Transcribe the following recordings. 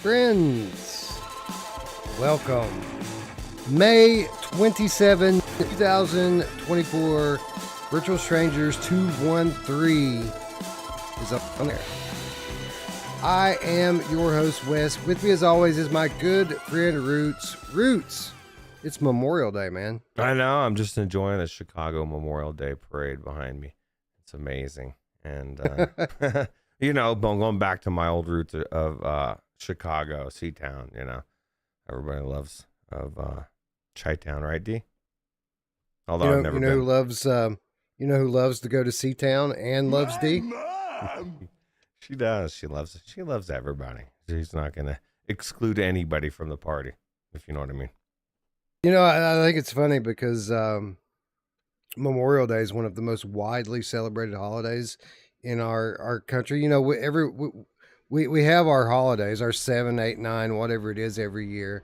Friends, welcome. May 27, 2024, Virtual Strangers 213 is up on there. I am your host, Wes. With me, as always, is my good friend, Ruuts. Ruuts, it's Memorial Day, man. I know. I'm just enjoying the Chicago Memorial Day parade behind me. It's amazing. And, you know, going back to my old roots of Chicago, Seatown, you know, everybody loves of Chi-Town, right, D? Although I've never been. Who loves to go to Seatown and loves D? She does. She loves everybody. She's not going to exclude anybody from the party, if you know what I mean. You know, I think it's funny because Memorial Day is one of the most widely celebrated holidays in our country. You know, we have our holidays, our 7, 8, 9, whatever it is every year.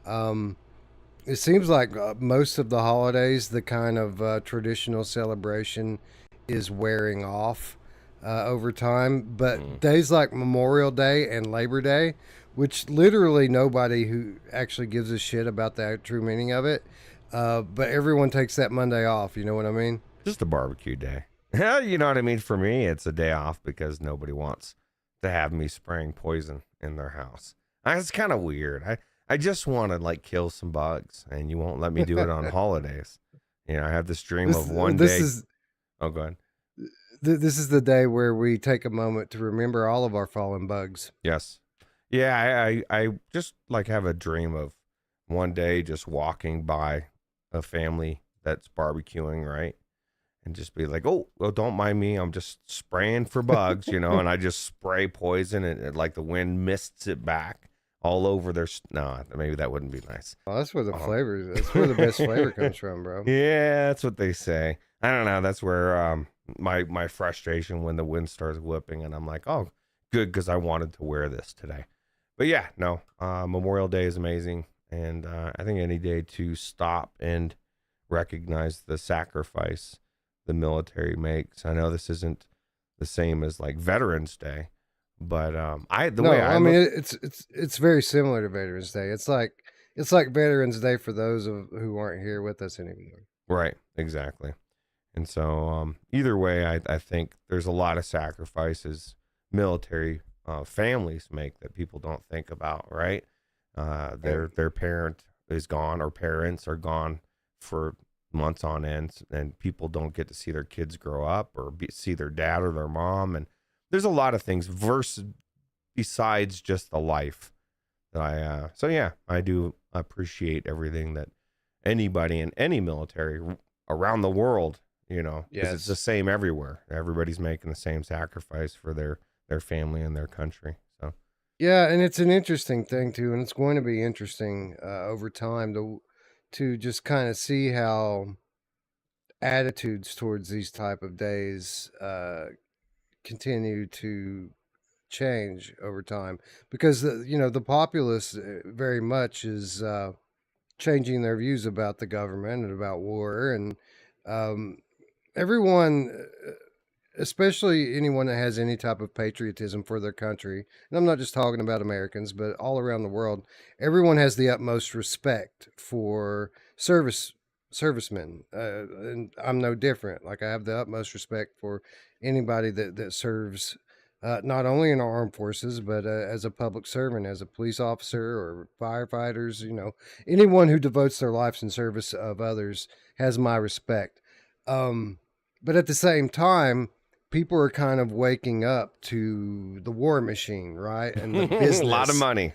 It seems like most of the holidays, the kind of traditional celebration is wearing off over time. But days like Memorial Day and Labor Day, which literally nobody who actually gives a shit about the true meaning of it, but everyone takes that Monday off. You know what I mean? Just a barbecue day. You know what I mean? For me, it's a day off because nobody wants to have me spraying poison in their house. It's kind of weird. I just want to like kill some bugs, and you won't let me do it on holidays. You know, I have this dream of one day. Oh, go ahead. This is the day where we take a moment to remember all of our fallen bugs. Yes. Yeah, I just like have a dream of one day just walking by a family that's barbecuing, right? And just be like, oh, well, don't mind me. I'm just spraying for bugs, you know, and I just spray poison and like the wind mists it back all over their. No, maybe that wouldn't be nice. Oh, that's where the flavor, that's where the best flavor comes from, bro. Yeah, that's what they say. I don't know. That's where my frustration when the wind starts whipping and I'm like, oh, good, because I wanted to wear this today. But yeah, no, Memorial Day is amazing. And I think any day to stop and recognize the sacrifice the military makes. I know this isn't the same as like Veterans Day, but it's very similar to Veterans Day. It's like Veterans Day for those who aren't here with us anymore. Right, exactly. And so either way, I think there's a lot of sacrifices military families make that people don't think about, right? Their parent is gone or parents are gone for months on end, and people don't get to see their kids grow up or see their dad or their mom. And there's a lot of things besides just the life that I do appreciate everything that anybody in any military around the world, you know, because it's the same everywhere. Everybody's making the same sacrifice for their family and their country. So yeah, and it's an interesting thing too, and it's going to be interesting over time to just kind of see how attitudes towards these type of days continue to change over time, because the populace very much is changing their views about the government and about war, and everyone, especially anyone that has any type of patriotism for their country, and I'm not just talking about Americans, but all around the world, everyone has the utmost respect for servicemen, and I'm no different. Like, I have the utmost respect for anybody that serves, not only in our armed forces, but as a public servant, as a police officer or firefighters. You know, anyone who devotes their lives in service of others has my respect. But at the same time, people are kind of waking up to the war machine, right? And the business, a lot of money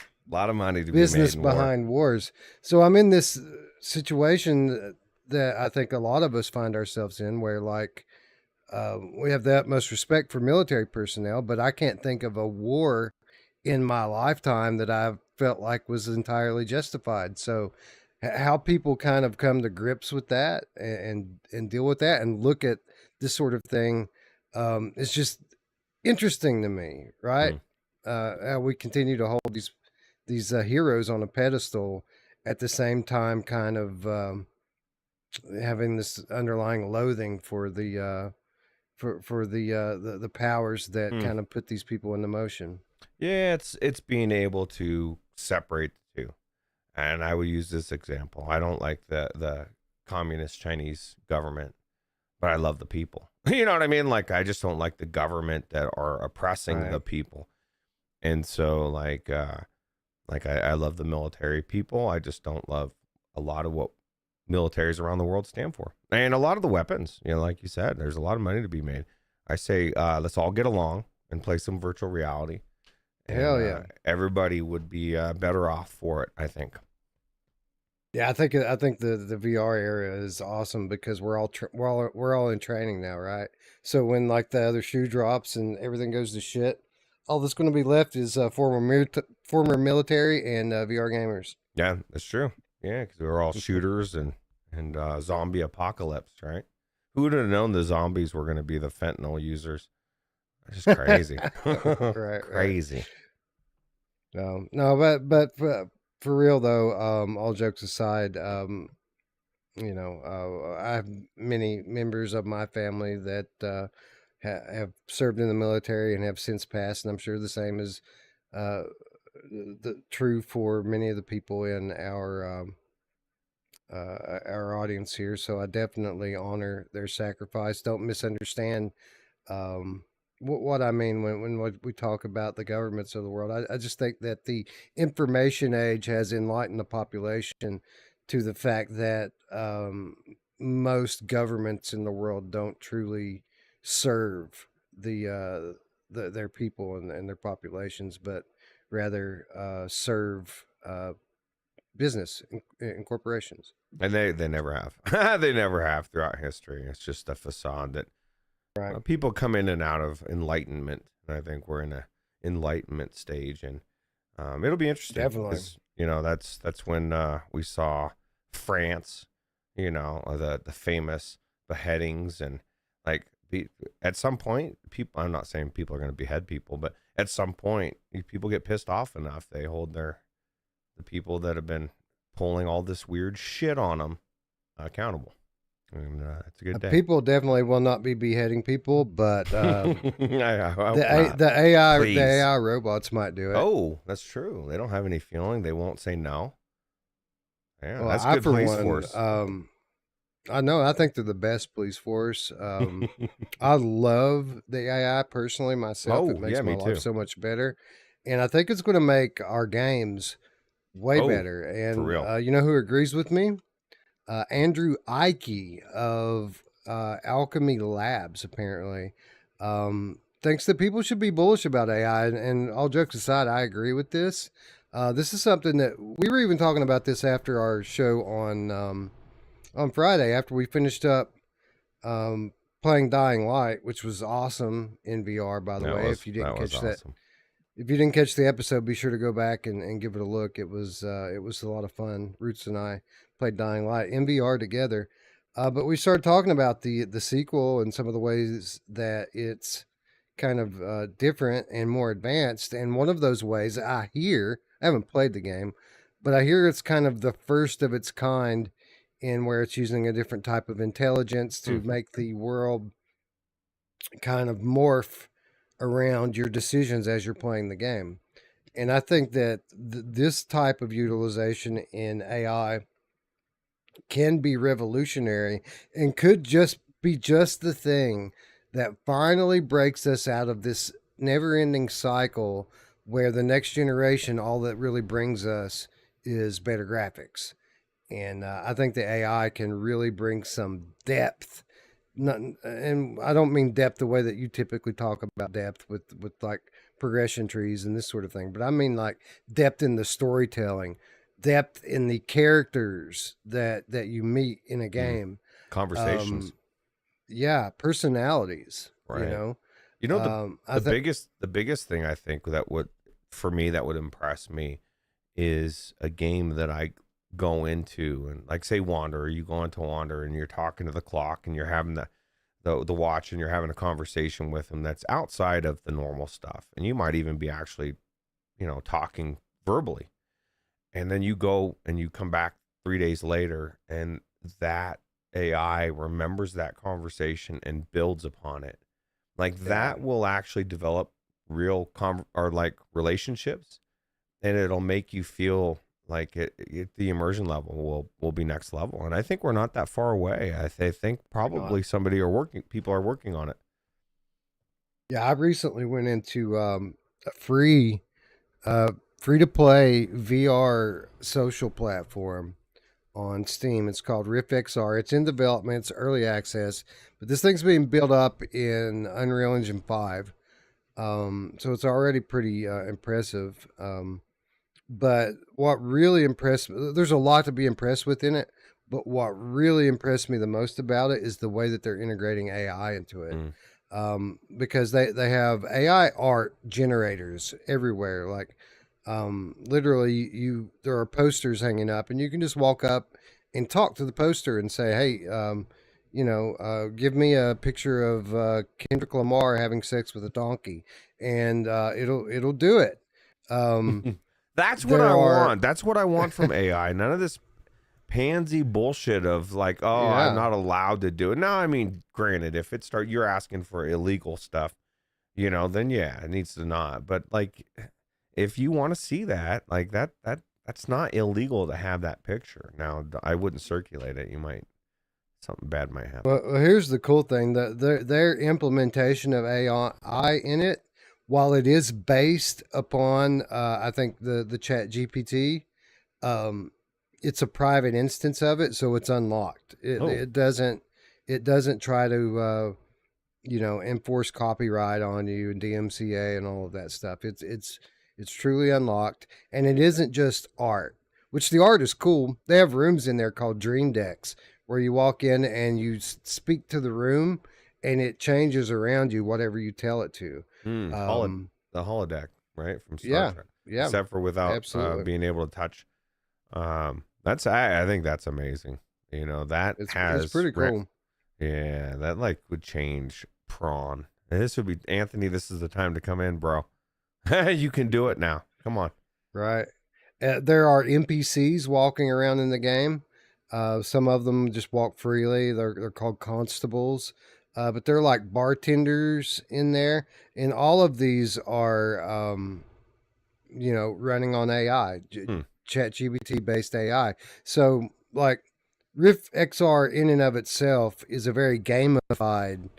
to business be made behind wars. So I'm in this situation that I think a lot of us find ourselves in, where like we have the utmost respect for military personnel, but I can't think of a war in my lifetime that I've felt like was entirely justified. So how people kind of come to grips with that and deal with that and look at this sort of thing is just interesting to me, right? How we continue to hold these heroes on a pedestal, at the same time kind of having this underlying loathing for the powers that kind of put these people into motion. Yeah, it's being able to separate the two. And I would use this example. I don't like the communist Chinese government, but I love the people. You know what I mean? Like I just don't like the government that are oppressing Right. the people. And so I love the military people. I just don't love a lot of what militaries around the world stand for. And a lot of the weapons, like you said, there's a lot of money to be made. I say let's all get along and play some virtual reality, and Hell yeah. everybody would be better off for it, I think. Yeah, I think the VR area is awesome because we're all in training now, right? So when like the other shoe drops and everything goes to shit, all that's going to be left is former military and VR gamers. Yeah, that's true. Yeah, because we were all shooters and zombie apocalypse, right? Who would have known the zombies were going to be the fentanyl users? It's just crazy. Right, right. Crazy. No, but for real though, all jokes aside, I have many members of my family that have served in the military and have since passed, and I'm sure the same is uh, true for many of the people in our audience here. So I definitely honor their sacrifice. Don't misunderstand um, what I mean when we talk about the governments of the world. I just think that the information age has enlightened the population to the fact that most governments in the world don't truly serve their people and their populations, but rather serve business and corporations. And they never have. They never have throughout history. It's just a facade that Right. people come in and out of enlightenment. And I think we're in a enlightenment stage, and it'll be interesting Definitely. because that's when we saw France, the famous beheadings and like at some point people. I'm not saying people are going to behead people, but at some point people get pissed off enough they hold the people that have been pulling all this weird shit on them accountable. And it's a good day. People definitely will not be beheading people, but I hope the not. the Please. AI robots might do it. Oh, that's true. They don't have any feeling. They won't say no. Yeah, Well, that's I good for police one, force. I know I think they're the best police force. I love the AI personally myself. It Oh, yeah, makes my me life too. so much better, and I think it's going to make our games way Oh, better. for And real. you know who agrees with me? Andrew Eiche of Alchemy Labs apparently thinks that people should be bullish about AI. And all jokes aside, I agree with this. This is something that we were even talking about this after our show on Friday after we finished up playing Dying Light, which was awesome in VR. By the way, That was awesome. if you didn't catch the episode, be sure to go back and give it a look. It was a lot of fun. Roots and I played Dying Light in VR together, but we started talking about the sequel and some of the ways that it's kind of different and more advanced. And one of those ways I haven't played the game, but I hear it's kind of the first of its kind in where it's using a different type of intelligence to Hmm. make the world kind of morph around your decisions as you're playing the game. And I think that this type of utilization in AI can be revolutionary and could just be just the thing that finally breaks us out of this never ending cycle where the next generation, all that really brings us is better graphics. And I think the AI can really bring some depth. Not, and I don't mean depth the way that you typically talk about depth with like progression trees and this sort of thing, but I mean like depth in the storytelling, depth in the characters that you meet in a Hmm. game. Conversations, Um, yeah, personalities. You right? know, You know the I the think biggest the biggest thing I think that would for me that would impress me is a game that I go into and like say Wander, you go into Wander and you're talking to the clock and you're having the watch and you're having a conversation with him that's outside of the normal stuff. And you might even be actually, talking verbally. And then you go and you come back 3 days later and that AI remembers that conversation and builds upon it. Like yeah, that will actually develop real or like relationships, and it'll make you feel like the immersion level will be next level. And I think we're not that far away. I think probably people are working on it. Yeah, I recently went into a free to play VR social platform on Steam. It's called Rift XR. It's in development. It's early access, but this thing's being built up in Unreal Engine 5. So it's already pretty impressive. But what really impressed me, there's a lot to be impressed with in it, but what really impressed me the most about it is the way that they're integrating AI into it. Because they have AI art generators everywhere. Like, literally there are posters hanging up, and you can just walk up and talk to the poster and say, hey, give me a picture of Kendrick Lamar having sex with a donkey, and it'll do it. That's what I want. That's what I want from AI. None of this pansy bullshit of like, oh, I'm not allowed to do it. No, I mean, granted, if you're asking for illegal stuff, then yeah, it needs to not. But like, if you want to see that, like that's not illegal to have that picture. Now, I wouldn't circulate it. Something bad might happen. Well, here's the cool thing: that their implementation of AI in it, while it is based upon, I think the Chat GPT, it's a private instance of it, so it's unlocked. It doesn't try to enforce copyright on you and DMCA and all of that stuff. It's truly unlocked, and it isn't just art, which the art is cool. They have rooms in there called Dream Decks where you walk in and you speak to the room, and it changes around you whatever you tell it to. The holodeck, right, from Star Trek. Yeah, except for without being able to touch. I think that's amazing. It's pretty cool. Yeah, that like would change prawn. And this would be Anthony. This is the time to come in, bro. You can do it now. Come on. Right. There are NPCs walking around in the game. Some of them just walk freely. They're called constables, but they're like bartenders in there, and all of these are, running on AI, ChatGPT based AI. So, like, Rift XR in and of itself is a very gamified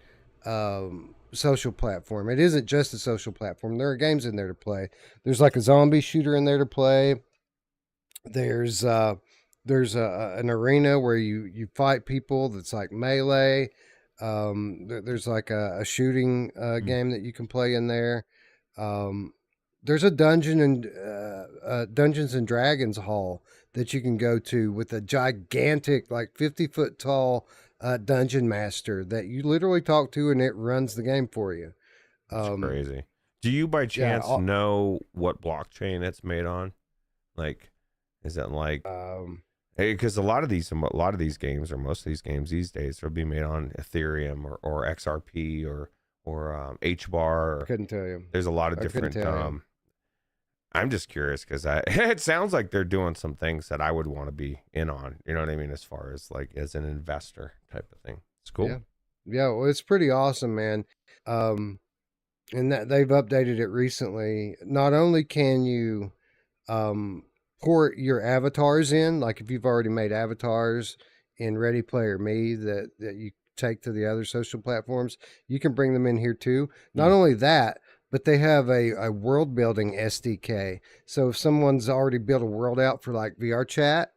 social platform. It isn't just a social platform. There are games in there to play. There's like a zombie shooter in there to play. There's an arena where you fight people that's like melee. There's like a shooting game that you can play in there. There's a Dungeons and Dragons hall that you can go to with a gigantic, like 50-foot tall dungeon master that you literally talk to, and it runs the game for you. That's crazy. Do you by chance know what blockchain it's made on? Like, is it like? Because a lot of these games, or most of these games these days, will be made on Ethereum or XRP or HBAR. Couldn't tell you. There's a lot of different. I'm just curious because it sounds like they're doing some things that I would want to be in on. You know what I mean? As far as like as an investor type of thing. It's cool. Yeah. Well, it's pretty awesome, man. And that they've updated it recently. Not only can you port your avatars in, like if you've already made avatars in Ready Player Me that you take to the other social platforms, you can bring them in here too. Not only that, but they have a world building SDK. So if someone's already built a world out for like VR chat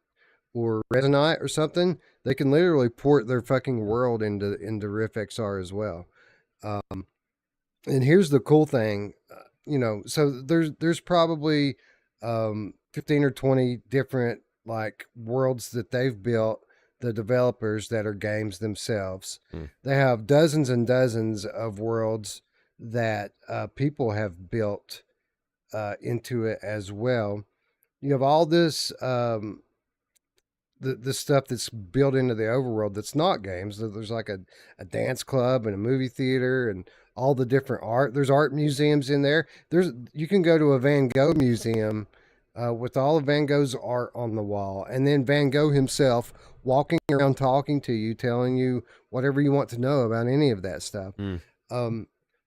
or Resonite or something, they can literally port their fucking world into Rift XR as well. And here's the cool thing, so there's probably 15 or 20 different like worlds that they've built, the developers that are games themselves. They have dozens and dozens of worlds that people have built into it as well. You have all this the stuff that's built into the overworld that's not games. There's like a dance club and a movie theater and all the different art. There's art museums in there. You can go to a Van Gogh museum with all of Van Gogh's art on the wall, and then Van Gogh himself walking around talking to you, telling you whatever you want to know about any of that stuff.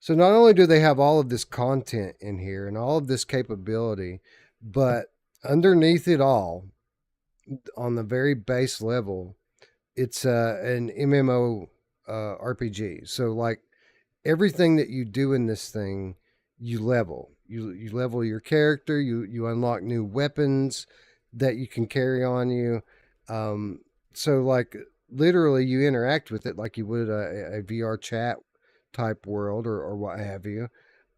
So not only do they have all of this content in here and all of this capability, but underneath it all, on the very base level, it's an MMO RPG. So like everything that you do in this thing, you level. You level your character. You unlock new weapons that you can carry on you. So like literally, you interact with it like you would a VR chat type world or what have you.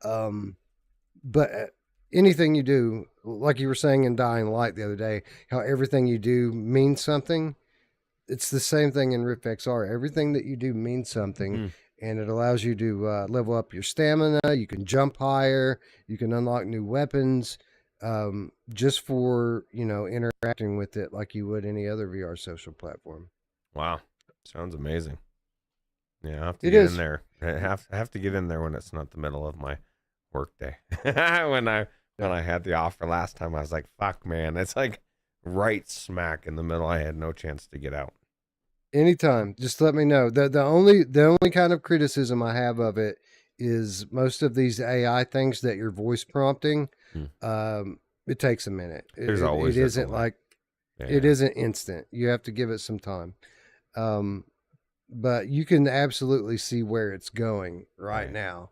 But anything you do, like you were saying in Dying Light the other day, how everything you do means something. It's the same thing in Rift XR. Everything that you do means something, and it allows you to level up your stamina. You can jump higher. You can unlock new weapons, just for interacting with it like you would any other VR social platform. Wow, sounds amazing. Yeah, I have to It get is. in there. I have to get in there when it's not the middle of my work day. when I had the offer last time, I was like, "Fuck, man!" It's like right smack in the middle. I had no chance to get out. Anytime, just let me know. The only kind of criticism I have of it is most of these AI things that you're voice prompting. Hmm. It takes a minute. There's always it a isn't delay. like it isn't instant. You have to give it some time. But you can absolutely see where it's going right now.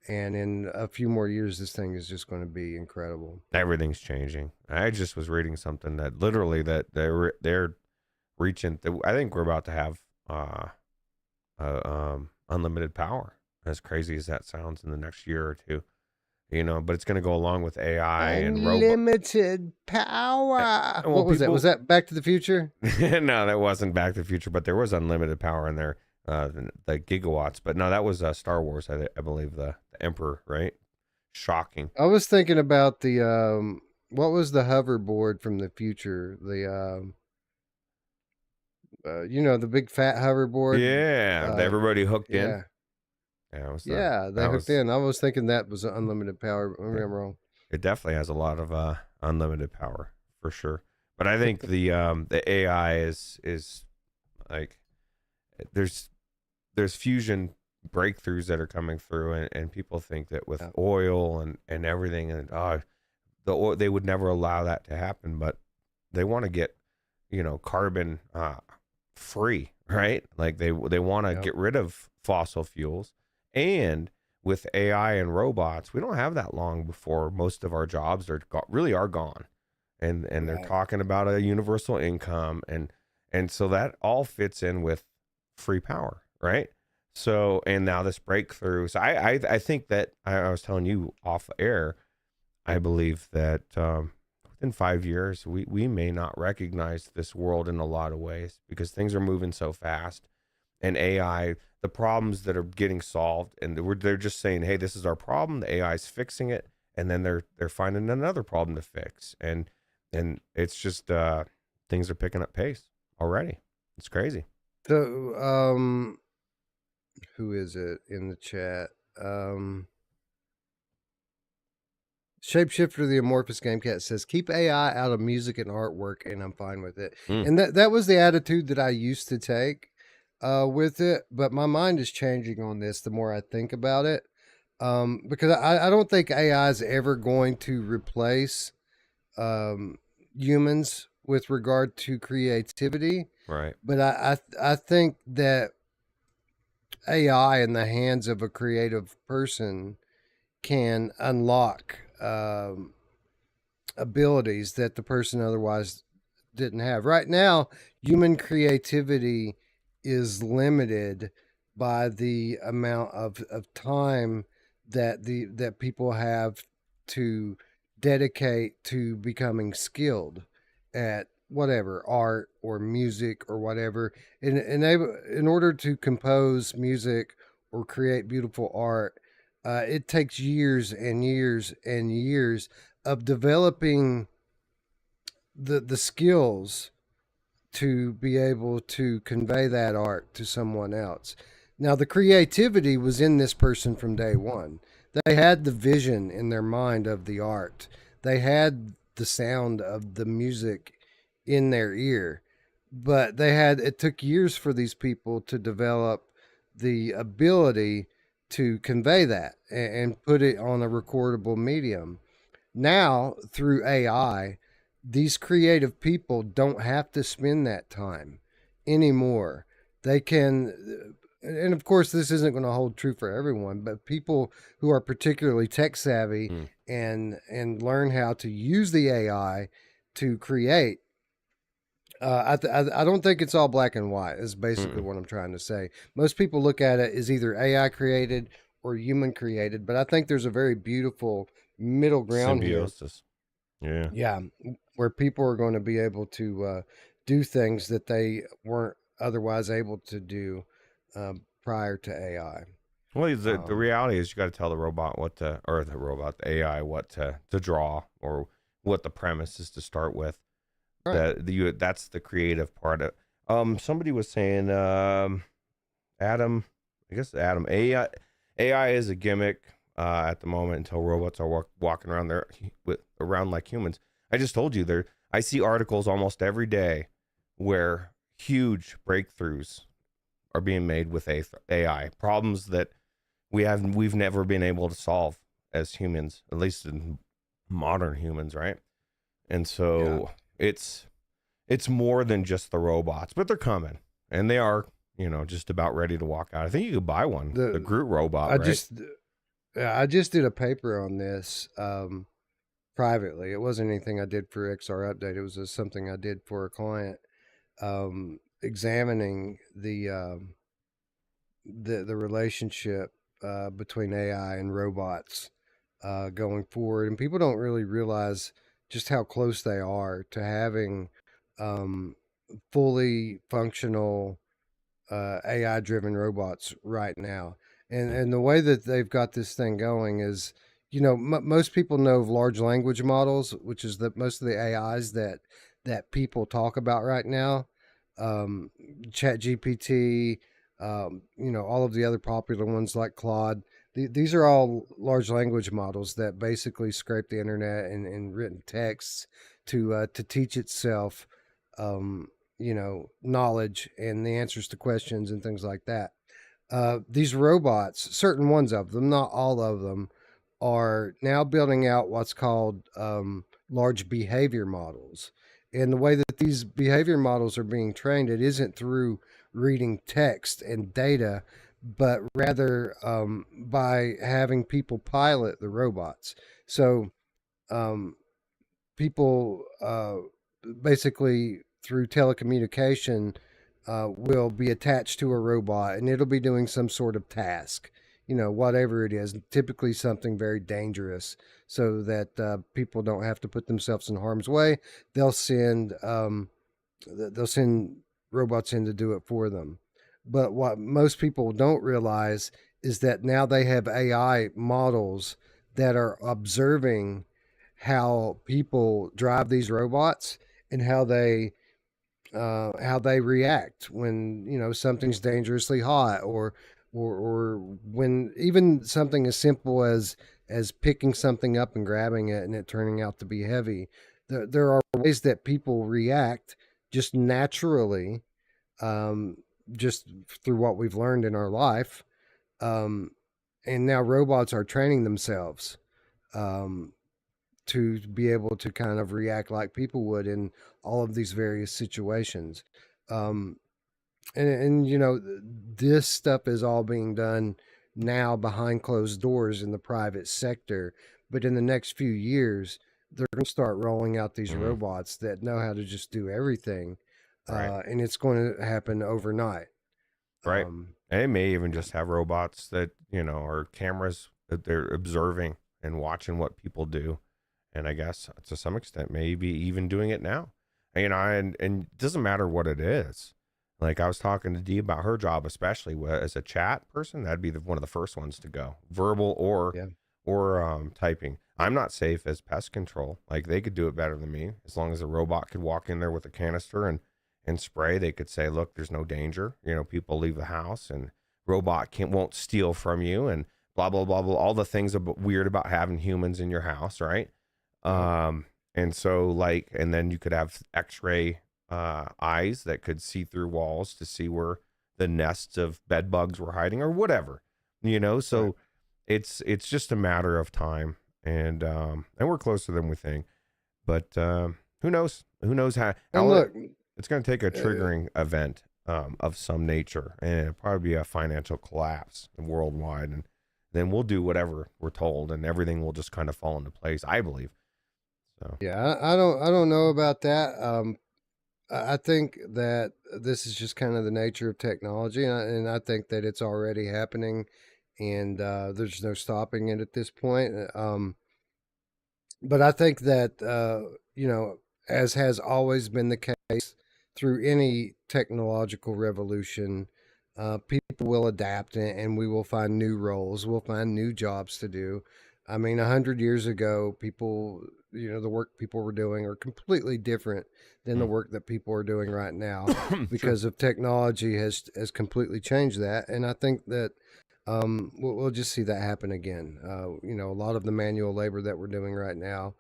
And in a few more years, this thing is just going to be incredible. Everything's changing. I just was reading something that literally that they're reaching. I think we're about to have unlimited power. As crazy as that sounds, in the next year or two, but it's going to go along with AI and unlimited power. What was that? Was that Back to the Future? No, that wasn't Back to the Future, but there was unlimited power in there, the gigawatts. But no, that was Star Wars. I believe the Emperor, right? Shocking. I was thinking about the what was the hoverboard from the future? The the big fat hoverboard. Yeah, everybody hooked in. Yeah, they hooked in. I was thinking that was unlimited power. Maybe I'm wrong. It definitely has a lot of unlimited power for sure. But I think the AI is like there's fusion breakthroughs that are coming through, and people think that with oil and everything, and they would never allow that to happen, but they want to get carbon free, right? Like they want to get rid of fossil fuels. And with AI and robots, we don't have that long before most of our jobs really are gone, and they're talking about a universal income, and so that all fits in with free power, right? So, and now this breakthrough. So I think that I was telling you off air, I believe that within 5 years we may not recognize this world in a lot of ways because things are moving so fast, and AI. The problems that are getting solved, and they're just saying, "Hey, this is our problem." The AI is fixing it, and then they're finding another problem to fix, and it's just things are picking up pace already. It's crazy. So, who is it in the chat? Shapeshifter the Amorphous Game Cat says, "Keep AI out of music and artwork, and I'm fine with it." And that was the attitude that I used to take. With it, but my mind is changing on this the more I think about it, because I don't think AI is ever going to replace humans with regard to creativity, right? But I think that AI in the hands of a creative person can unlock abilities that the person otherwise didn't have. Right now, human creativity is limited by the amount of time that people have to dedicate to becoming skilled at whatever art or music or whatever. In order to compose music or create beautiful art, it takes years and years and years of developing the skills to be able to convey that art to someone else. Now, the creativity was in this person from day one. They had the vision in their mind of the art. They had the sound of the music in their ear. But it took years for these people to develop the ability to convey that and put it on a recordable medium. Now, through AI, these creative people don't have to spend that time anymore. They can, and of course, this isn't going to hold true for everyone, but people who are particularly tech savvy Mm. and learn how to use the AI to create. I don't think it's all black and white. Is basically Mm-mm. what I'm trying to say. Most people look at it as either AI created or human created, but I think there's a very beautiful middle ground here. Symbiosis. Yeah. Yeah, where people are going to be able to do things that they weren't otherwise able to do prior to AI. Well, the Um, reality is you got to tell the robot what to, or the AI what to draw, or what the premise is to start with. right. That's the creative part of. Somebody was saying, Adam, I guess Adam, AI is a gimmick at the moment until robots are walking around there around like humans. I just told you there. I see articles almost every day where huge breakthroughs are being made with AI, problems that we've never been able to solve as humans, at least in modern humans, right? And Yeah. so it's more than just the robots, but they're coming, and they are, just about ready to walk out. I think you could buy one, the The Groot robot, I right? just yeah, I just did a paper on this privately. It wasn't anything I did for XR Update. It was just something I did for a client, examining the relationship between AI and robots going forward. And people don't really realize just how close they are to having um, fully functional AI driven robots right now. And the way that they've got this thing going is, most people know of large language models, which is the most of the AIs that people talk about right now. Um, Chat GPT, all of the other popular ones like Claude. These are all large language models that basically scrape the internet and written texts to teach itself knowledge and the answers to questions and things like that. These robots, certain ones of them, not all of them, are now building out what's called large behavior models. And the way that these behavior models are being trained, it isn't through reading text and data, but rather by having people pilot the robots. So um, people basically through telecommunication will be attached to a robot and it'll be doing some sort of task, whatever it is, typically something very dangerous, so that people don't have to put themselves in harm's way. They'll send they'll send robots in to do it for them. But what most people don't realize is that now they have AI models that are observing how people drive these robots and how they react when something's dangerously hot, or when even something as simple as picking something up and grabbing it and it turning out to be heavy. There are ways that people react just naturally, um, just through what we've learned in our life, um, and now robots are training themselves um, to be able to kind of react like people would in all of these various situations. Um, and this stuff is all being done now behind closed doors in the private sector. But in the next few years, they're going to start rolling out these Mm, robots that know how to just do everything. right, And it's going to happen overnight. right. Um, And it may even yeah. just have robots that, are cameras that they're observing and watching what people do. And I guess to some extent, maybe even doing it now. And it doesn't matter what it is. Like I was talking to Dee about her job, especially as a chat person, that'd be one of the first ones to go, verbal Yeah. or typing. I'm not safe as pest control. Like they could do it better than me, as long as a robot could walk in there with a canister and spray. They could say, "Look, there's no danger. People leave the house, and robot won't steal from you, and blah blah blah blah." All the things weird about having humans in your house, right? Yep. And so and then you could have X-ray eyes that could see through walls to see where the nests of bed bugs were hiding or whatever. So Right. it's just a matter of time, and we're closer than we think. But who knows? Who knows And how look, it's going to take a uh, triggering event of some nature, and it'll probably be a financial collapse worldwide, and then we'll do whatever we're told, and everything will just kind of fall into place, I believe. So yeah, I don't know about that. I think that this is just kind of the nature of technology, and I think that it's already happening, and there's no stopping it at this point. But I think that as has always been the case through any technological revolution, people will adapt, and we will find new roles. We'll find new jobs to do. I mean, 100 years ago, people, the work people were doing are completely different than the mm. work that people are doing right now True. because of technology has completely changed that. And I think that we'll just see that happen again. A lot of the manual labor that we're doing right now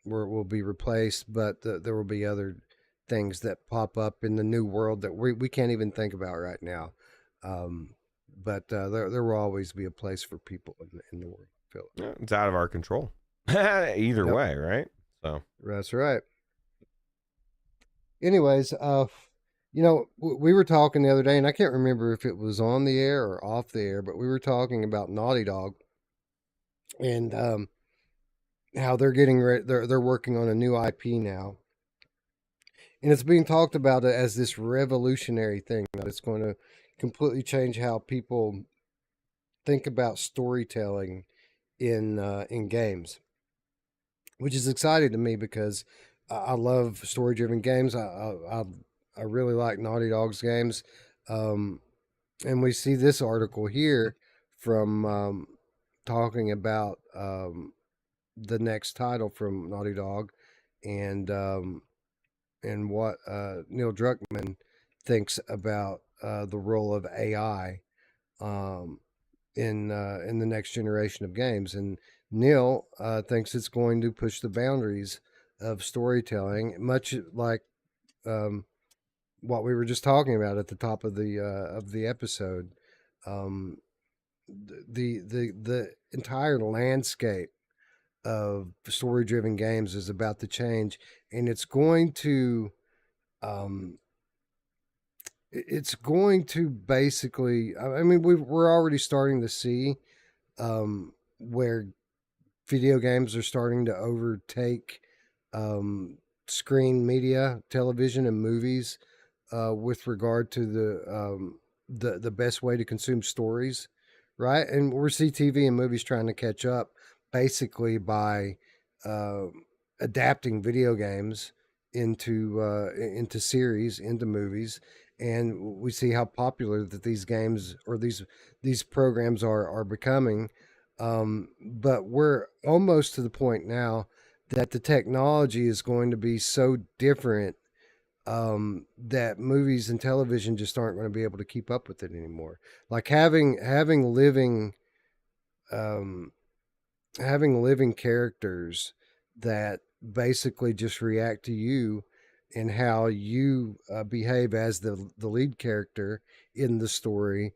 will be replaced, but there will be other things that pop up in the new world that we can't even think about right now. Um, but there will always be a place for people in the world, Philip. Yeah, it's out of our control. Either Yep, way, right? So that's right. Anyways, we were talking the other day, and I can't remember if it was on the air or off the air, but we were talking about Naughty Dog and how they're getting ready. They're working on a new IP now, and it's being talked about as this revolutionary thing that it's going to completely change how people think about storytelling in games, which is exciting to me because I love story driven games. I really like Naughty Dog's games, um, and we see this article here from talking about the next title from Naughty Dog, and what Neil Druckmann thinks about the role of AI um, in the next generation of games. And Neil thinks it's going to push the boundaries of storytelling, much like um, what we were just talking about at the top of the episode. Um, the entire landscape of story driven games is about to change, and um, it's going to basically. I mean, we're already starting to see where video games are starting to overtake um, screen media, television, and movies with regard to the best way to consume stories, right? And we're see TV and movies trying to catch up, basically by uh, adapting video games into series, into movies, and we see how popular that these games or these programs are becoming. But we're almost to the point now that the technology is going to be so different that movies and television just aren't going to be able to keep up with it anymore. Like um, having living characters that basically just react to you and how you behave as the lead character in the story.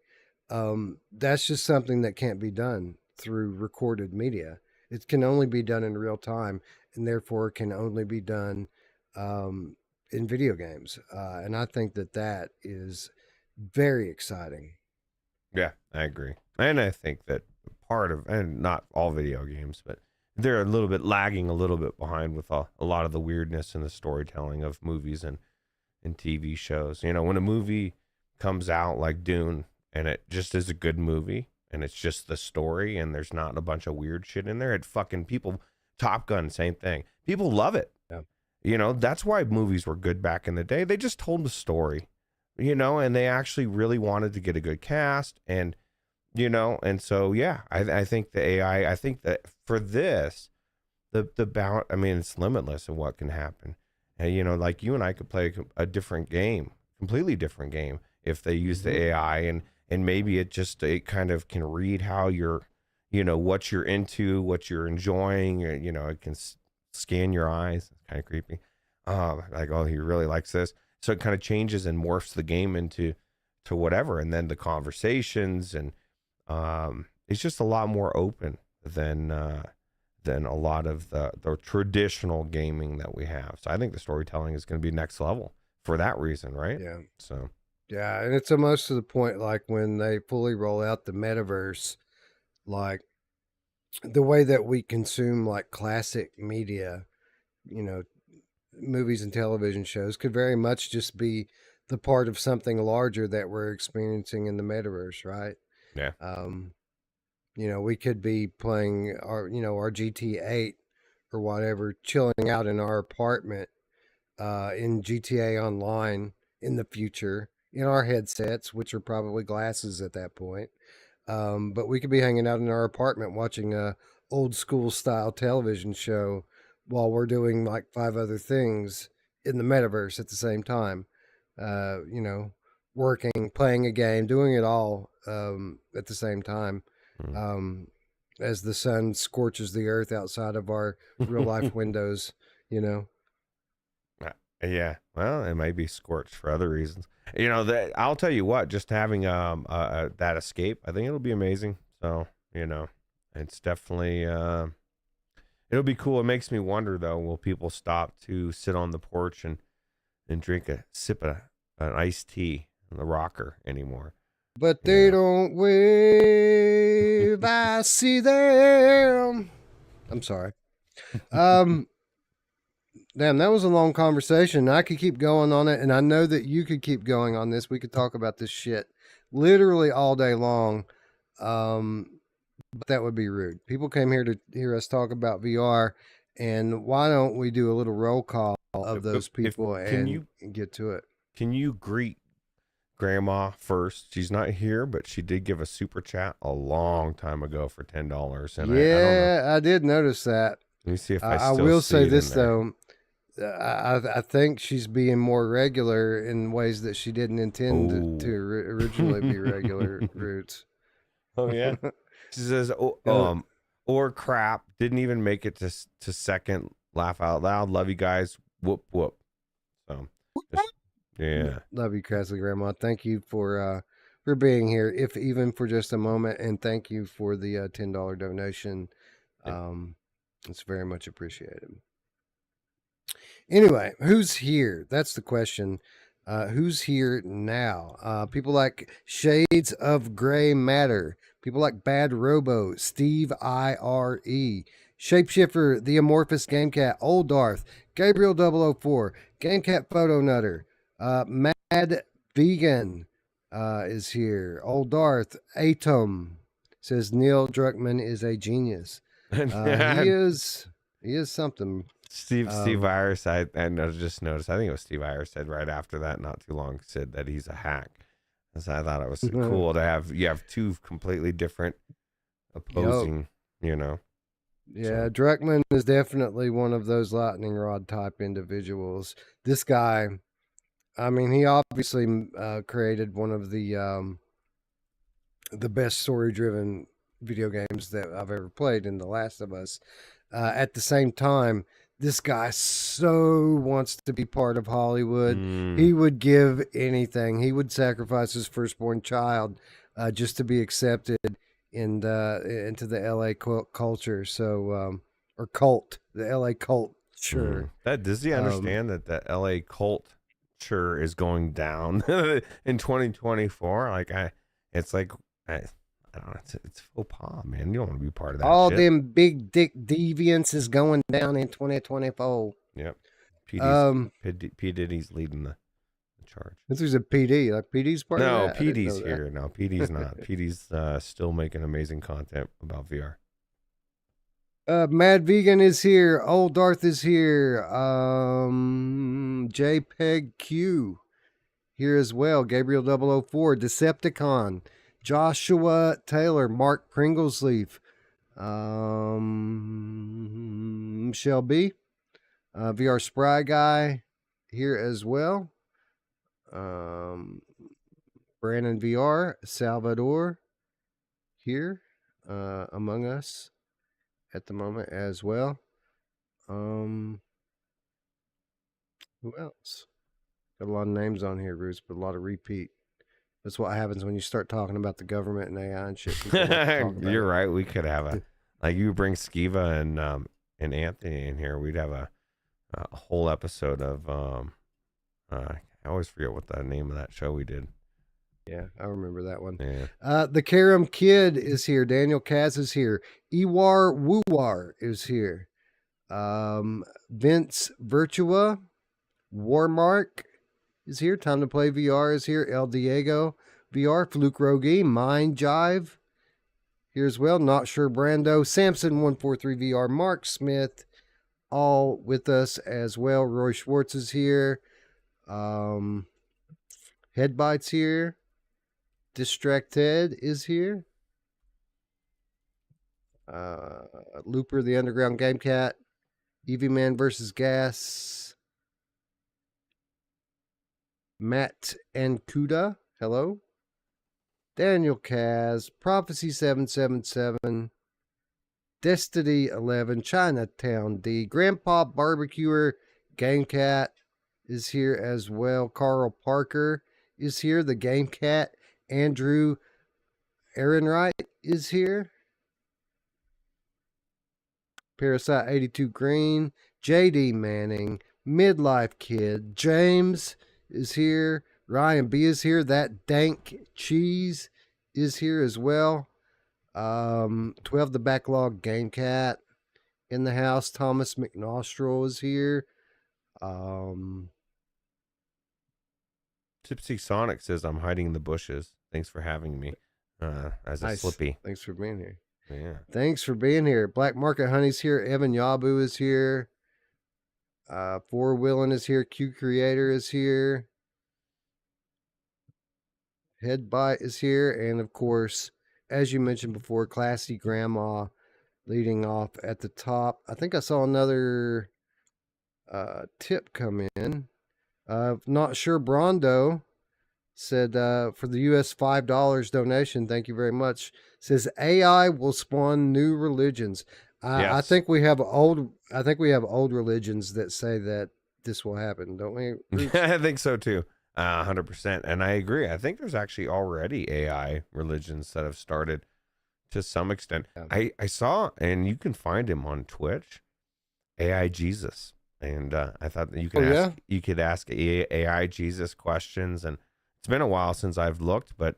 That's just something that can't be done through recorded media. It can only be done in real time, and therefore can only be done um, in video games. And I think that that is very exciting. yeah, I agree, and I think that part of, and not all video games, but they're a little bit lagging, a little bit behind with a lot of the weirdness in the storytelling of movies and TV shows. When a movie comes out like Dune, and it just is a good movie, and it's just the story, and there's not a bunch of weird shit in there, it fucking people. Top Gun, same thing. People love it. Yeah. That's why movies were good back in the day. They just told the story, and they actually really wanted to get a good cast, and so yeah, I think the AI. I think that for this, the balance. I mean, it's limitless of what can happen. And like you and I could play a different game, completely different game, if they use the Mhm. AI, and maybe it kind of can read how you're, what you're into, what you're enjoying. It can scan your eyes. It's kind of creepy. Like, oh, he really likes this. So it kind of changes and morphs the game into to whatever, and then the conversations it's just a lot more open than a lot of the traditional gaming that we have. So I think the storytelling is going to be next level for that reason, right? Yeah. So Yeah, and it's almost to the point like when they fully roll out the metaverse, like the way that we consume like classic media, you know, movies and television shows could very much just be the part of something larger that we're experiencing in the metaverse, right? yeah, Um, we could be playing our GT8 or whatever, chilling out in our apartment in GTA Online in the future in our headsets, which are probably glasses at that point. But we could be hanging out in our apartment watching a old school style television show while we're doing like five other things in the metaverse at the same time. Uh, you know, Working, playing a game, doing it all at the same time. mm. Um, as the sun scorches the earth outside of our real life windows, you know. Yeah, well, it might be scorched for other reasons. That I'll tell you what, just having that escape, I think it'll be amazing. So, it's definitely it'll be cool. It makes me wonder though, will people stop to sit on the porch and drink a sip of an iced tea in the rocker anymore? But they don't wave. I see them. I'm sorry. Damn, that was a long conversation. I could keep going on it, and I know that you could keep going on this. We could talk about this shit literally all day long. But that would be rude. People came here to hear us talk about VR, and why don't we do a little roll call of those people and get to it? Can you greet Grandma first? She's not here, but she did give a super chat a long time ago for $10. And yeah, I did notice that. Let me see if I will say this though. I think she's being more regular in ways that she didn't intend to originally be regular. Roots. Oh yeah. She says, or crap, didn't even make it to second. Laugh out loud. Love you guys. Whoop whoop. So, yeah. Love you, Crassly Grandma. Thank you for being here, if even for just a moment, and thank you for the $10 donation. It's very much appreciated. Anyway, who's here? That's the question. Who's here now? People like Shades of Gray Matter. People like Bad Robo, Steve IRE, Shapeshifter, The Amorphous Gamecat, Old Darth, Gabriel 004, Gamecat Photo Nutter, Mad Vegan is here. Old Darth, Atom says Neil Druckmann is a genius. He is something. Steve Iyer said, and I just noticed, I think it was Steve Iyer said right after that, not too long, said that he's a hack. So I thought it was cool to have two completely different opposing, Yeah, so. Druckmann is definitely one of those lightning rod type individuals. This guy, I mean, he obviously created one of the best story driven video games that I've ever played in The Last of Us. At the same time, this guy so wants to be part of Hollywood. He would give anything. He would sacrifice his firstborn child just to be accepted into the LA culture. So, or cult, the LA cult. Sure. Does he understand that the LA culture is going down in 2024? I don't know. It's faux pas, man. You don't want to be part of that. All shit. Them big dick deviants is going down in 2024. Yep. P. Diddy's leading the charge. This is a PD. Like PD's part of that? No, PD's here. No, PD's not. PD's still making amazing content about VR. Mad Vegan is here. Old Darth is here. JPEG Q here as well. Gabriel 004. Decepticon. Joshua Taylor, Mark Pringlesleaf, Michelle B, VR SpryGuy here as well. Brandon VR, Salvador here among us at the moment as well. Who else? Got a lot of names on here, Bruce, but a lot of repeat. That's what happens when you start talking about the government and AI and shit. People like to talk about You're it. right. We could have a like you bring Skiva and Anthony in here. We'd have a whole episode of I always forget what the name of that show we did. Yeah, I remember that one. Yeah. The Karam Kid is here. Daniel Kaz is here. Ewar Woowar is here. Vince Virtua, Warmark is here. Time to Play VR is here. El Diego VR, Fluke Rogi, Mind Jive here as well. Not Sure Brando, Samson 143 VR, Mark Smith, all with us as well. Roy Schwartz is here. Headbites here. Distracted is here. Looper, the Underground Game Cat. Eevee Man versus Gas. Matt and Kuda, hello. Daniel Kaz, Prophecy 777, Destiny 11, Chinatown D, Grandpa Barbecuer, Game Cat is here as well. Carl Parker is here. The Game Cat, Andrew Ehrenreich is here. Parasite 82 Green, JD Manning, Midlife Kid, James is here. Ryan B is here. That Dank Cheese is here as well. 12 the Backlog Game Cat in the house. Thomas McNostril is here. Tipsy Sonic says I'm hiding in the bushes. Thanks for having me. As a Nice. Slippy. Thanks for being here. Yeah. Thanks for being here. Black Market Honey's here. Evan Yabu is here. Four Willin is here. Q Creator is here. Headbite is here. And of course, as you mentioned before, Classy Grandma leading off at the top. I think I saw another tip come in. Not Sure Brondo said for the US $5 donation, thank you very much. Says AI will spawn new religions. I Yes. think we have old religions that say that this will happen, don't we? Roots? I think so too. 100%. And I agree. I think there's actually already AI religions that have started to some extent. Yeah. I saw, and you can find him on Twitch, AI Jesus. And I thought that you could ask AI Jesus questions. And it's been a while since I've looked, but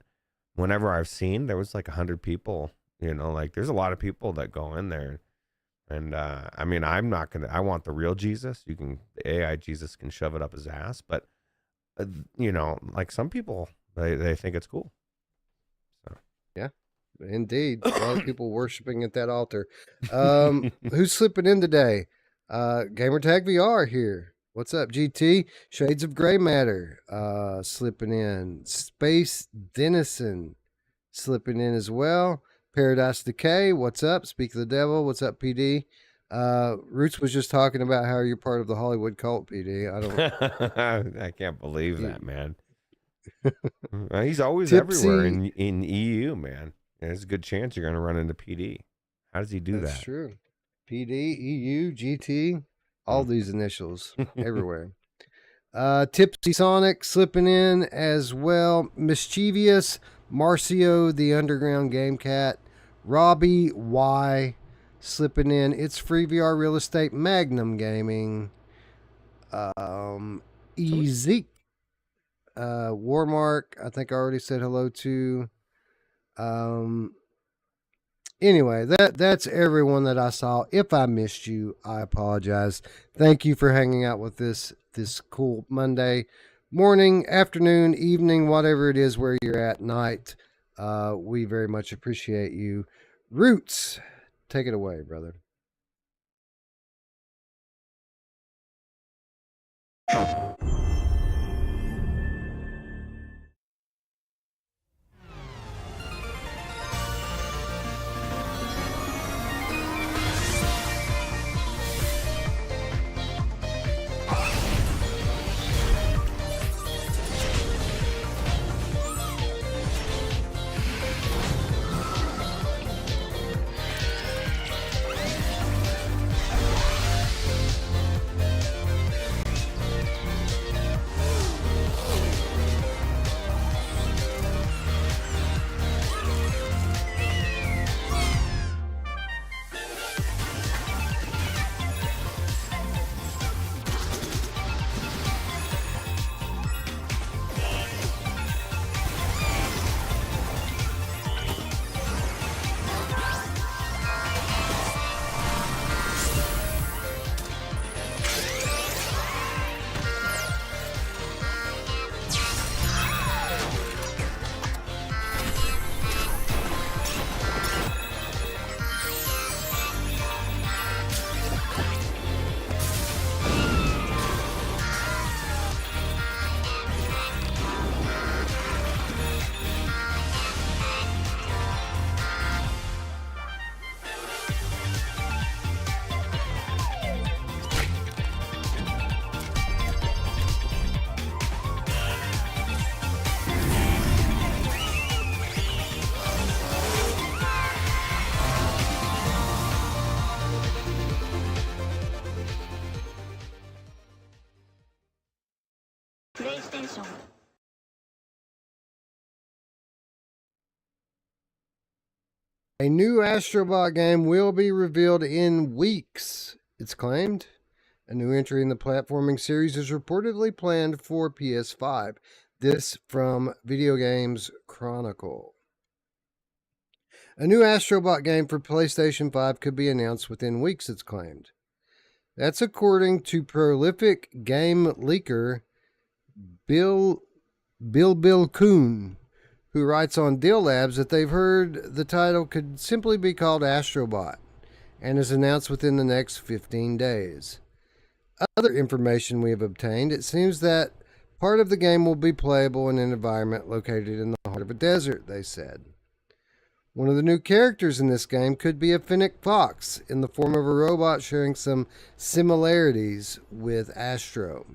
whenever I've seen, there was like 100 people, like there's a lot of people that go in there. And I mean, I want the real Jesus. The AI Jesus can shove it up his ass, but like some people, they think it's cool. So yeah, indeed. A lot of people worshiping at that altar. Who's slipping in today? Gamertag VR here. What's up, GT? Shades of Gray Matter slipping in. Space Denison slipping in as well. Paradise Decay, what's up? Speak of the Devil, what's up, PD? Roots was just talking about how you're part of the Hollywood cult, PD. I can't believe that, man. He's always Tipsy. everywhere in EU, man. There's a good chance you're going to run into PD. How does he do That's that? true. PD, EU, GT, all these initials everywhere. Tipsy Sonic slipping in as well. Mischievous, Marcio, the Underground Game Cat, Robbie Y slipping in. It's Free VR Real Estate, Magnum Gaming, Ezek, Warmark, I think I already said hello to. Anyway, that's everyone that I saw. If I missed you, I apologize. Thank you for hanging out with this cool Monday morning, afternoon, evening, whatever it is where you're at night. We very much appreciate you. Roots, take it away, brother. A new Astro Bot game will be revealed in weeks, it's claimed. A new entry in the platforming series is reportedly planned for PS5. This from Video Games Chronicle. A new Astro Bot game for PlayStation 5 could be announced within weeks, it's claimed. That's according to prolific game leaker Bill Kuhn, who writes on Deal Labs that they've heard the title could simply be called Astro Bot and is announced within the next 15 days. Other information we have obtained, it seems that part of the game will be playable in an environment located in the heart of a desert, they said. One of the new characters in this game could be a Fennec Fox in the form of a robot sharing some similarities with Astro.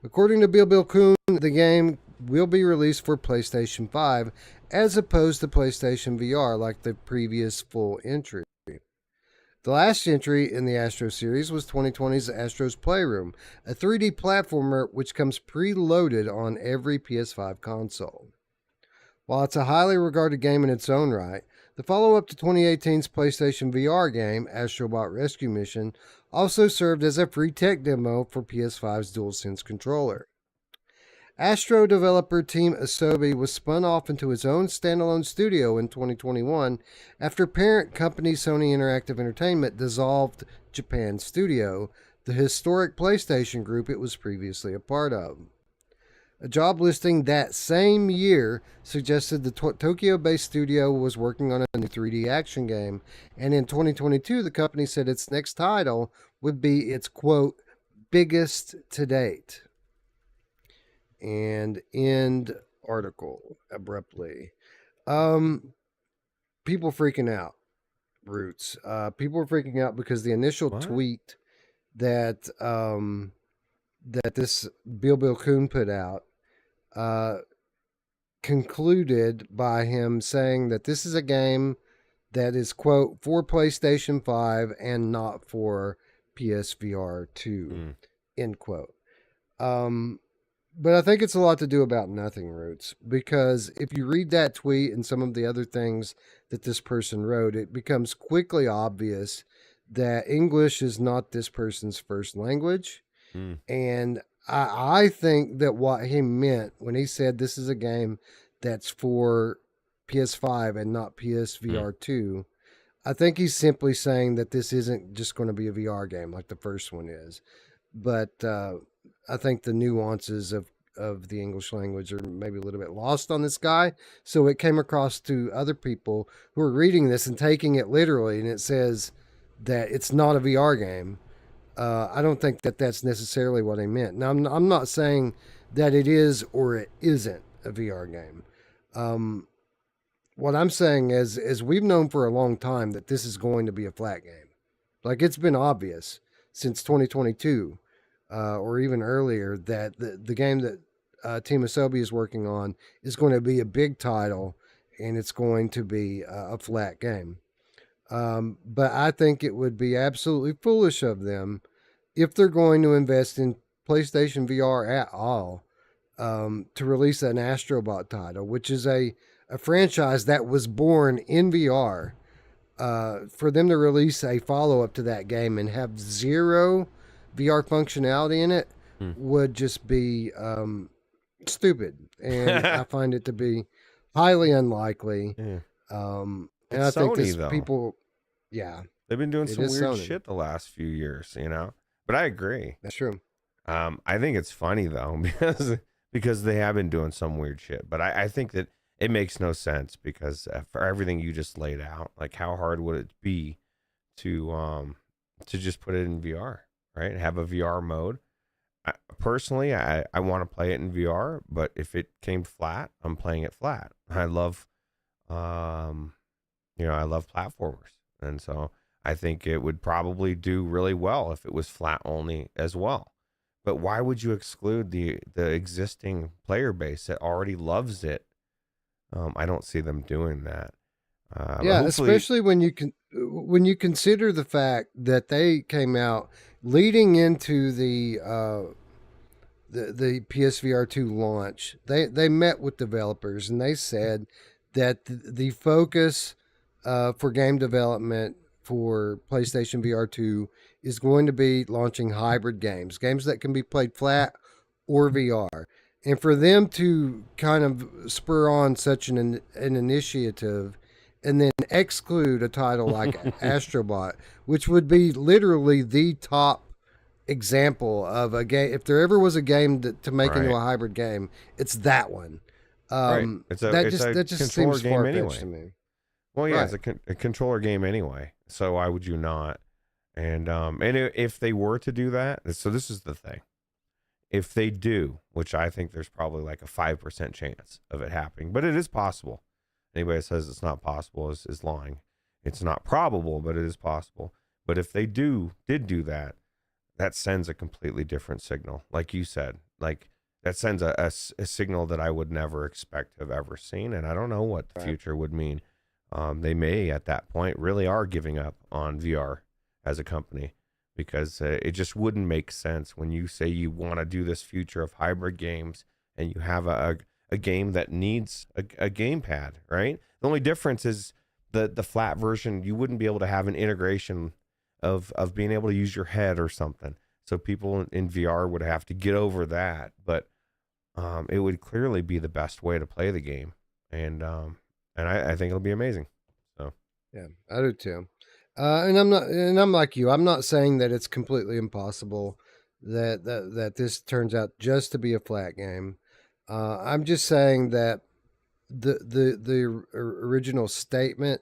According to Bill Kuhn, the game will be released for PlayStation 5 as opposed to PlayStation VR like the previous full entry. The last entry in the Astro series was 2020's Astro's Playroom, a 3D platformer which comes preloaded on every PS5 console. While it's a highly regarded game in its own right, the follow-up to 2018's PlayStation VR game, Astro Bot Rescue Mission, also served as a free tech demo for PS5's DualSense controller. Astro developer Team Asobi was spun off into its own standalone studio in 2021 after parent company Sony Interactive Entertainment dissolved Japan Studio, the historic PlayStation group it was previously a part of. A job listing that same year suggested the Tokyo-based studio was working on a new 3D action game, and in 2022 the company said its next title would be its, quote, biggest to date. And end article abruptly. People freaking out, Roots. People are freaking out because the initial tweet that that this Bill Kuhn put out concluded by him saying that this is a game that is, quote, for PlayStation 5 and not for PSVR 2, end quote. But I think it's a lot to do about nothing, Roots, because if you read that tweet and some of the other things that this person wrote, it becomes quickly obvious that English is not this person's first language. And I think that what he meant when he said this is a game that's for PS5 and not PSVR 2, I think he's simply saying that this isn't just going to be a VR game like the first one is. But I think the nuances of the English language are maybe a little bit lost on this guy. So it came across to other people who are reading this and taking it literally, and it says that it's not a VR game. I don't think that that's necessarily what he meant. Now, I'm not saying that it is or it isn't a VR game. What I'm saying is we've known for a long time that this is going to be a flat game. Like, it's been obvious since 2022 or even earlier that the game that Team Asobi is working on is going to be a big title and it's going to be a flat game. But I think it would be absolutely foolish of them if they're going to invest in PlayStation VR at all to release an Astro Bot title, which is a franchise that was born in VR. For them to release a follow-up to that game and have zero VR functionality in it would just be stupid. And I find it to be highly unlikely. And it's I think Sony, though. People, yeah. They've been doing some weird Sony. shit the last few years, you know? But I agree. That's true. I think it's funny, though, because they have been doing some weird shit. But I think that it makes no sense because for everything you just laid out, like how hard would it be to just put it in VR, right? Have a VR mode. Personally, I want to play it in VR, but if it came flat, I'm playing it flat. I love, I love platformers, and so I think it would probably do really well if it was flat only as well. But why would you exclude the existing player base that already loves it? I don't see them doing that. Yeah, especially when you consider the fact that they came out leading into the PSVR 2 launch. They met with developers and they said that the focus for game development for PlayStation VR 2 is going to be launching hybrid games that can be played flat or VR. And for them to kind of spur on such an initiative and then exclude a title like Astro Bot, which would be literally the top example of a game. If there ever was a game to make into Right. a hybrid game, it's that one. Right. It's a That just controller seems game far fetched anyway. to me. Well, yeah, it's Right. a controller game anyway. So why would you not? And if they were to do that, so this is the thing. If they do, which I think there's probably like a 5% chance of it happening, but it is possible. Anybody that says it's not possible is lying. It's not probable, but it is possible. But if they did do that, that sends a completely different signal. Like you said, like that sends a signal that I would never expect to have ever seen. And I don't know what the Right. future would mean. They may at that point really are giving up on VR as a company, because it just wouldn't make sense when you say you want to do this future of hybrid games and you have a game that needs a gamepad, right? The only difference is the flat version. You wouldn't be able to have an integration of being able to use your head or something. So people in VR would have to get over that, but it would clearly be the best way to play the game, and I think it'll be amazing. So Yeah, I do too. And I'm like you. I'm not saying that it's completely impossible that this turns out just to be a flat game. I'm just saying that original statement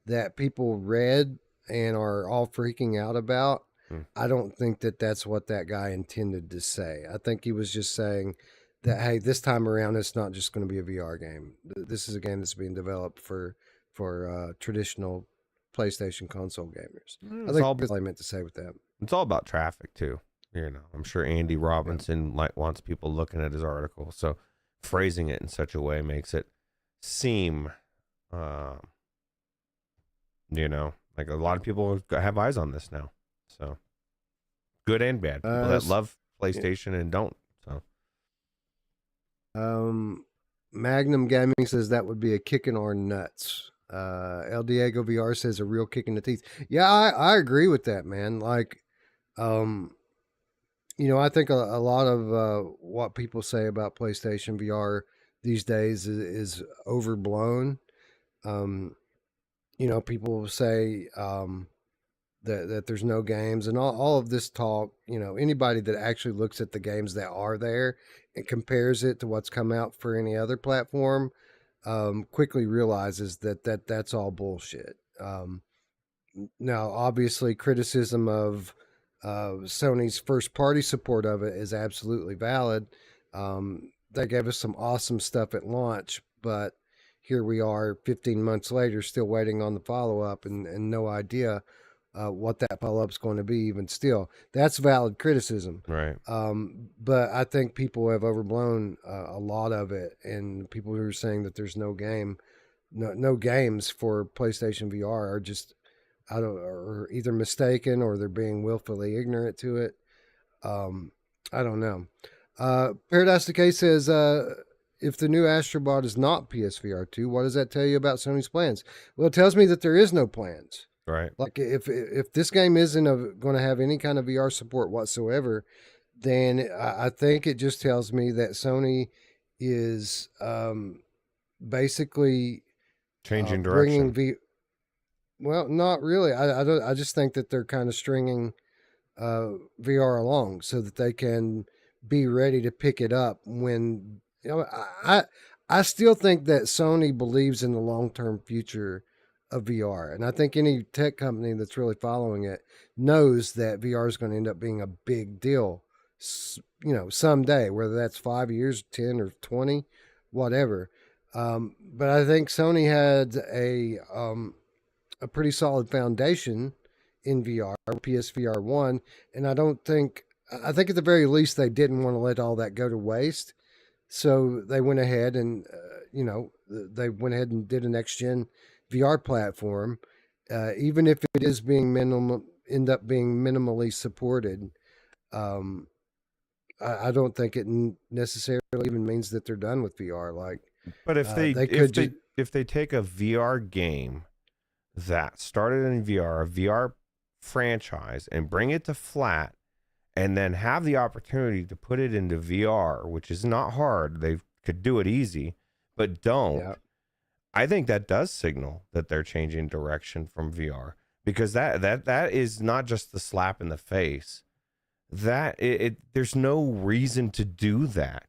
that people read and are all freaking out about, hmm, I don't think that that's what that guy intended to say. I think he was just saying that, hey, this time around, it's not just going to be a VR game. This is a game that's being developed for traditional PlayStation console gamers. I it's think all that's all I meant to say with that. it's all about traffic too. You know, I'm sure Andy Robinson wants people looking at his article, so phrasing it in such a way makes it seem, uh, like a lot of people have eyes on this now. So good and bad. People that love Yeah. PlayStation and don't. So Magnum Gaming says that would be a kick in our nuts. El Diego VR says a real kick in the teeth. Yeah, I agree with that, man. Like, um, I think a lot of what people say about PlayStation VR these days is overblown. Um, people say that there's no games and all of this talk. Anybody that actually looks at the games that are there and compares it to what's come out for any other platform quickly realizes that's all bullshit. Now, obviously, criticism of Sony's first party support of it is absolutely valid. They gave us some awesome stuff at launch, but here we are 15 months later, still waiting on the follow up and no idea what that follow up is going to be, even still. That's valid criticism. right, But I think people have overblown a lot of it, and people who are saying that there's no games for PlayStation VR are just are either mistaken or they're being willfully ignorant to it. I don't know. Paradise Decay says, if the new Astrobot is not PSVR 2, what does that tell you about Sony's plans? Well, it tells me that there is no plans. right. Like if this game isn't going to have any kind of VR support whatsoever, then I think it just tells me that Sony is basically Changing bringing direction. Well, not really. I don't. I just think that they're kind of stringing VR along so that they can be ready to pick it up when I still think that Sony believes in the long term future of VR, and I think any tech company that's really following it knows that VR is going to end up being a big deal. Someday, whether that's 5 years, 10 or 20, whatever. But I think Sony had a pretty solid foundation in VR, PSVR 1, and I think at the very least they didn't want to let all that go to waste. So they went ahead and they went ahead and did a next gen VR platform, even if it is end up being minimally supported. Um, I don't think it necessarily even means that they're done with VR. Like But if they they could just if they take a VR game that started in VR, a VR franchise, and bring it to flat, and then have the opportunity to put it into VR, which is not hard. They could do it easy, but don't. Yeah. I think that does signal that they're changing direction from VR, because that is not just the slap in the face. That there's no reason to do that.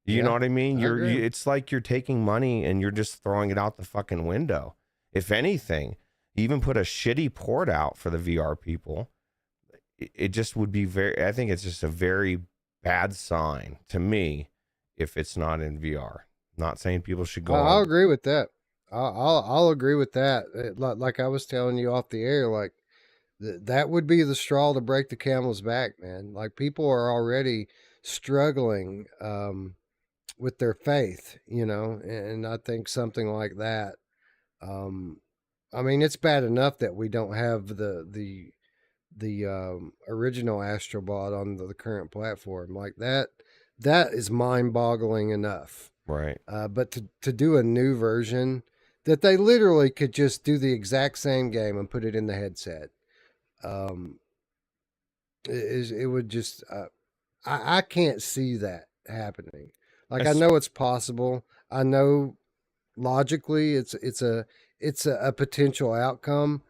You know what I mean? It's like you're taking money and you're just throwing it out the fucking window. If anything, even put a shitty port out for the VR people. It just would be I think it's just a very bad sign to me if it's not in VR. Not saying people should go. I'll agree with that. I'll agree with that. Like I was telling you off the air, like that would be the straw to break the camel's back, man. Like people are already struggling with their faith, you know, and I think something like that. I mean, it's bad enough that we don't have the original Astro Bot on the current platform. Like that is mind-boggling enough. Right. But to do a new version that they literally could just do the exact same game and put it in the headset. It would just I can't see that happening. Like I know it's possible. I know logically it's a potential outcome.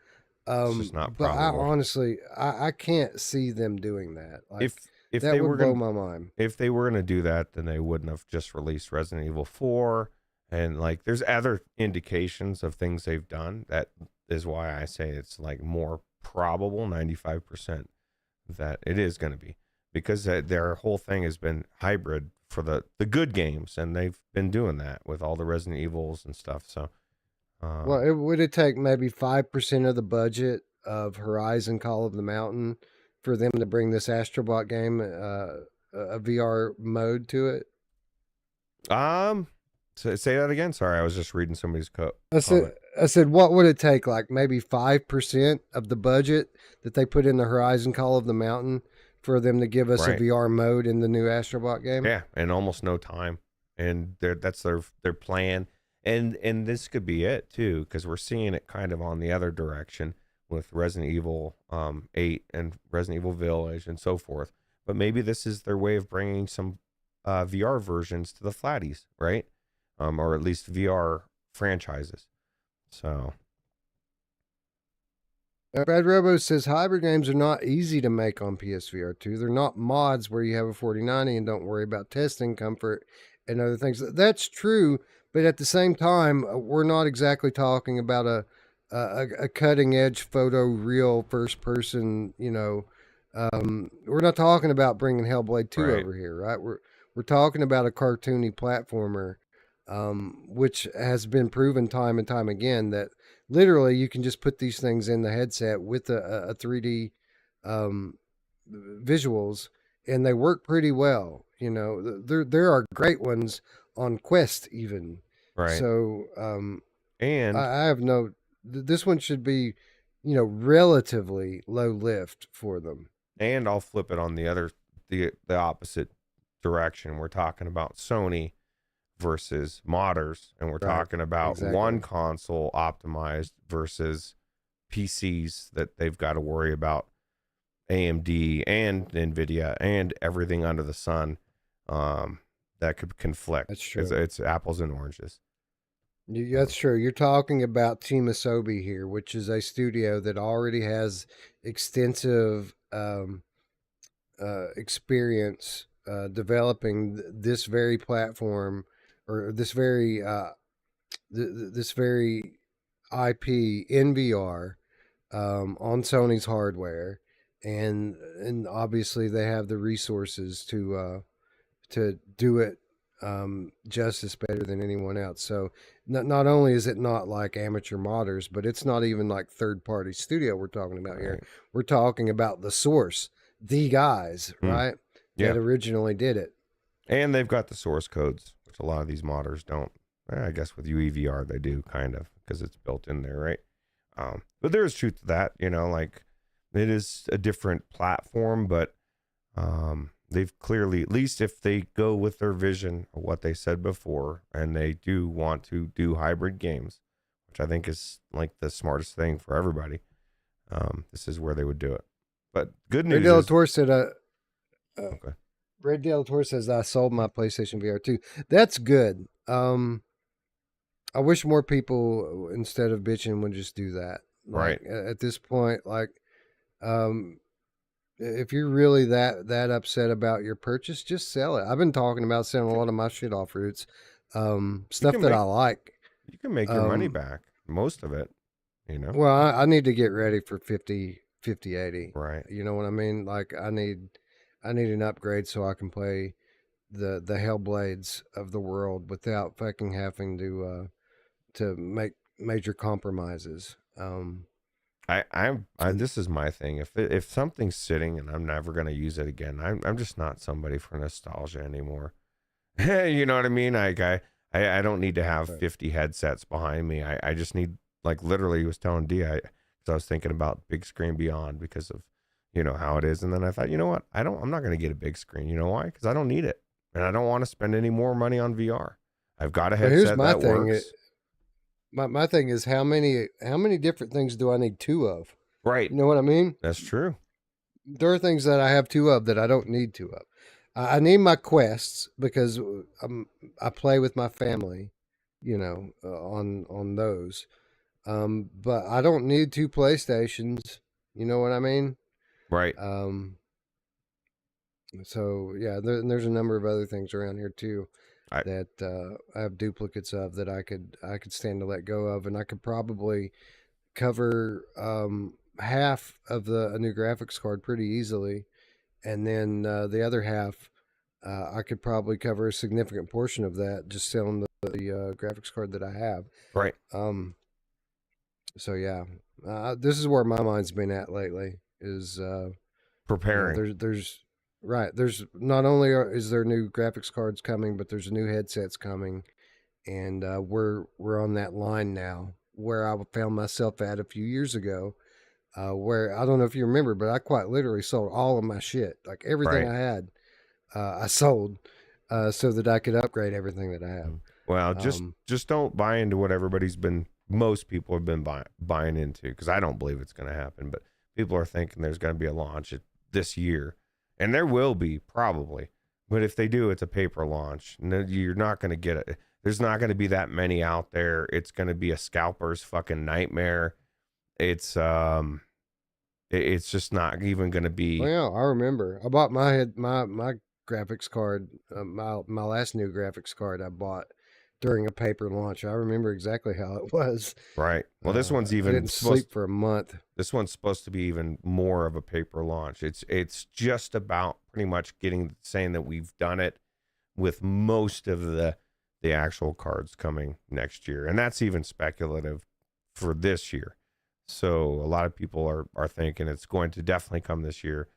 It's just not but probable. I honestly I can't see them doing that. Like, if that they would were blow gonna, my mind. if they were going to do that, then they wouldn't have just released Resident Evil 4. And like, there's other indications of things they've done. That is why I say it's like more probable, 95%, that it is going to be, because their whole thing has been hybrid for the good games, and they've been doing that with all the Resident Evils and stuff. So, Well, would it take maybe 5% of the budget of Horizon Call of the Mountain for them to bring this Astrobot game a VR mode to it? say that again. Sorry, I was just reading somebody's comment. I said, what would it take? Like maybe 5% of the budget that they put in the Horizon Call of the Mountain for them to give us a VR mode in the new Astrobot game? Yeah, in almost no time. And that's their plan. And this could be it too, because we're seeing it kind of on the other direction with Resident Evil 8 and Resident Evil Village and so forth. But maybe this is their way of bringing some VR versions to the flatties, right? Or at least VR franchises. So, Brad Robo says hybrid games are not easy to make on PSVR 2. They're not mods where you have a 4090 and don't worry about testing, comfort, and other things. That's true, but at the same time, we're not exactly talking about a cutting edge photo real first person. You know, we're not talking about bringing Hellblade 2 over here, right? We're talking about a cartoony platformer, which has been proven time and time again that literally you can just put these things in the headset with a 3D visuals, and they work pretty well. You know, there are great ones on Quest even. right. So, and I have no. This one should be, you know, relatively low lift for them. And I'll flip it on the opposite direction. We're talking about Sony versus modders, and we're talking about one console optimized versus PCs that they've got to worry about AMD and NVIDIA and everything under the sun that could conflict. That's true. It's apples and oranges. That's true. You're talking about Team Asobi here, which is a studio that already has extensive experience developing this very platform or this very this very IP in VR on Sony's hardware, and obviously they have the resources to do it justice better than anyone else. So not only is it not like amateur modders, but it's not even like third party studio we're talking about here. We're talking about the source, the guys, right? That originally did it. And they've got the source codes, which a lot of these modders don't. I guess with UEVR they do, kind of, because it's built in there, right? But there is truth to that, you know, like it is a different platform, but they've clearly, at least if they go with their vision of what they said before, and they do want to do hybrid games, which I think is like the smartest thing for everybody. This is where they would do it. But good Ray news Del is Toro said, okay. Ray Del Toro says I sold my PlayStation VR 2. That's good. I wish more people, instead of bitching, would just do that. Like, Right. at this point, like, um, if you're really that upset about your purchase, just sell it. I've been talking about selling a lot of my shit off Roots, You stuff can that I make like. you can make your money back. Most of it, you know. Well, I need to get ready for 5080. Right. You know what I mean? Like, I need an upgrade so I can play the Hellblades of the world without fucking having to make major compromises. This is my thing. If something's sitting and I'm never gonna use it again, I'm just not somebody for nostalgia anymore. You know what I mean? Like I don't need to have 50 headsets behind me. I just need, like, literally was telling D, because I was thinking about big screen beyond because of, you know, how it is. And then I thought, you know what? I'm not going to get a big screen. You know why? Because I don't need it. And I don't want to spend any more money on VR. I've got a headset that works. My thing is how many different things do I need two of? Right. You know what I mean? That's true. There are things that I have two of that I don't need two of. I need my quests because I play with my family, you know, on those. But I don't need two PlayStations. You know what I mean? Right. So yeah, there's a number of other things around here too I that I have duplicates of that I could stand to let go of, and I could probably cover half of a new graphics card pretty easily, and then the other half I could probably cover a significant portion of that just selling the graphics card that I have. right. So yeah, this is where my mind's been at lately. Is Preparing. You know, there's right. There's not only is there new graphics cards coming, but there's new headsets coming, and we're on that line now where I found myself at a few years ago. Where I don't know if you remember, but I quite literally sold all of my shit, like everything Right. I had. I sold so that I could upgrade everything that I have. Well, just don't buy into what most people have been buying into, because I don't believe it's going to happen. But people are thinking there's going to be a launch this year, and there will be probably. But if they do, it's a paper launch. No, you're not going to get it. There's not going to be that many out there. It's going to be a scalper's fucking nightmare. It's just not even going to be. Well, yeah, I remember. I bought my graphics card, my last new graphics card I bought during a paper launch. I remember exactly how it was. Right. Well, this one's even I didn't sleep for a month. This one's supposed to be even more of a paper launch. It's just about pretty much saying that we've done it with most of the actual cards coming next year, and that's even speculative for this year. So a lot of people are thinking it's going to definitely come this year.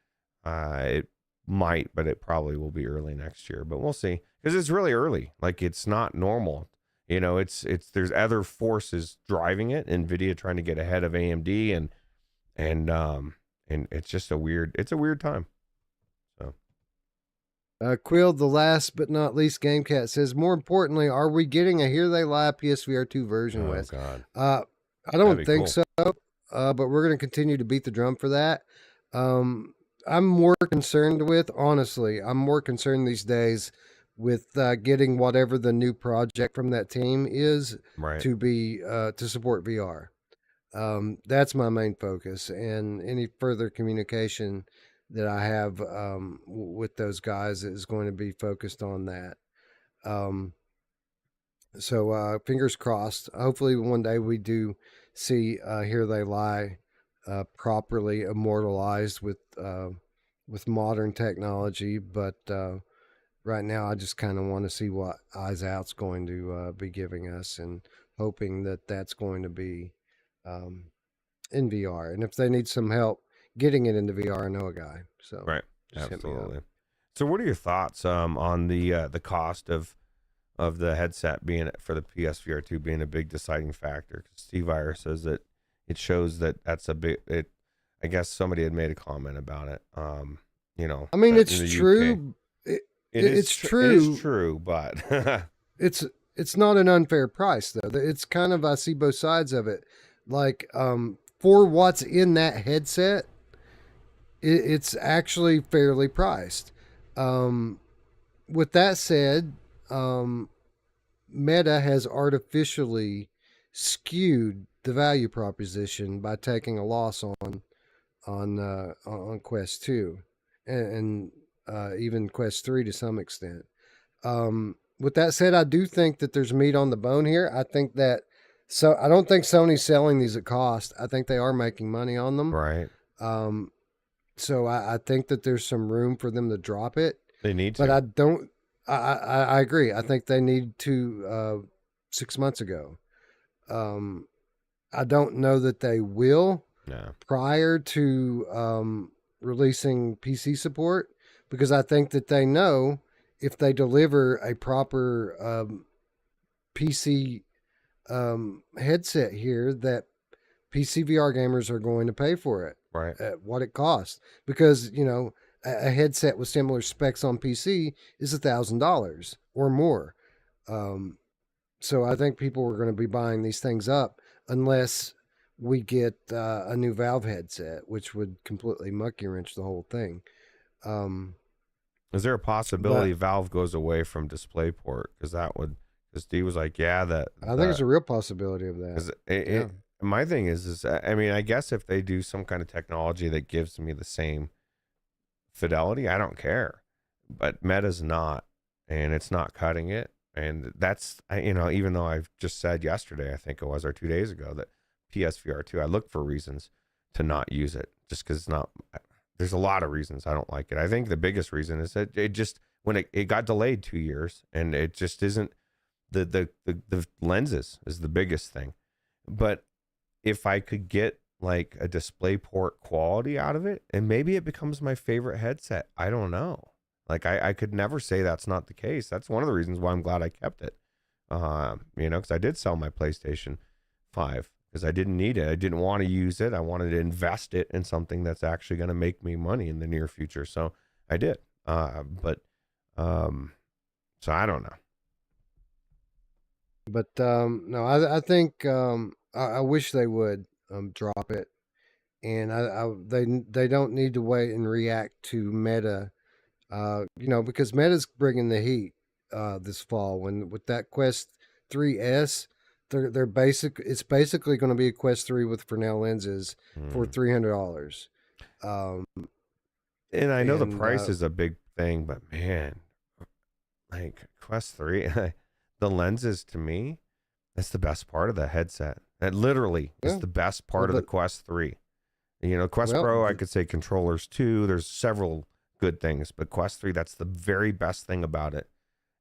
It might, but it probably will be early next year. But we'll see, because it's really early. Like, it's not normal. You know, it's there's other forces driving it. NVIDIA trying to get ahead of AMD, and it's just a weird time. So, Quill, the last but not least, GameCat says, more importantly, are we getting a Here They Lie PSVR 2 version, Wes? God. I don't think so, but we're going to continue to beat the drum for that. I'm more concerned these days with getting whatever the new project from that team is to be to support VR. That's my main focus, and any further communication that I have with those guys is going to be focused on that. So fingers crossed. Hopefully one day we do see Here They Lie properly immortalized with modern technology, but right now I just kind of want to see what Eyes Out's going to be giving us, and hoping that that's going to be in VR. And if they need some help getting it into VR, I know a guy. So right, absolutely. So what are your thoughts on the cost of the headset being for the PSVR 2 being a big deciding factor? Because Steve Iyer says that it shows that's a big. I guess somebody had made a comment about it. You know, I mean, it's true. It's true. It is true, but it's it's not an unfair price though. It's kind of, I see both sides of it. Like for what's in that headset, it's actually fairly priced. With that said, Meta has artificially skewed the value proposition by taking a loss on Quest 2 and even Quest 3 to some extent. With that said, I do think that there's meat on the bone here. I think that I don't think Sony's selling these at cost. I think they are making money on them. Right. So I think that there's some room for them to drop it. They need to. But I don't. I agree. I think they need to 6 months ago. I don't know that they will prior to releasing PC support, because I think that they know if they deliver a proper PC headset here, that PC VR gamers are going to pay for it, right, at what it costs. Because, you know, a headset with similar specs on PC is $1,000 or more. So I think people are going to be buying these things up unless we get a new Valve headset, which would completely monkey wrench the whole thing. Is there a possibility Valve goes away from DisplayPort? Because Steve was like, yeah, I think there's a real possibility of that. My thing is, I mean, I guess if they do some kind of technology that gives me the same fidelity, I don't care. But Meta's not, and it's not cutting it. And that's, even though I've just said yesterday, I think it was, or 2 days ago, that PSVR 2, I look for reasons to not use it, just because it's not. There's a lot of reasons I don't like it. I think the biggest reason is that it just, when it got delayed 2 years, and it just isn't, the lenses is the biggest thing. But if I could get like a DisplayPort quality out of it, and maybe it becomes my favorite headset. I don't know. Like I could never say that's not the case. That's one of the reasons why I'm glad I kept it. Because I did sell my PlayStation 5 because I didn't need it. I didn't want to use it. I wanted to invest it in something that's actually going to make me money in the near future. So I did. So I don't know. But no, I think I wish they would drop it, and they don't need to wait and react to Meta, because Meta's bringing the heat this fall with that Quest 3S. It's basically going to be a Quest 3 with Fresnel lenses for $300. And I know the price is a big thing, but man, like Quest 3, the lenses, to me, that's the best part of the headset. That literally is the best part of the Quest 3. Quest Pro, I could say controllers too. There's several good things, but Quest 3, that's the very best thing about it.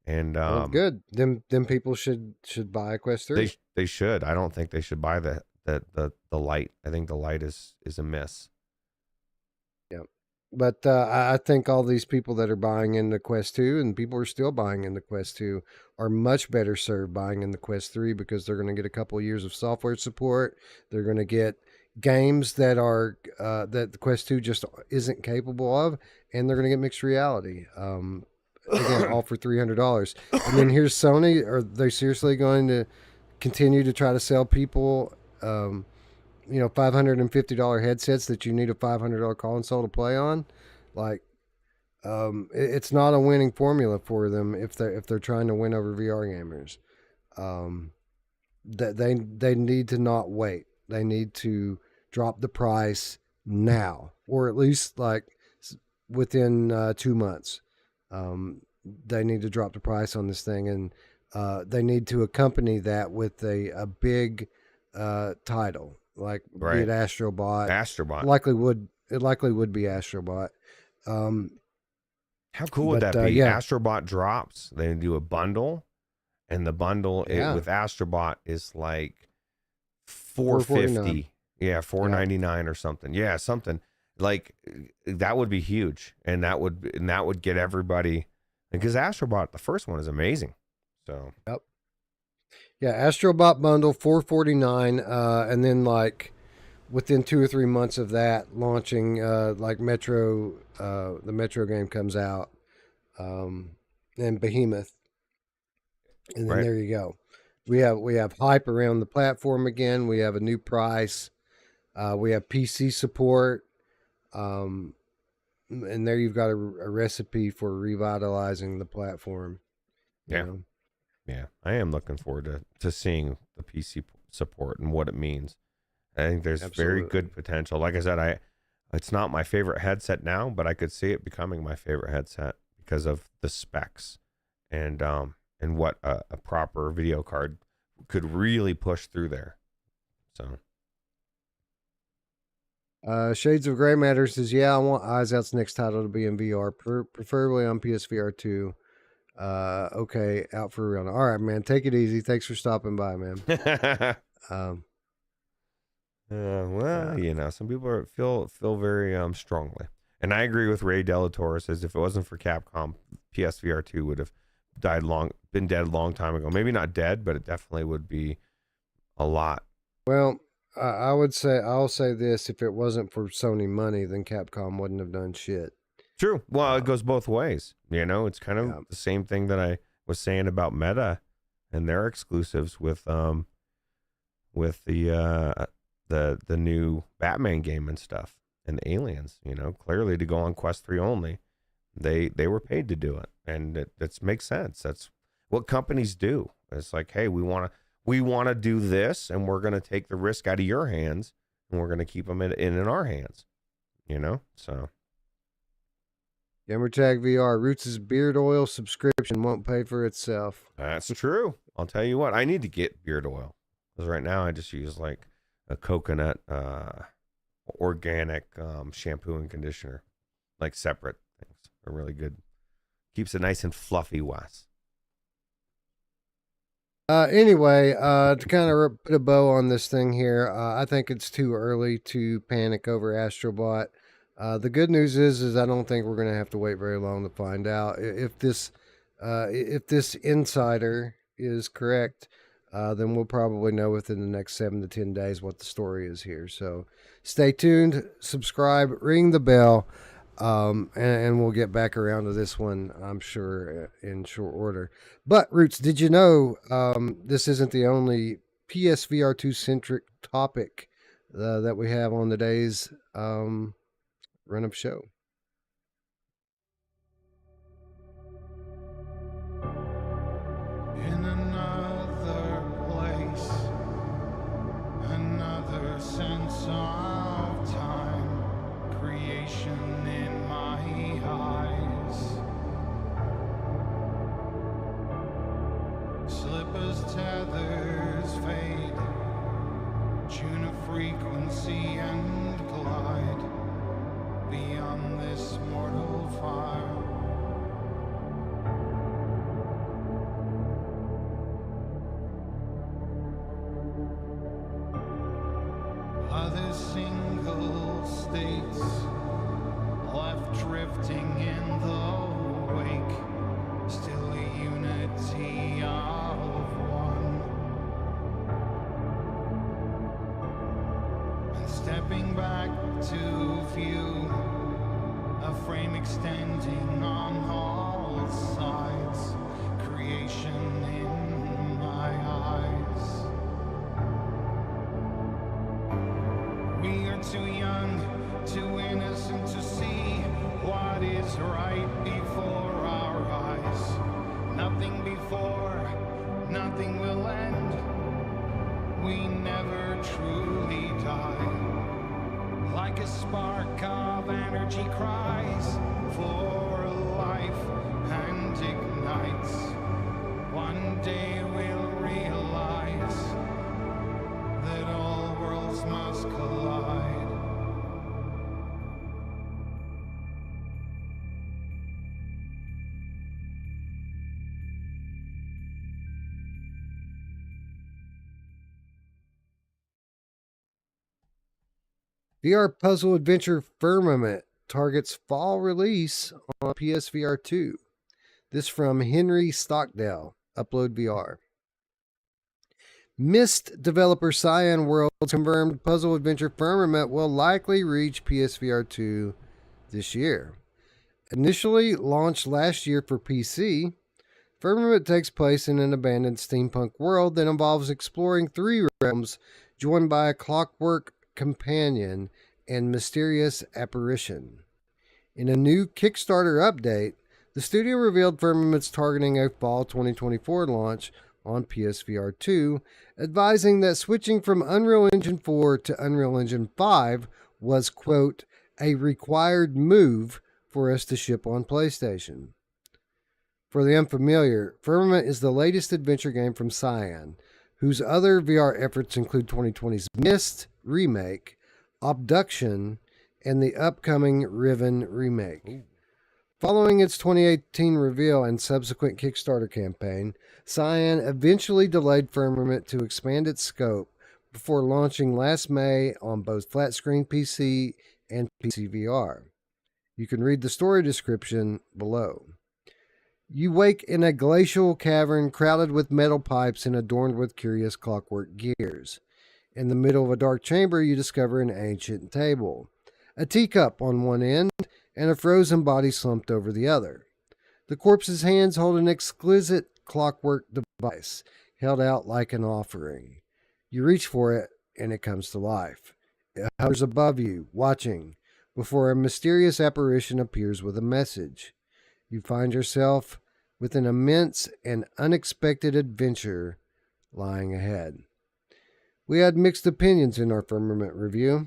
And good. Them people should buy a Quest 3. They should. I don't think they should buy the light. I think the light is a miss. Yeah. But I think all these people that are buying in the Quest 2, and people are still buying in the Quest 2, are much better served buying in the Quest 3, because they're going to get a couple of years of software support. They're going to get games that are that the Quest 2 just isn't capable of, and they're going to get mixed reality. Again, all for $300. And then here's Sony. Are they seriously going to continue to try to sell people $550 headsets that you need a $500 console to play on? Like, it's not a winning formula for them if they're trying to win over VR gamers. That they need to not wait. They need to drop the price now, or at least like within 2 months. They need to drop the price on this thing, and they need to accompany that with a big title, like be it Astro Bot. Astrobot likely would be Astro Bot. How cool would that be? Yeah. Astrobot drops. They do a bundle, and the bundle with Astrobot is like $450. Yeah, $499 or something. Yeah, something like that would be huge, and that would get everybody, because Astrobot, the first one, is amazing. So Astrobot bundle $449, and then like within 2 or 3 months of that launching, like Metro, the Metro game comes out, and Behemoth, And then Right. there you go. We have hype around the platform again. We have a new price. We have PC support. Um, and there you've got a recipe for revitalizing the platform. You Yeah. know, Yeah. I am looking forward to seeing the PC support and what it means. I think there's very absolutely. good potential. Like I said, it's not my favorite headset now, but I could see it becoming my favorite headset because of the specs and what a proper video card could really push through there. So Shades of Gray Matter says, "Yeah, I want Eyes Out's next title to be in VR, preferably on PSVR 2. Okay, out for real. All right, man. Take it easy. Thanks for stopping by, man. Um, well, uh, some people feel very strongly, and I agree with Ray Delatorre. Says if it wasn't for Capcom, PSVR 2 would have been dead a long time ago. Maybe not dead, but it definitely would be a lot. well, I'll say this: if it wasn't for Sony money, then Capcom wouldn't have done shit. True. Well, it Um, goes both ways. It's kind of yeah, the same thing that I was saying about Meta and their exclusives with the new Batman game and stuff and the aliens. Clearly to go on Quest 3 only, they were paid to do it, and it makes sense. That's what companies do. It's like, hey, we want to do this, and we're going to take the risk out of your hands, and we're going to keep them in our hands. So. Gamertag VR Roots' beard oil subscription won't pay for itself. That's true. I'll tell you what, I need to get beard oil because right now I just use like a coconut organic shampoo and conditioner, like separate things. They're really good. Keeps it nice and fluffy, Wes. Anyway, to kind of put a bow on this thing here, I think it's too early to panic over Astro Bot. The good news is I don't think we're going to have to wait very long to find out if this insider is correct. Then we'll probably know within the next 7 to 10 days what the story is here. So stay tuned, subscribe, ring the bell, and we'll get back around to this one, I'm sure, in short order. But, Roots, did you know this isn't the only PSVR 2 centric topic that we have on today's run of show? In another place, another sense of time, creation in my eyes. Slippers, tethers fade, tune of frequency and glide beyond this mortal fire. Other single states left drifting in the wake, still a unity of one. And stepping back to view a frame extending on all sides, creation in my eyes. We are too young, too innocent to see what is right before our eyes. Nothing before, nothing will end. We never truly die. Like a spark of energy cries for life and ignites. One day we'll realize that all worlds must collide. VR puzzle adventure Firmament targets fall release on PSVR 2. This from Henry Stockdale, Upload VR. Myst developer Cyan Worlds confirmed puzzle adventure Firmament will likely reach PSVR 2 this year. Initially launched last year for PC, Firmament takes place in an abandoned steampunk world that involves exploring 3 realms joined by a clockwork companion and mysterious apparition. In a new Kickstarter update, the studio revealed Firmament's targeting a fall 2024 launch on PSVR 2, advising that switching from Unreal Engine 4 to Unreal Engine 5 was, quote, a required move for us to ship on PlayStation. For the unfamiliar, Firmament is the latest adventure game from Cyan, whose other VR efforts include 2020's Myst remake, Abduction, and the upcoming Riven remake. Ooh. Following its 2018 reveal and subsequent Kickstarter campaign, Cyan eventually delayed Firmament to expand its scope before launching last May on both flat screen PC and PC VR. You can read the story description below. You wake in a glacial cavern crowded with metal pipes and adorned with curious clockwork gears. In the middle of a dark chamber, you discover an ancient table, a teacup on one end, and a frozen body slumped over the other. The corpse's hands hold an exquisite clockwork device, held out like an offering. You reach for it, and it comes to life. It hovers above you, watching, before a mysterious apparition appears with a message. You find yourself with an immense and unexpected adventure lying ahead. We had mixed opinions in our Firmament review.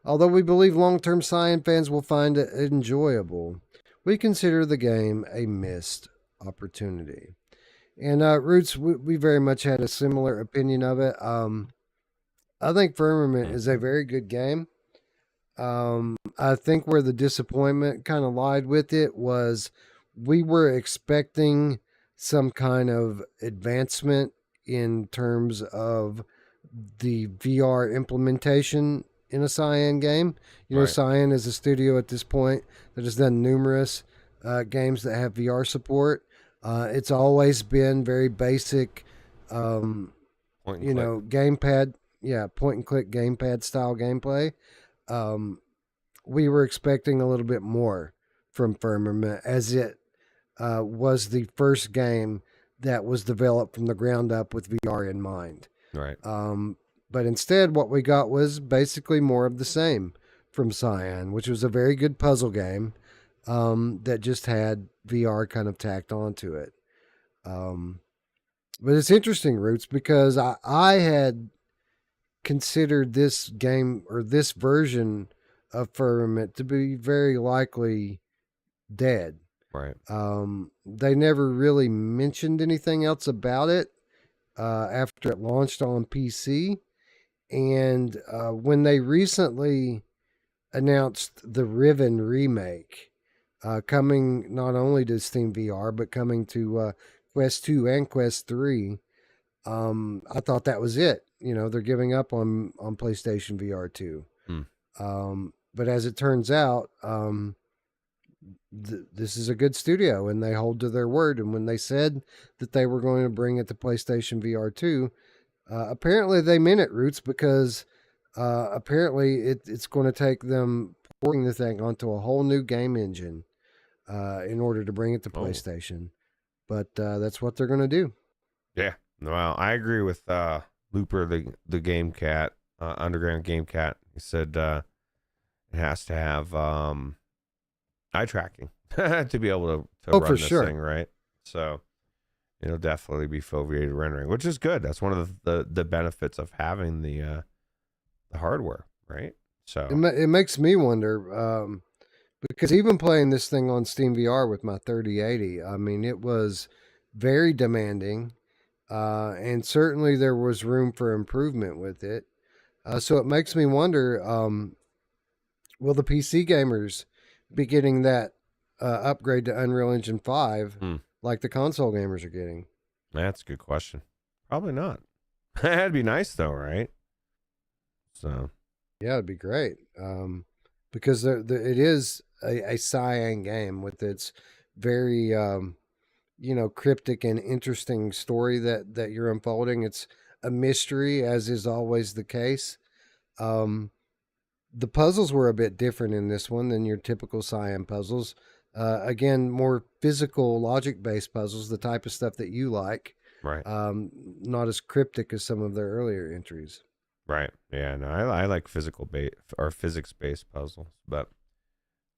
Although we believe long-term Cyan fans will find it enjoyable, we consider the game a missed opportunity. And Roots, we very much had a similar opinion of it. I think Firmament is a very good game. I think where the disappointment kind of lied with it was we were expecting some kind of advancement in terms of the VR implementation in a Cyan game. You know, Right. Cyan is a studio at this point that has done numerous games that have VR support. It's always been very basic, Point and you click. know, gamepad, point and click gamepad style gameplay. We were expecting a little bit more from Firmament, as it was the first game that was developed from the ground up with VR in mind. Right. But instead, what we got was basically more of the same from Cyan, which was a very good puzzle game that just had VR kind of tacked onto it. But it's interesting, Roots, because I had considered this game or this version of Firmament to be very likely dead. Right. They never really mentioned anything else about it after it launched on PC. And when they recently announced the Riven remake, coming not only to Steam VR, but coming to Quest 2 and Quest 3, I thought that was it. You know, they're giving up on PlayStation VR 2. But as it turns out, this is a good studio, and they hold to their word. And when they said that they were going to bring it to PlayStation VR 2, apparently they meant it, Roots, because apparently it's going to take them porting the thing onto a whole new game engine in order to bring it to PlayStation. But that's what they're going to do. Yeah. Well, I agree with Looper, the game cat, underground game cat. He said it has to have eye tracking to be able to run for this sure. thing, right? So it'll definitely be foveated rendering, which is good. That's one of the benefits of having the hardware, right? So It makes me wonder, because even playing this thing on Steam VR with my 3080, I mean, it was very demanding, and certainly there was room for improvement with it. So it makes me wonder, will the PC gamers be getting that upgrade to Unreal Engine 5 like the console gamers are getting? that's a good question. Probably not. That'd be nice though, right? So Yeah, it'd be great. Because it is a Cyan game with its very, cryptic and interesting story that you're unfolding. It's a mystery, as is always the case. The puzzles were a bit different in this one than your typical Cyan puzzles. Again, more physical, logic-based puzzles, the type of stuff that you like. Right. Not as cryptic as some of their earlier entries. Right. Yeah. No, I like physics based puzzles, but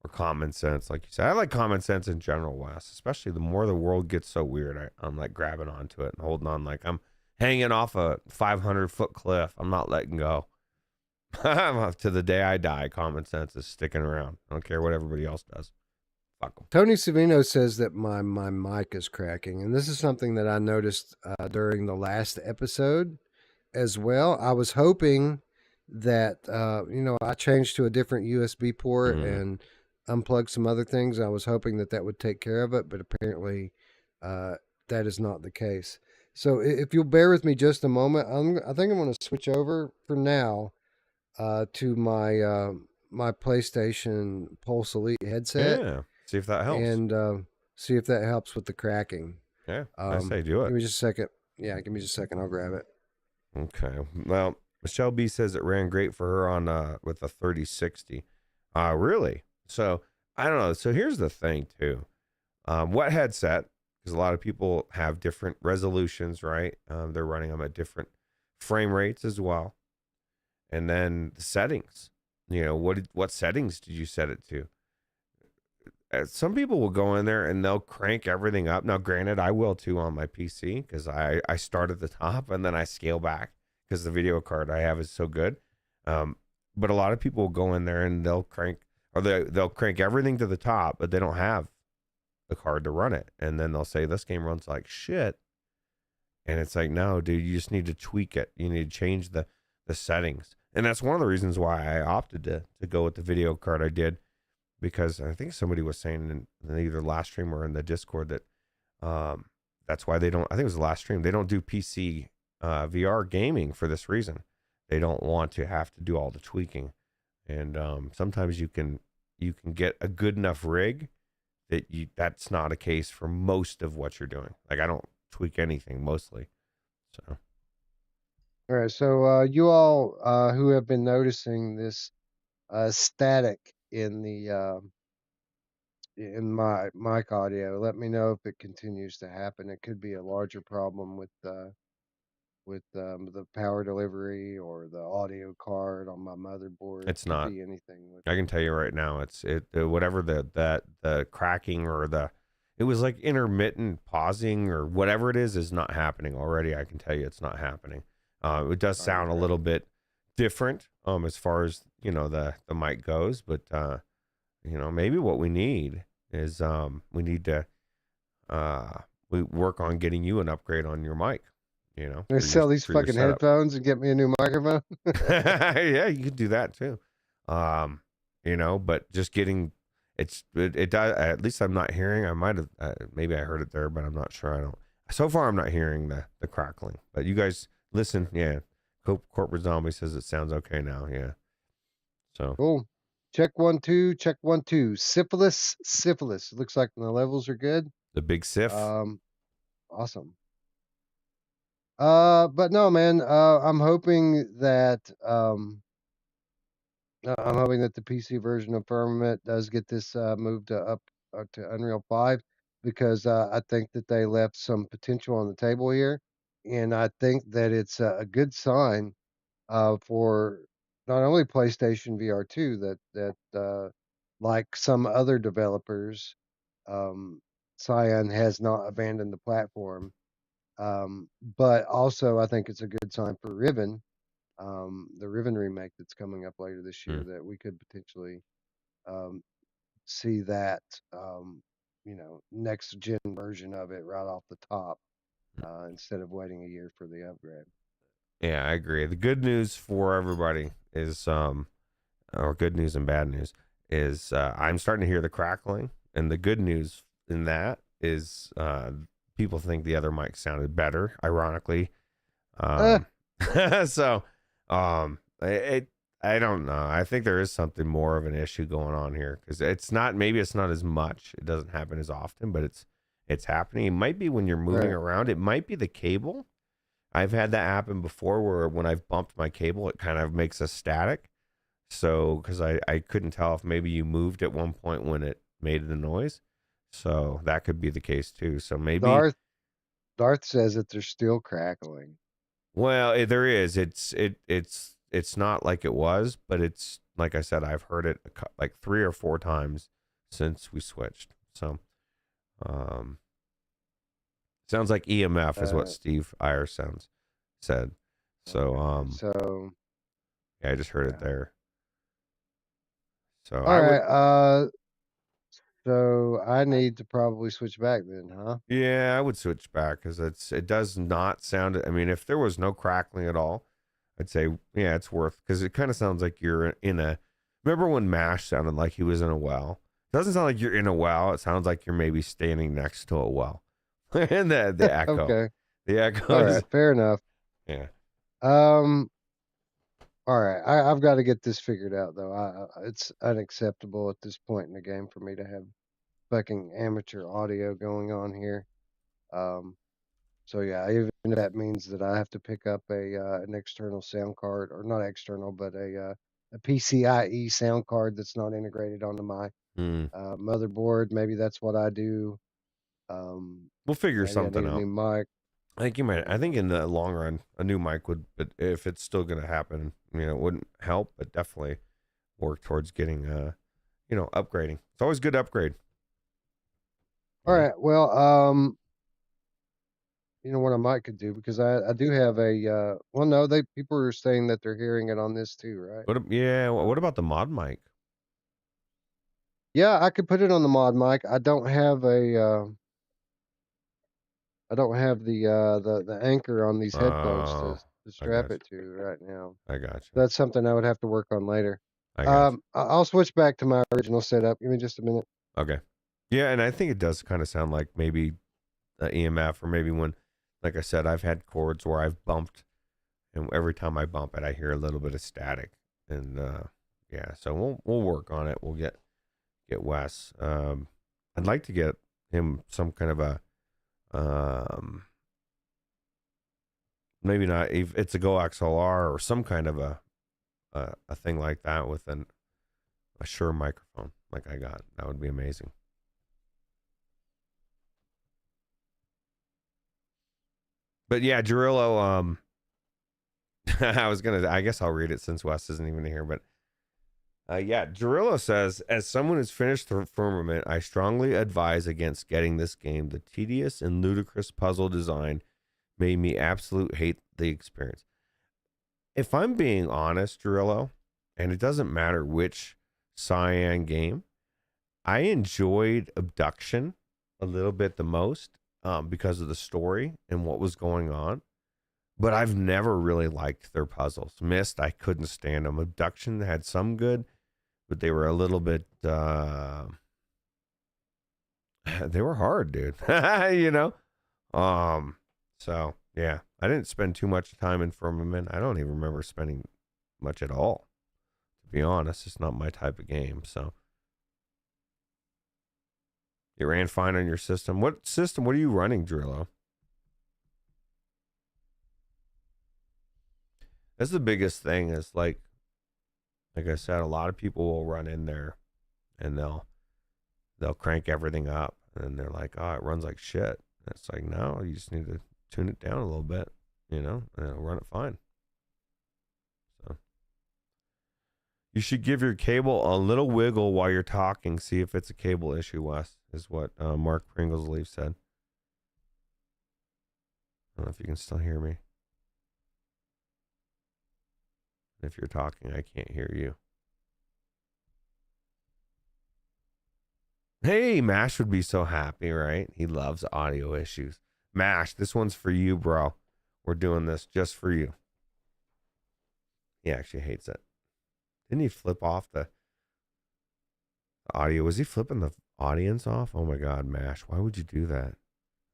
or common sense, like you said. I like common sense in general, Wes. Especially the more the world gets so weird, I'm like grabbing onto it and holding on, like I'm hanging off a 500-foot cliff. I'm not letting go. To the day I die, common sense is sticking around. I don't care what everybody else does. Fuck 'em. Tony Savino says that my mic is cracking, and this is something that I noticed during the last episode as well. I was hoping that I changed to a different USB port and unplugged some other things. I was hoping that that would take care of it, but apparently that is not the case. So if you'll bear with me just a moment, I think I'm going to switch over for now to my PlayStation Pulse Elite headset. Yeah. See if that helps. And see if that helps with the cracking. Yeah. I say do it. Give me just a second. Yeah, give me just a second. I'll grab it. Okay. Well, Michelle B says it ran great for her on with a 3060. Really? So I don't know. So here's the thing too. What headset? Because a lot of people have different resolutions, right? They're running them at different frame rates as well. And then the settings. You know, what settings did you set it to? Some people will go in there and they'll crank everything up. Now, granted, I will too on my PC because I start at the top and then I scale back because the video card I have is so good. But a lot of people will go in there and they'll crank everything to the top, but they don't have the card to run it. And then they'll say, this game runs like shit. And it's like, no, dude, you just need to tweak it. You need to change the settings. And that's one of the reasons why I opted to go with the video card I did. Because I think somebody was saying in either last stream or in the Discord that that's why they don't, I think it was the last stream, they don't do PC VR gaming for this reason. They don't want to have to do all the tweaking. And sometimes you can get a good enough rig that's not a case for most of what you're doing. Like I don't tweak anything mostly. So. All right. So you all who have been noticing this static in the in my mic audio, let me know if it continues to happen. It could be a larger problem with the power delivery or the audio card on my motherboard. It's Could not be anything with I can tell you right now, it's whatever the cracking or it was like intermittent pausing or whatever it is not happening already. I can tell you it's not happening. It does sound a little bit different as far as the mic goes, but maybe what we need is we need to we work on getting you an upgrade on your mic. They sell these fucking headphones and get me a new microphone. Yeah, you could do that too. But just getting it does, at least I'm not hearing. I might have maybe I heard it there, but I'm not sure. I don't. So far, I'm not hearing the crackling. But you guys listen. Yeah, Corporate Zombie says it sounds okay now. Yeah. So cool. Check 1 2. Check 1 2. Syphilis. It looks like the levels are good. The big Sif. Awesome. But no, man. I'm hoping that the PC version of Firmament does get this moved up to Unreal 5 because I think that they left some potential on the table here, and I think that it's a good sign for not only PlayStation VR 2 that like some other developers, Cyan has not abandoned the platform, but also I think it's a good sign for Riven. The Riven remake that's coming up later this year, that we could potentially see that next gen version of it right off the top instead of waiting a year for the upgrade. Yeah, I agree. The good news for everybody is or good news and bad news is I'm starting to hear the crackling, and the good news in that is people think the other mic sounded better, ironically. So I don't know. I think there is something more of an issue going on here because maybe it's not as much. It doesn't happen as often, but it's happening. It might be when you're moving around. It might be the cable. I've had that happen before where when I've bumped my cable, it kind of makes a static. So, because I couldn't tell if maybe you moved at one point when made the noise. So that could be the case too. So maybe, Darth says that they're still crackling. well, there is. It's not like it was, but it's like I said, I've heard it like 3 or 4 times since we switched. So, sounds like EMF is what Steve Iyer said. So, so yeah, I just heard it there. So all right. So I need to probably switch back then, huh? Yeah, I would switch back because it does not sound. I mean, if there was no crackling at all, I'd say yeah, it's worth, because it kind of sounds like you're in a. Remember when Mash sounded like he was in a well? It doesn't sound like you're in a well. It sounds like you're maybe standing next to a well, and the echo. Okay. The echo. All right. Fair enough. Yeah. All right. I've got to get this figured out though. It's unacceptable at this point in the game for me to have fucking amateur audio going on here. So yeah, even if that means that I have to pick up an external sound card, or not external, but a PCIe sound card that's not integrated onto my motherboard. Maybe that's what I do. We'll figure maybe something I need out. a new mic. I think you might. I think in the long run, a new mic would, but if it's still going to happen, it wouldn't help, but definitely work towards getting, upgrading. It's always good to upgrade. All right. Well, you know what I might could do, because I do have a well, no, people are saying that they're hearing it on this too, right? What about the mod mic? Yeah, I could put it on the mod mic. I don't have the anchor on these headphones to strap it to right now. I got you. That's something I would have to work on later. I got you. I'll switch back to my original setup. Give me just a minute. Okay. Yeah, and I think it does kind of sound like maybe EMF, or maybe when, like I said, I've had chords where I've bumped, and every time I bump it, I hear a little bit of static. And yeah, so we'll work on it. We'll get Wes. I'd like to get him some kind of a maybe not. If it's a Go XLR or some kind of a thing like that with a Shure microphone like I got. That would be amazing. But yeah, Gerillo, I guess I'll read it since Wes isn't even here, but yeah, Gerillo says, as someone who's finished the Firmament, I strongly advise against getting this game. The tedious and ludicrous puzzle design made me absolute hate the experience. If I'm being honest, Gerillo, and it doesn't matter which Cyan game, I enjoyed Abduction a little bit the most, because of the story and what was going on. But I've never really liked their puzzles. Myst, I couldn't stand them. Abduction had some good, but they were a little bit, they were hard, dude. So yeah, I didn't spend too much time in Firmament. I don't even remember spending much at all, to be honest. It's not my type of game. So it ran fine on your system. What are you running, Drillo? That's the biggest thing, is like I said, a lot of people will run in there and they'll crank everything up, and they're like, oh, it runs like shit. And it's like, no, you just need to tune it down a little bit, and it'll run it fine. So you should give your cable a little wiggle while you're talking. See if it's a cable issue, Wes, is what Mark Pringlesleaf said. I don't know if you can still hear me. If you're talking, I can't hear you. Hey, Mash would be so happy, right? He loves audio issues. Mash, this one's for you, bro. We're doing this just for you. He actually hates it. Didn't he flip off the audio? Was he flipping the audience off? Oh my God, Mash, why would you do that?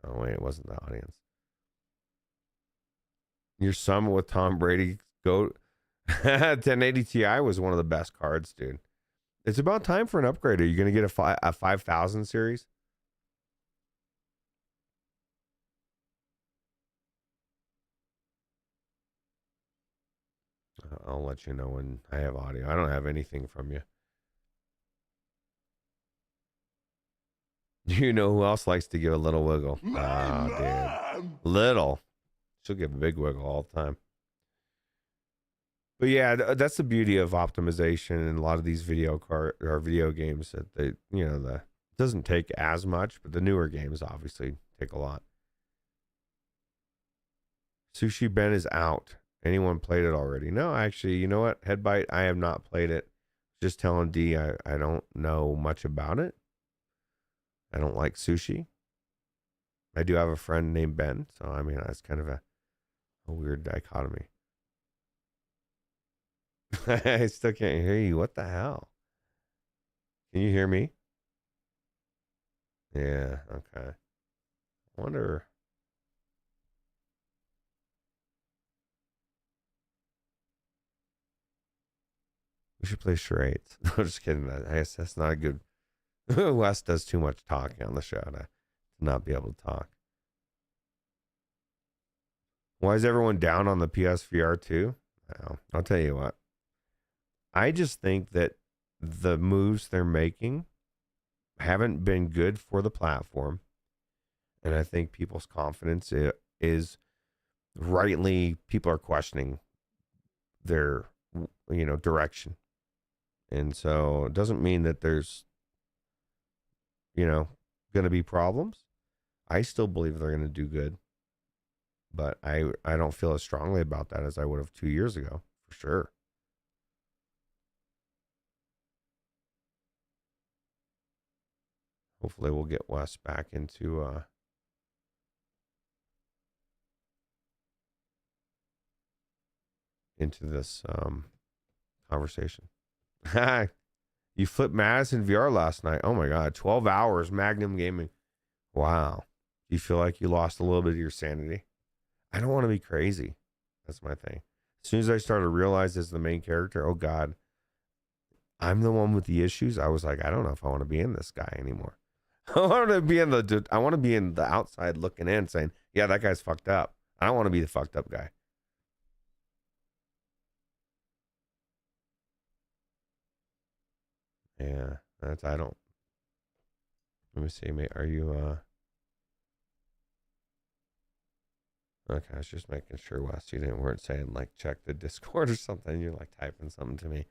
Oh wait, it wasn't the audience. Your summit with Tom Brady, go 1080 Ti was one of the best cards, dude. It's about time for an upgrade. Are you going to get a 5000 series? I'll let you know when I have audio. I don't have anything from you. You know who else likes to give a little wiggle? Oh, dude. Little. She'll give a big wiggle all the time. But yeah, that's the beauty of optimization in a lot of these video games, that they, it doesn't take as much, but the newer games obviously take a lot. Sushi Ben is out. Anyone played it already? No, actually, you know what? Headbite, I have not played it. Just telling D, I don't know much about it. I don't like sushi. I do have a friend named Ben, so I mean, that's kind of a weird dichotomy. I still can't hear you. What the hell? Can you hear me? Yeah, okay. I wonder. We should play charades. No, just kidding. I guess that's not a good. Wes does too much talking on the show to not be able to talk. Why is everyone down on the PSVR 2? Well, I'll tell you what. I just think that the moves they're making haven't been good for the platform. And I think people's confidence is rightly, people are questioning their, direction. And so it doesn't mean that there's, going to be problems. I still believe they're going to do good. But I don't feel as strongly about that as I would have 2 years ago, for sure. Hopefully we'll get Wes back into this conversation. You flipped Madison VR last night. Oh my God, 12 hours Magnum Gaming. Wow. Do you feel like you lost a little bit of your sanity? I don't want to be crazy. That's my thing. As soon as I started to realize as the main character, oh God, I'm the one with the issues. I was like, I don't know if I want to be in this guy anymore. I want to be in the outside looking in saying, yeah, that guy's fucked up. I don't want to be the fucked up guy. Yeah, I don't. Let me see, mate. Are you, okay, I was just making sure, Wes, you weren't saying, like, check the Discord or something. You're, like, typing something to me.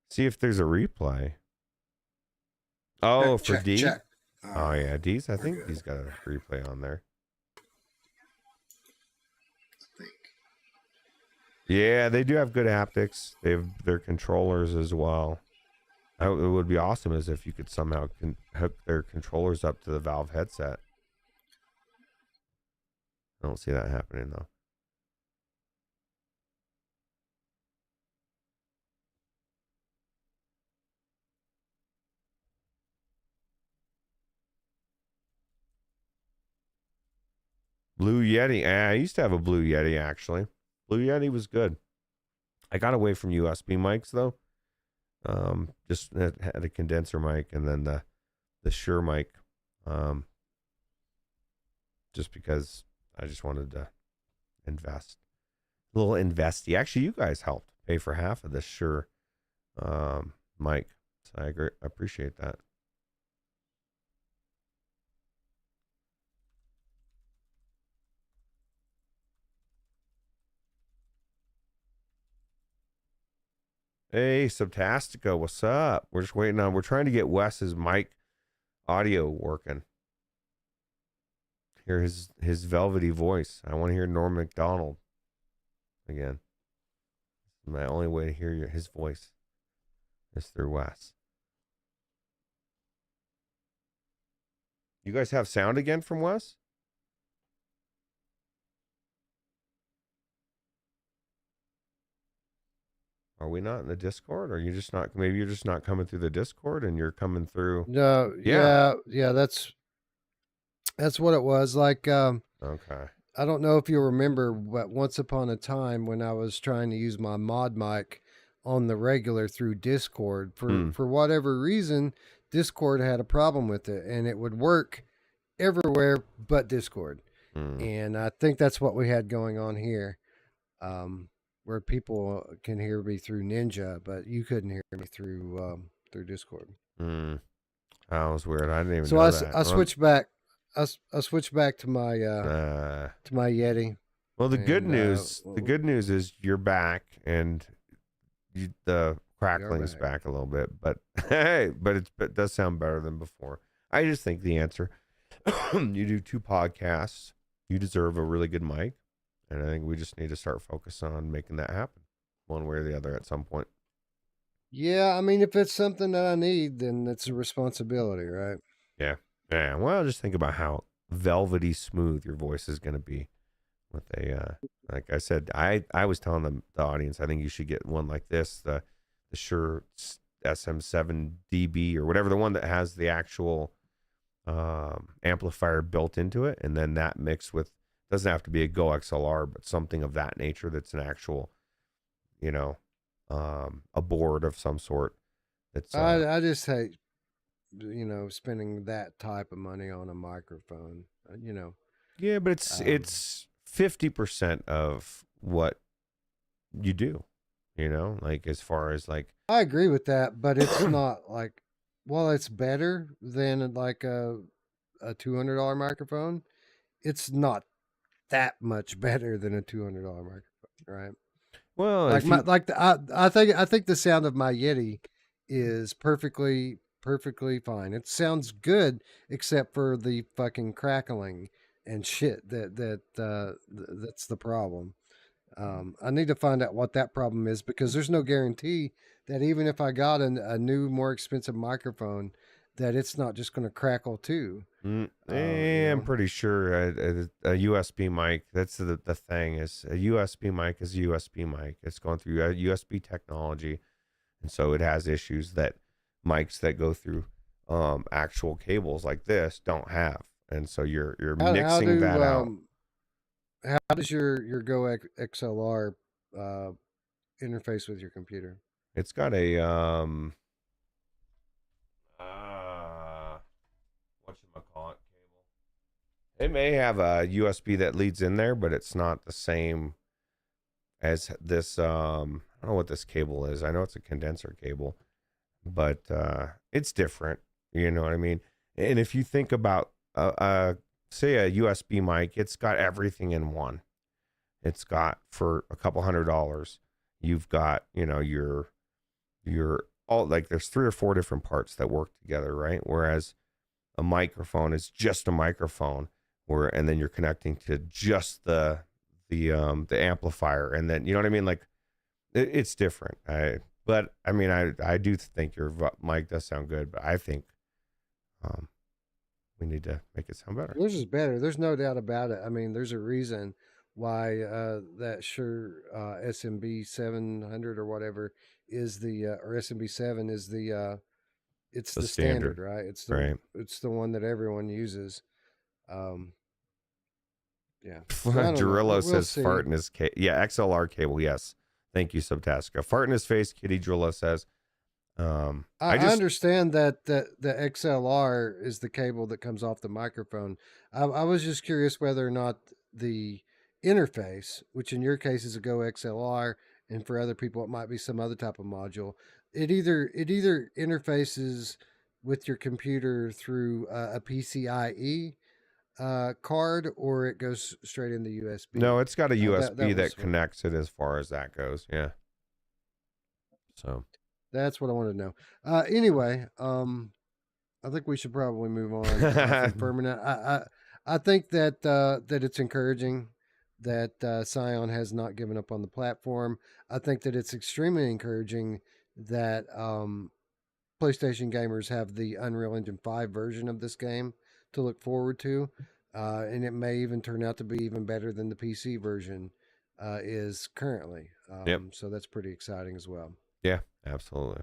See if there's a replay. Oh, for check, D? Check. Oh, yeah, D's. I think D's got a replay on there. Yeah, they do have good haptics. They have their controllers as well. It would be awesome as if you could somehow hook their controllers up to the Valve headset. I don't see that happening though. Blue Yeti. I used to have a Blue Yeti actually. Blue Yeti was good. I got away from USB mics though. Just had a condenser mic and then the Shure mic. Just because I just wanted to invest. A little investy. Actually, you guys helped pay for half of this Shure mic. So I agree. I appreciate that. Hey, Subtastica, what's up? We're just waiting on, we're trying to get Wes's mic audio working. Hear his velvety voice. I want to hear Norm Macdonald again. My only way to hear his voice is through Wes. You guys have sound again from Wes? Are we not in the Discord? Or are you just not? Maybe you're just not coming through the Discord, and you're coming through. No, yeah. That's what it was. Like, okay. I don't know if you remember, but once upon a time when I was trying to use my mod mic on the regular through Discord, for whatever reason, Discord had a problem with it, and it would work everywhere but Discord. And I think that's what we had going on here. where people can hear me through Ninja, but you couldn't hear me through Discord. That was weird. I didn't even So know I that. switched back. I switched back to my Yeti. Well, the good And, news is you're back, and the crackling's back a little bit, but hey, but it does sound better than before. I just think the answer, you do 2 podcasts, you deserve a really good mic, and I think we just need to start focusing on making that happen, one way or the other, at some point. Yeah, I mean, if it's something that I need, then it's a responsibility, right? Yeah. Well, just think about how velvety smooth your voice is going to be with a, like I said, I was telling the audience, I think you should get one like this, the Shure SM7DB or whatever, the one that has the actual amplifier built into it, and then that mixed with, doesn't have to be a Go XLR, but something of that nature that's an actual, a board of some sort. That's I just hate, spending that type of money on a microphone. Yeah, but it's 50% of what you do. Like as far as like. I agree with that, but it's not like, well, it's better than like a $200 microphone. It's not that much better than a $200 microphone, right? Well, I think the sound of my Yeti is perfectly fine. It sounds good except for the fucking crackling and shit that's the problem. I need to find out what that problem is, because there's no guarantee that even if I got a new, more expensive microphone, that it's not just going to crackle too. I'm pretty sure a USB mic, that's the thing, is a USB mic is a USB mic. It's going through a USB technology. And so it has issues that mics that go through actual cables like this don't have. And so you're mixing that out. How does your Go XLR interface with your computer? It's got a whatchamacallit cable. It may have a USB that leads in there, but it's not the same as this. I don't know what this cable is. I know it's a condenser cable, but it's different. You know what I mean? And if you think about say a USB mic, it's got everything in one. It's got, for a couple $100, you've got, your all, like, there's 3 or 4 different parts that work together, right? Whereas a microphone is just a microphone, and then you're connecting to just the amplifier, and then, you know what I mean? Like, it's different. But I mean, I do think your mic does sound good, but I think we need to make it sound better. Yours is better. There's no doubt about it. I mean, there's a reason why that Shure SMB 700 or whatever is or SMB 7 is it's the standard, right? It's the one that everyone uses. Yeah. Drillo says fart in his cable. Yeah, XLR cable. Yes. Thank you, Subtasca. Fart in his face, Kitty Drillo says. I understand that the XLR is the cable that comes off the microphone. I was just curious whether or not the interface, which in your case is a Go XLR, and for other people it might be some other type of module, it either interfaces with your computer through a PCIe card, or it goes straight into USB. No, it's got a USB that connects it as far as that goes. Yeah. So that's what I wanted to know. Anyway, I think we should probably move on from Firmament. I think that it's encouraging that Scion has not given up on the platform. I think that it's extremely encouraging that PlayStation gamers have the Unreal Engine 5 version of this game to look forward to, and it may even turn out to be even better than the PC version is currently. So that's pretty exciting as well. Yeah, absolutely.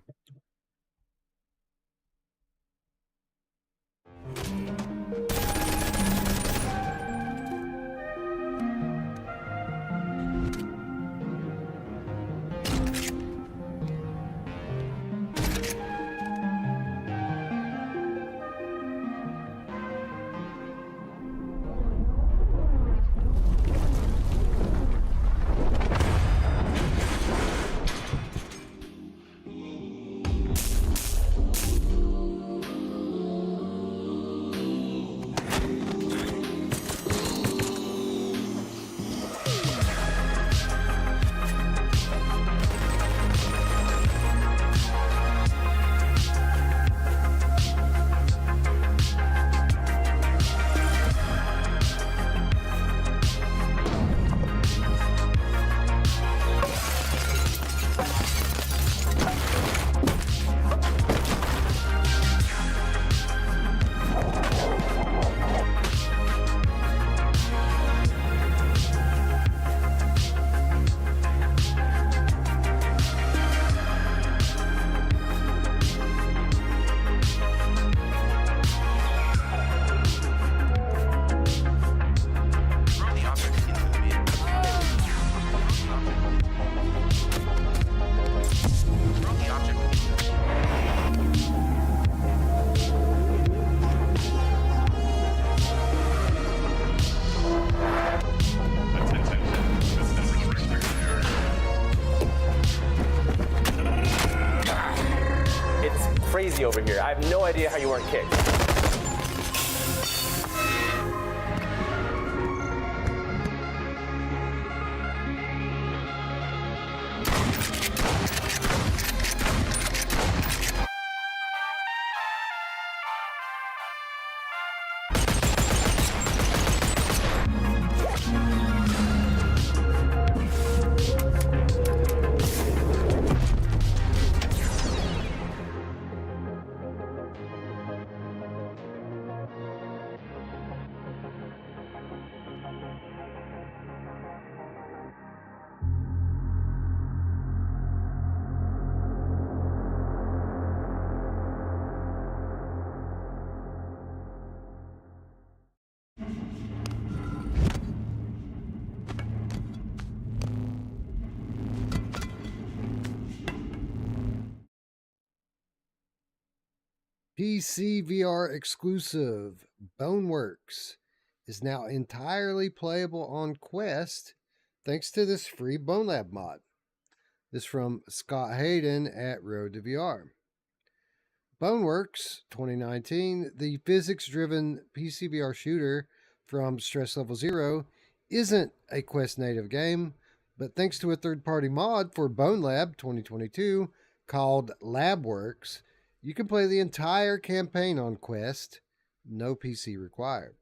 crazy over here. I have no idea how you weren't kicked. PC VR exclusive Boneworks is now entirely playable on Quest thanks to this free Bonelab mod. This from Scott Hayden at Road to VR. Boneworks 2019, the physics-driven PC VR shooter from Stress Level Zero, isn't a Quest native game, but thanks to a third-party mod for Bonelab 2022 called LabWorks, you can play the entire campaign on Quest, no PC required.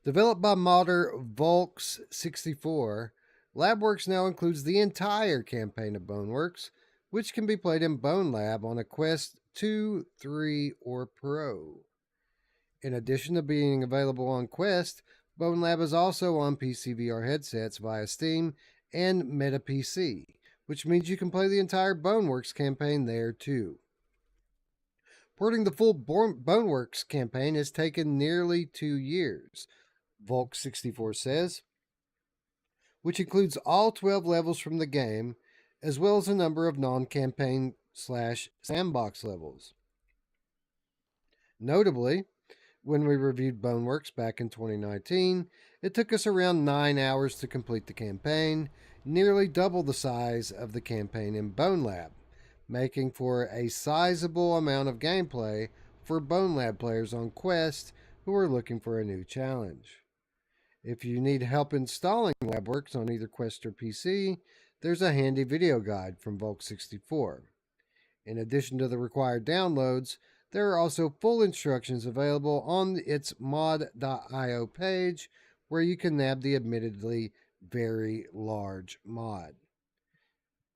Developed by modder Volks64, LabWorks now includes the entire campaign of Boneworks, which can be played in Bonelab on a Quest 2, 3, or Pro. In addition to being available on Quest, Bonelab is also on PC VR headsets via Steam and Meta PC, which means you can play the entire Boneworks campaign there too. Porting the full Boneworks campaign has taken nearly 2 years, Volk64 says, which includes all 12 levels from the game, as well as a number of non-campaign / sandbox levels. Notably, when we reviewed Boneworks back in 2019, it took us around 9 hours to complete the campaign, nearly double the size of the campaign in Bonelab, making for a sizable amount of gameplay for Bonelab players on Quest who are looking for a new challenge. If you need help installing LabWorks on either Quest or PC, there's a handy video guide from Volk64. In addition to the required downloads, there are also full instructions available on its mod.io page, where you can nab the admittedly very large mod.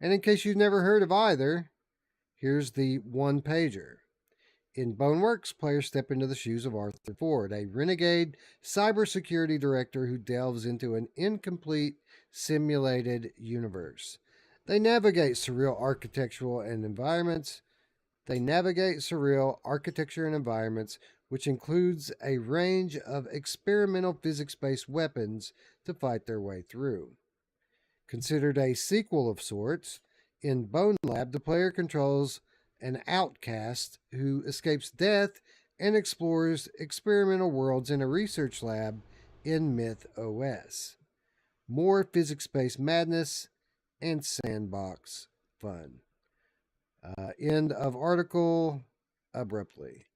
And in case you've never heard of either, here's the one-pager. In Boneworks, players step into the shoes of Arthur Ford, a renegade cybersecurity director who delves into an incomplete simulated universe. They navigate surreal architecture and environments, which includes a range of experimental physics-based weapons to fight their way through. Considered a sequel of sorts, in Bonelab, the player controls an outcast who escapes death and explores experimental worlds in a research lab in Myth OS. More physics-based madness and sandbox fun. End of article abruptly.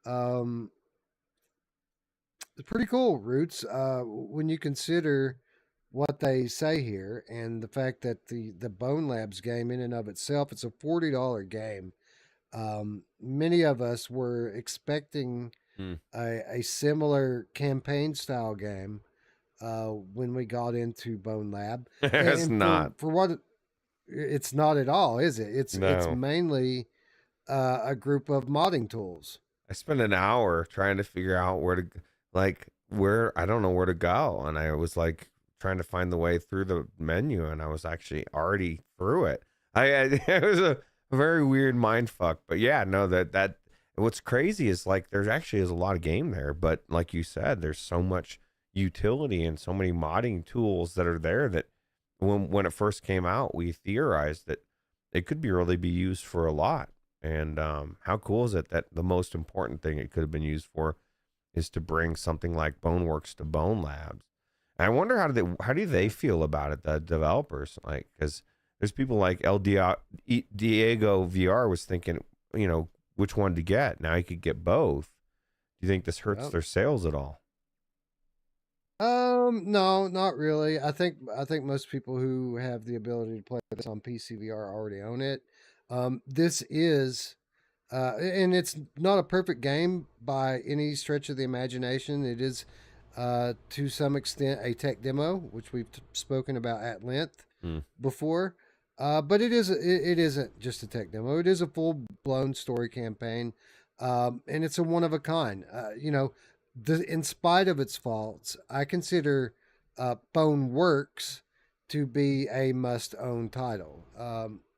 It's pretty cool, Roots, when you consider what they say here and the fact that the Bonelabs game in and of itself, it's a $40 game. Many of us were expecting a similar campaign style game when we got into Bonelab. It's not. For what it's not at all, is it? It's mainly a group of modding tools. I spent an hour trying to figure out where I don't know where to go, and I was like trying to find the way through the menu, and I was actually already through it. It was a very weird mind fuck, but yeah, no, that what's crazy is like there's actually is a lot of game there, but like you said, there's so much utility and so many modding tools that are there that when it first came out, we theorized that it could really be used for a lot. And how cool is it that the most important thing it could have been used for is to bring something like Boneworks to Bonelabs. And I wonder how do they feel about it, the developers, like, because there's people like Diego VR was thinking, which one to get. Now you could get both. Do you think this hurts Yep. their sales at all? No, not really. I think most people who have the ability to play this on PCVR already own it. This is, and it's not a perfect game by any stretch of the imagination. It is, to some extent, a tech demo, which we've spoken about at length before. But it isn't just a tech demo. It is a full blown story campaign, and it's a one of a kind. In spite of its faults, I consider Boneworks to be a must own title.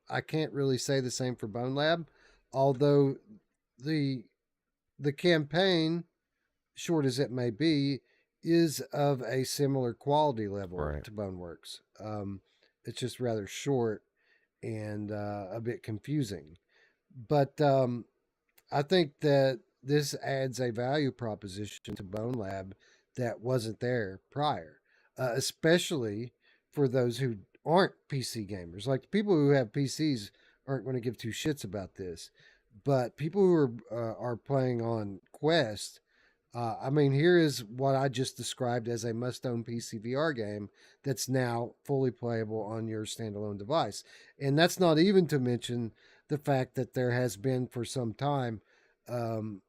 I can't really say the same for Bonelab, although the the campaign, short as it may be, is of a similar quality level Right. to Boneworks. It's just rather short and a bit confusing. But I think that this adds a value proposition to Bonelab that wasn't there prior, especially for those who aren't PC gamers. Like people who have PCs aren't going to give two shits about this, but people who are playing on Quest. I mean, here is what I just described as a must-own PC VR game that's now fully playable on your standalone device, and that's not even to mention the fact that there has been for some time um,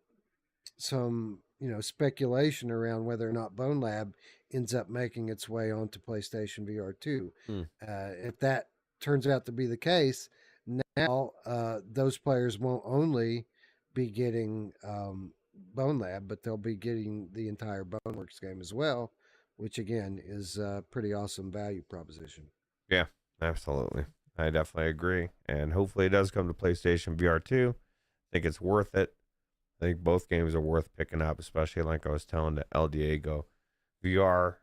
some speculation around whether or not Bonelab ends up making its way onto PlayStation VR 2. Hmm. If that turns out to be the case, now those players won't only be getting Bonelab, but they'll be getting the entire Boneworks game as well, which again is a pretty awesome value proposition. Yeah, absolutely. I definitely agree. And hopefully it does come to PlayStation VR 2. I think it's worth it. I think both games are worth picking up, especially like I was telling the El Diego VR.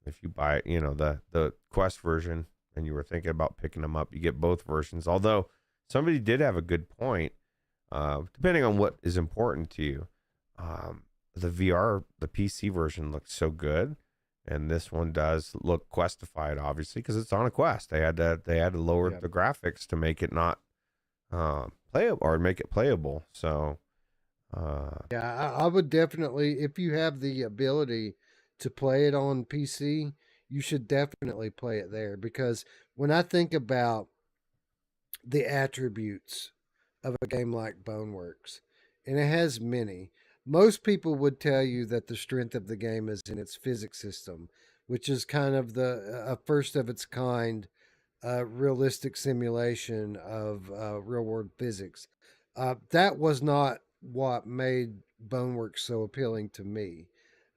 If you buy, the Quest version and you were thinking about picking them up, you get both versions. Although somebody did have a good point, depending on what is important to you. The VR, the PC version looks so good, and this one does look Questified, obviously, because it's on a Quest. They had to lower the graphics to make it not playable or make it playable. So. Yeah, I would definitely, if you have the ability to play it on PC, you should definitely play it there, because when I think about the attributes of a game like Boneworks, and it has many, most people would tell you that the strength of the game is in its physics system, which is kind of the first of its kind realistic simulation of real world physics. That was not what made Boneworks so appealing to me.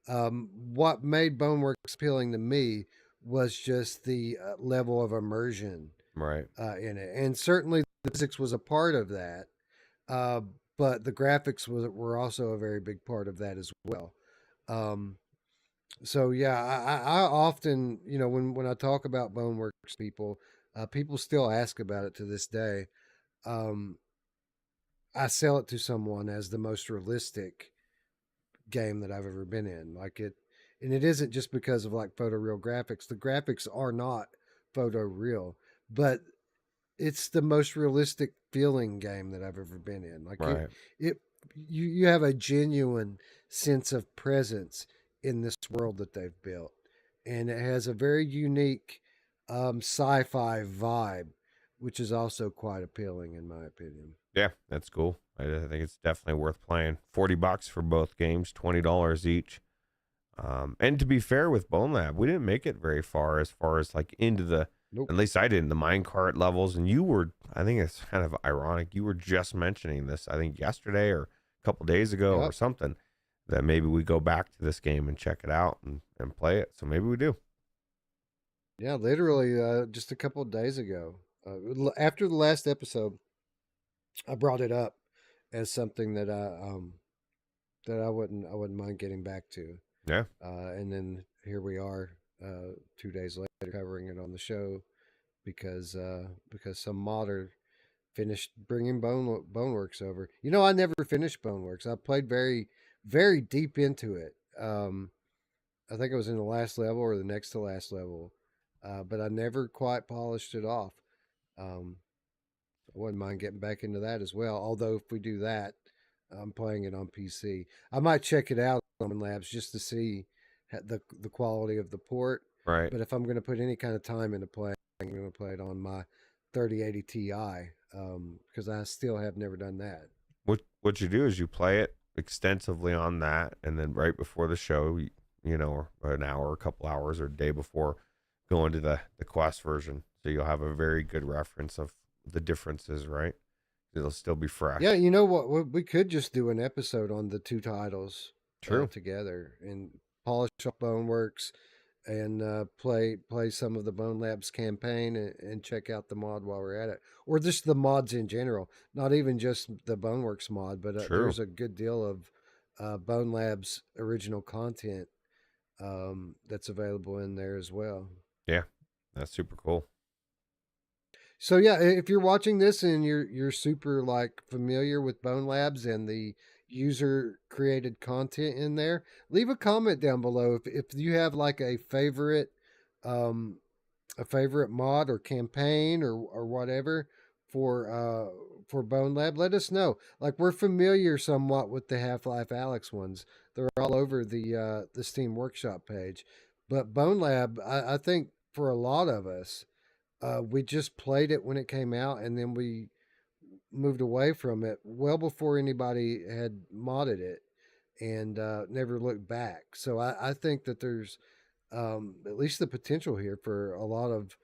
What made Boneworks appealing to me was just the level of immersion Right. in it, and certainly the physics was a part of that. Uh, but the graphics were also a very big part of that as well. Um, so yeah, I often, when I talk about Boneworks, people still ask about it to this day. Um, I sell it to someone as the most realistic game that I've ever been in. Like it, and it isn't just because of like photoreal graphics. The graphics are not photoreal, but it's the most realistic feeling game that I've ever been in. Like Right. you have a genuine sense of presence in this world that they've built, and it has a very unique sci-fi vibe, which is also quite appealing in my opinion. Yeah, that's cool. I think it's definitely worth playing. $40 for both games, $20 each. And to be fair with Bonelab, we didn't make it very far as like into the, Nope. at least I didn't, the minecart levels. And you were, I think it's kind of ironic, you were just mentioning this, I think yesterday or a couple days ago or something, that maybe we go back to this game and check it out and play it. So maybe we do. Yeah, literally just a couple of days ago. After the last episode, I brought it up as something that I wouldn't mind getting back to. Yeah. And then here we are 2 days later covering it on the show because some modder finished bringing Boneworks over. I never finished Boneworks. I played very, very deep into it. I think I was in the last level or the next to last level, but I never quite polished it off. I wouldn't mind getting back into that as well. Although if we do that, I'm playing it on PC. I might check it out on Labs just to see the quality of the port. Right. But if I'm going to put any kind of time into play, I'm going to play it on my 3080 Ti because I still have never done that. What you do is you play it extensively on that, and then right before the show, you know, or an hour, a couple hours, or a day before, go into the Quest version, so you'll have a very good reference of the differences. Right, it'll still be fresh. Yeah, you know what? We could just do an episode on the two titles together and polish up Boneworks and play some of the Bonelab's campaign and check out the mod while we're at it, or just the mods in general. Not even just the Boneworks mod, but there's a good deal of Bonelab's original content that's available in there as well. Yeah, that's super cool. So yeah, if you're watching this and you're super like familiar with Bonelabs and the user created content in there, leave a comment down below if you have like a favorite mod or campaign or whatever for Bonelab. Let us know. Like, we're familiar somewhat with the Half-Life Alyx ones. They're all over the Steam Workshop page. But Bonelab, I think for a lot of us, we just played it when it came out, and then we moved away from it well before anybody had modded it, and never looked back. So I think that there's at least the potential here for a lot of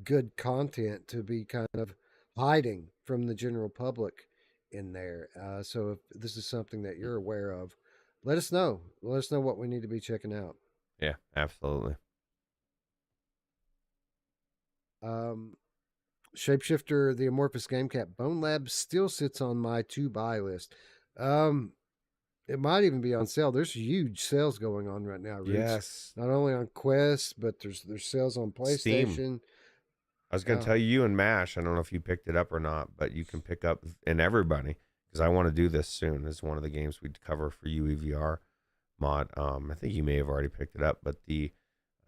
good content to be kind of hiding from the general public in there. So if this is something that you're aware of, let us know. Let us know what we need to be checking out. Yeah, absolutely. Shapeshifter, the Amorphous Game Cat, Bonelab still sits on my to buy list. It might even be on sale. There's huge sales going on right now, Ruuts. Yes. Not only on Quest, but there's sales on PlayStation. Steam. I was going to tell you and MASH, I don't know if you picked it up or not, but you can pick up, and everybody, because I want to do this soon. This is one of the games we'd cover for UEVR mod. I think you may have already picked it up, but the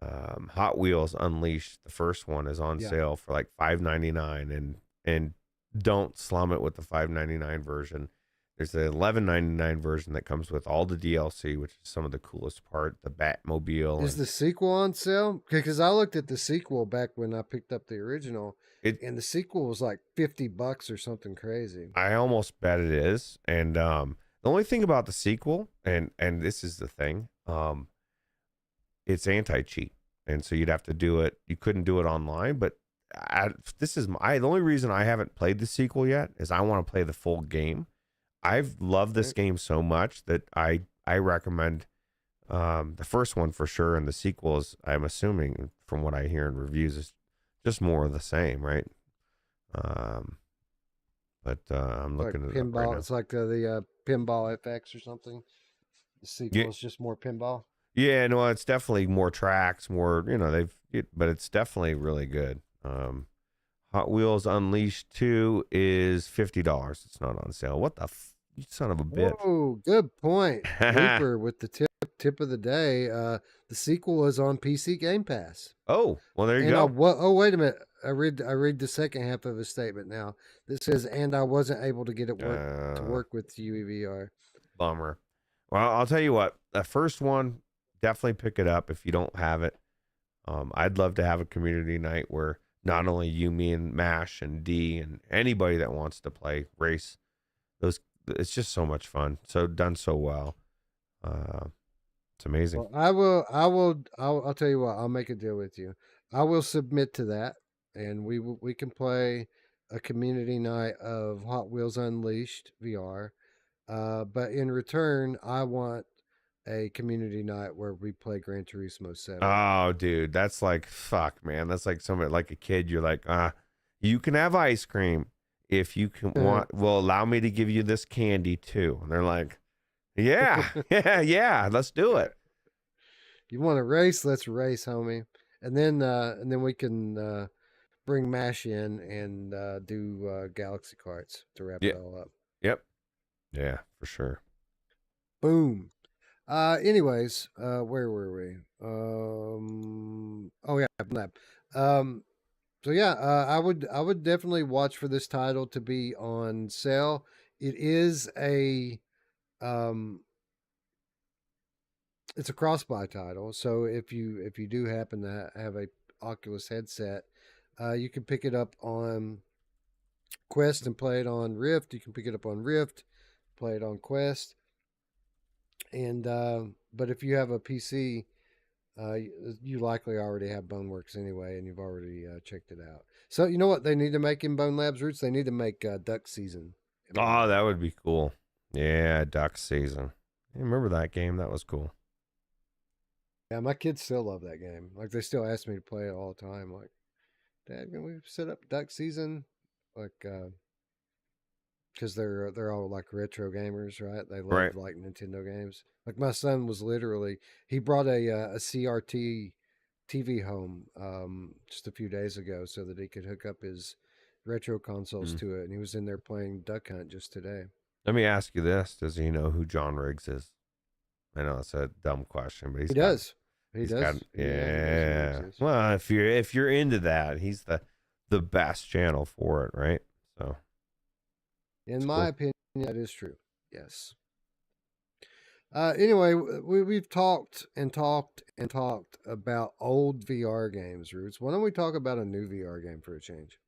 Hot Wheels Unleashed, the first one, is on sale for like $5.99, and don't slum it with the $5.99 version. There's the $11.99 version that comes with all the DLC, which is some of the coolest part, the Batmobile. Is the sequel on sale? Because I looked at the sequel back when I picked up the original, and the sequel was like $50 or something crazy. I almost bet it is. And the only thing about the sequel, and this is the thing, it's anti-cheat, and so you'd have to do it. You couldn't do it online, but the only reason I haven't played the sequel yet is I want to play the full game. I've loved this game so much that I recommend the first one for sure, and the sequels, I'm assuming from what I hear in reviews, is just more of the same, right? But I'm looking at pinball. It right now. It's like the Pinball FX or something. The sequel is just more pinball. Yeah, no, it's definitely more tracks, more, but it's definitely really good. Hot Wheels Unleashed 2 is $50. It's not on sale. What the you son of a bitch. Oh, good point. Reaper with the tip of the day. The sequel is on PC Game Pass. Oh, well, there you go. Wait a minute. I read the second half of his statement now. This says, and I wasn't able to get it to work with UEVR. Bummer. Well, I'll tell you what. The first one, definitely pick it up if you don't have it. I'd love to have a community night where not only you, me, and MASH and D and anybody that wants to play race, it's just so much fun. So done so well. It's amazing. Well, I'll tell you what, I'll make a deal with you. I will submit to that, and we can play a community night of Hot Wheels Unleashed VR. But in return, I want a community night where we play Gran Turismo 7. Oh, dude, that's like, fuck, man. That's like somebody, like a kid. You're like, you can have ice cream if you can well, allow me to give you this candy too. And they're like, yeah, yeah, let's do it. You want to race? Let's race, homie. And then we can bring MASH in and do Galaxy Carts to wrap it all up. Yep. Yeah, for sure. Boom. Anyways, where were we? Oh yeah, Lab. So yeah, I would definitely watch for this title to be on sale. It is um it's a cross-buy title, so if you do happen to have a Oculus headset, you can pick it up on Quest and play it on Rift. You can pick it up on Rift, play it on Quest, and but if you have a PC, you likely already have Boneworks anyway, and you've already checked it out. So you know what they need to make in Bonelab's Roots? They need to make Duck Season. Oh, that would be cool. Yeah, duck season. I remember that game. That was cool. Yeah, my kids still love that game. Like they still ask me to play it all the time. Like, Dad, can we set up Duck Season? Like, because they're all like retro gamers, right? They love Right. like Nintendo games. Like my son was literally he brought a CRT TV home just a few days ago so that he could hook up his retro consoles to it, and he was in there playing Duck Hunt just today. Let me ask you this: does he know who John Riggs is? I know it's a dumb question, but He does. He he's does. got, He yeah. does. Well, if you're into that, he's the best channel for it, right? So, In my opinion, that is true. Yes. Anyway, we've talked and talked and talked about old VR games, Roots. Why don't we talk about a new VR game for a change?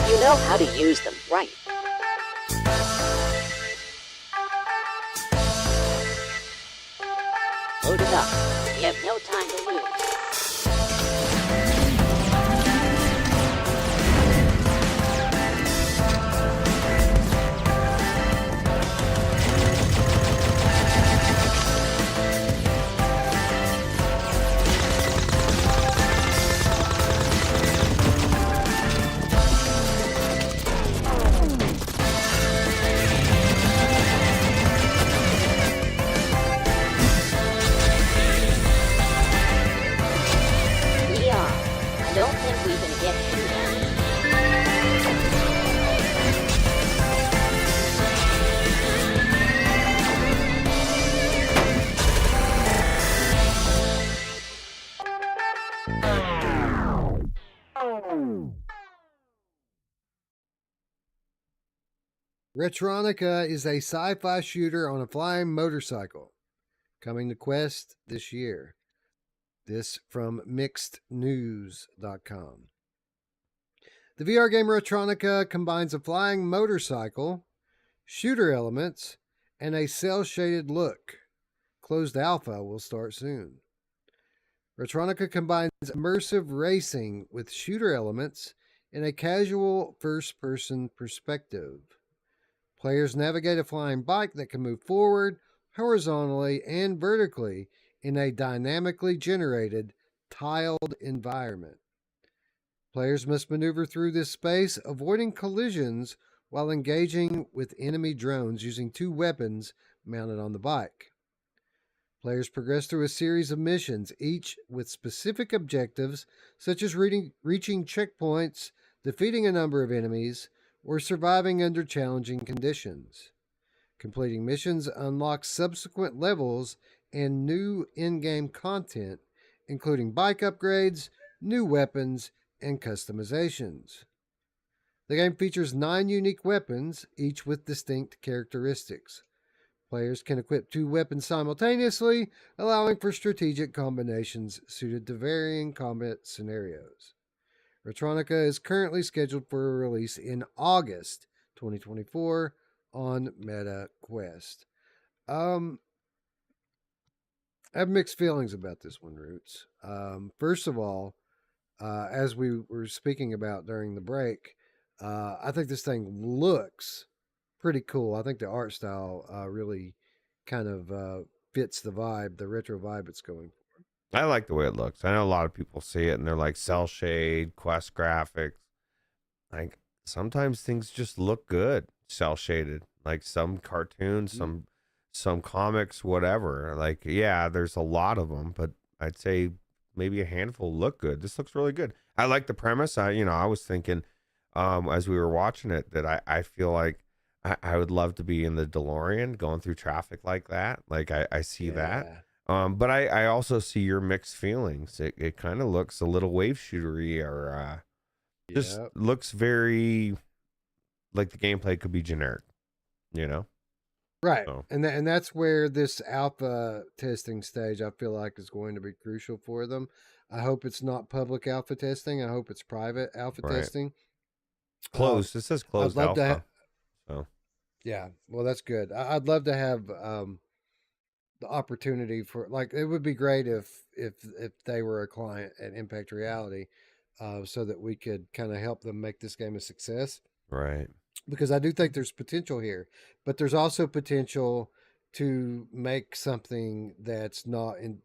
You know how to use them, right? Load it up. You have no time to lose. VR. I don't think we can get through that. Retronika is a sci-fi shooter on a flying motorcycle, coming to Quest this year. This from mixednews.com. The VR game Retronika combines a flying motorcycle, shooter elements, and a cel-shaded look. Closed alpha will start soon. Retronika combines immersive racing with shooter elements in a casual first-person perspective. Players navigate a flying bike that can move forward, horizontally, and vertically in a dynamically generated, tiled environment. Players must maneuver through this space, avoiding collisions while engaging with enemy drones using two weapons mounted on the bike. Players progress through a series of missions, each with specific objectives such as reaching checkpoints, defeating a number of enemies, or surviving under challenging conditions. Completing missions unlocks subsequent levels and new in-game content, including bike upgrades, new weapons, and customizations. The game features 9 unique weapons, each with distinct characteristics. Players can equip 2 weapons simultaneously, allowing for strategic combinations suited to varying combat scenarios. Retronika is currently scheduled for a release in August 2024 on MetaQuest. I have mixed feelings about this one, Roots. First of all, as we were speaking about during the break, I think this thing looks pretty cool. I think the art style really kind of fits the vibe, the retro vibe it's going for. I like the way it looks. I know a lot of people see it and they're like cell shade, QuestCraft. Like sometimes things just look good, cell shaded. Like some cartoons, some comics, whatever. Like, yeah, there's a lot of them, but I'd say maybe a handful look good. This looks really good. I like the premise. I was thinking, as we were watching it, that I feel like I would love to be in the DeLorean going through traffic like that. Like I see that. But I also see your mixed feelings. It kind of looks a little wave shootery, or just looks very like the gameplay could be generic, Right. So. And that's where this alpha testing stage I feel like is going to be crucial for them. I hope it's not public alpha testing. I hope it's private alpha testing. Closed. It says closed I'd love alpha. So yeah, well, that's good. I'd love to have the opportunity for, like, it would be great if they were a client at Impact Reality, so that we could kind of help them make this game a success. right. Because I do think there's potential here, but there's also potential to make something that's not in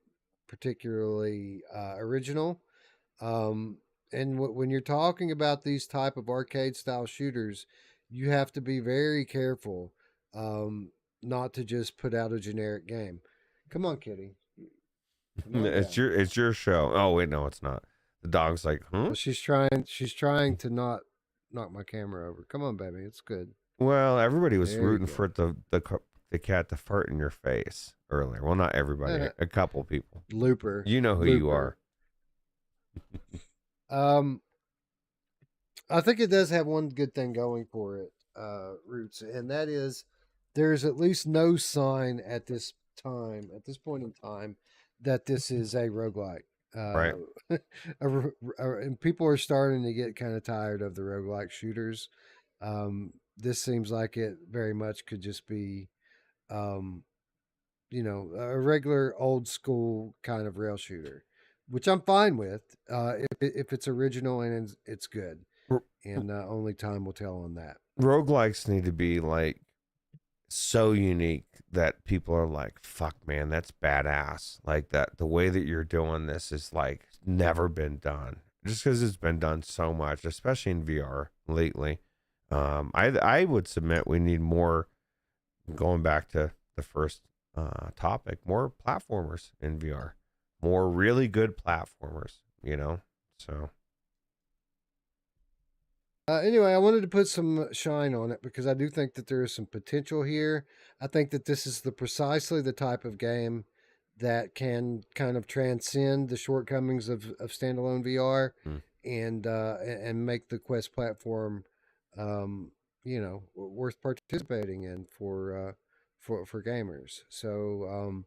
particularly original. And when you're talking about these type of arcade style shooters, you have to be very careful not to just put out a generic game. Come on, kitty. Come on It's down. your show. Oh wait, no, it's not. The dog's like, Well, she's trying to not knock my camera over. Come on, baby. It's good. Well, everybody was There you rooting go. for the cat to fart in your face earlier. Well, not everybody. A couple people. Looper. You know who you are. I think it does have one good thing going for it, Roots, and that is there's at least no sign at this point in time, that this is a roguelike. Right. And people are starting to get kind of tired of the roguelike shooters. This seems like it very much could just be, a regular old school kind of rail shooter, which I'm fine with, if it's original and it's good. And only time will tell on that. Roguelikes need to be like so unique that people are like, fuck, man, that's badass. Like that, the way that you're doing this is like never been done. Just because it's been done so much, especially in VR lately. I would submit we need more, going back to the first topic, more platformers in VR, more really good platformers, so. Anyway, I wanted to put some shine on it because I do think that there is some potential here. I think that this is precisely the type of game that can kind of transcend the shortcomings of standalone VR and make the Quest platform, worth participating in for gamers. So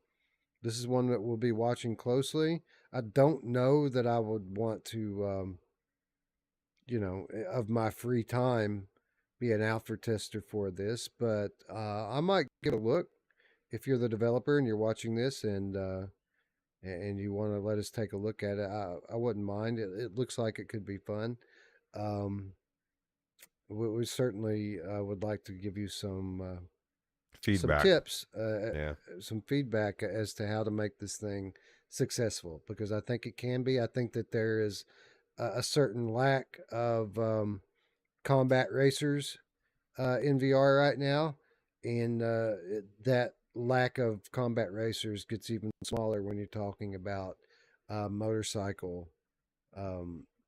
this is one that we'll be watching closely. I don't know that I would want to. Of my free time, be an alpha tester for this, but I might give it a look if you're the developer and you're watching this and you want to let us take a look at it. I wouldn't mind. It looks like it could be fun. We certainly would like to give you some feedback, some tips, some feedback as to how to make this thing successful, because I think it can be. I think that there is a certain lack of combat racers in VR right now, and that lack of combat racers gets even smaller when you're talking about motorcycle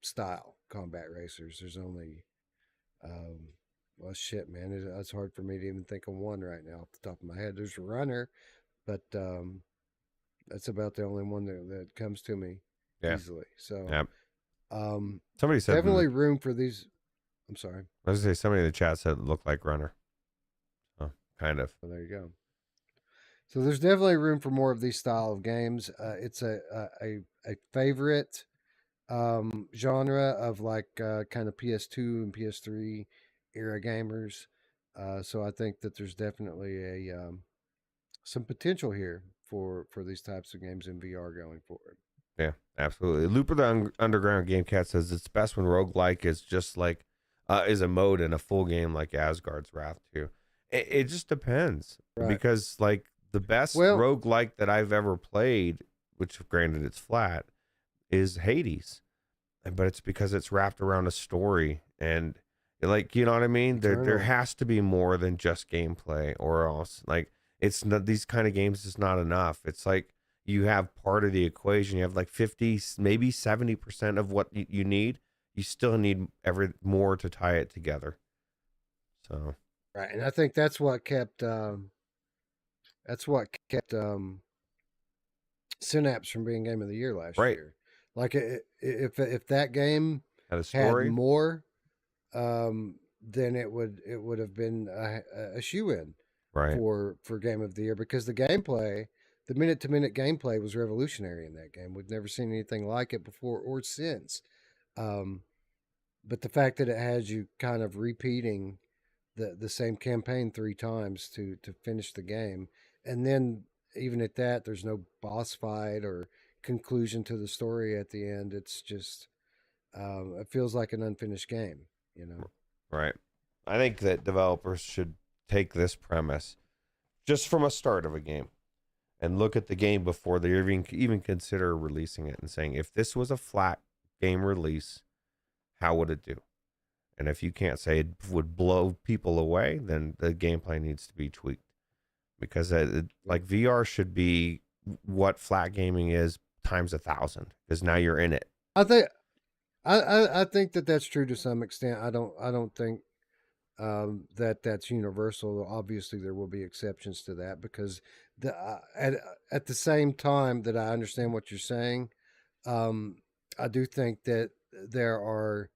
style combat racers. There's only, well, shit, man, it's hard for me to even think of one right now off the top of my head. There's a runner, but that's about the only one that comes to me easily. So. Yep. Somebody said definitely room for these. I'm sorry. I was gonna say somebody in the chat said it looked like Runner. Oh, kind of. Well, there you go. So there's definitely room for more of these style of games. It's a favorite genre of like kind of PS2 and PS3 era gamers. So I think that there's definitely some potential here for these types of games in VR going forward. Yeah, absolutely. Looper the Underground Game Cat says it's best when roguelike is just like is a mode in a full game like Asgard's Wrath 2. It just depends. Right. Because like the best roguelike that I've ever played, which granted it's flat, is Hades. But it's because it's wrapped around a story, and Like, you know what I mean? There Eternal. has to be more than just gameplay, or else like it's not, these kind of games is not enough. It's like you have part of the equation. You have like 50, maybe 70% of what you need. You still need more to tie it together. So Right, and I think that's what kept Synapse from being Game of the Year last Right. year. Like if that game had a had story, more, then it would have been a shoe-in right? for Game of the Year, because the gameplay, the minute-to-minute gameplay was revolutionary in that game. We've never seen anything like it before or since. But the fact that it has you kind of repeating the same campaign 3 times to finish the game, and then even at that, there's no boss fight or conclusion to the story at the end. It's just it feels like an unfinished game, you know. Right. I think that developers should take this premise just from a start of a game and look at the game before they even consider releasing it, and saying, if this was a flat game release, how would it do? And if you can't say it would blow people away, then the gameplay needs to be tweaked, because like VR should be what flat gaming is times 1,000, because now you're in it. I think that that's true to some extent. I don't think that's universal. Obviously, there will be exceptions to that, because at the same time that I understand what you're saying, I do think that there are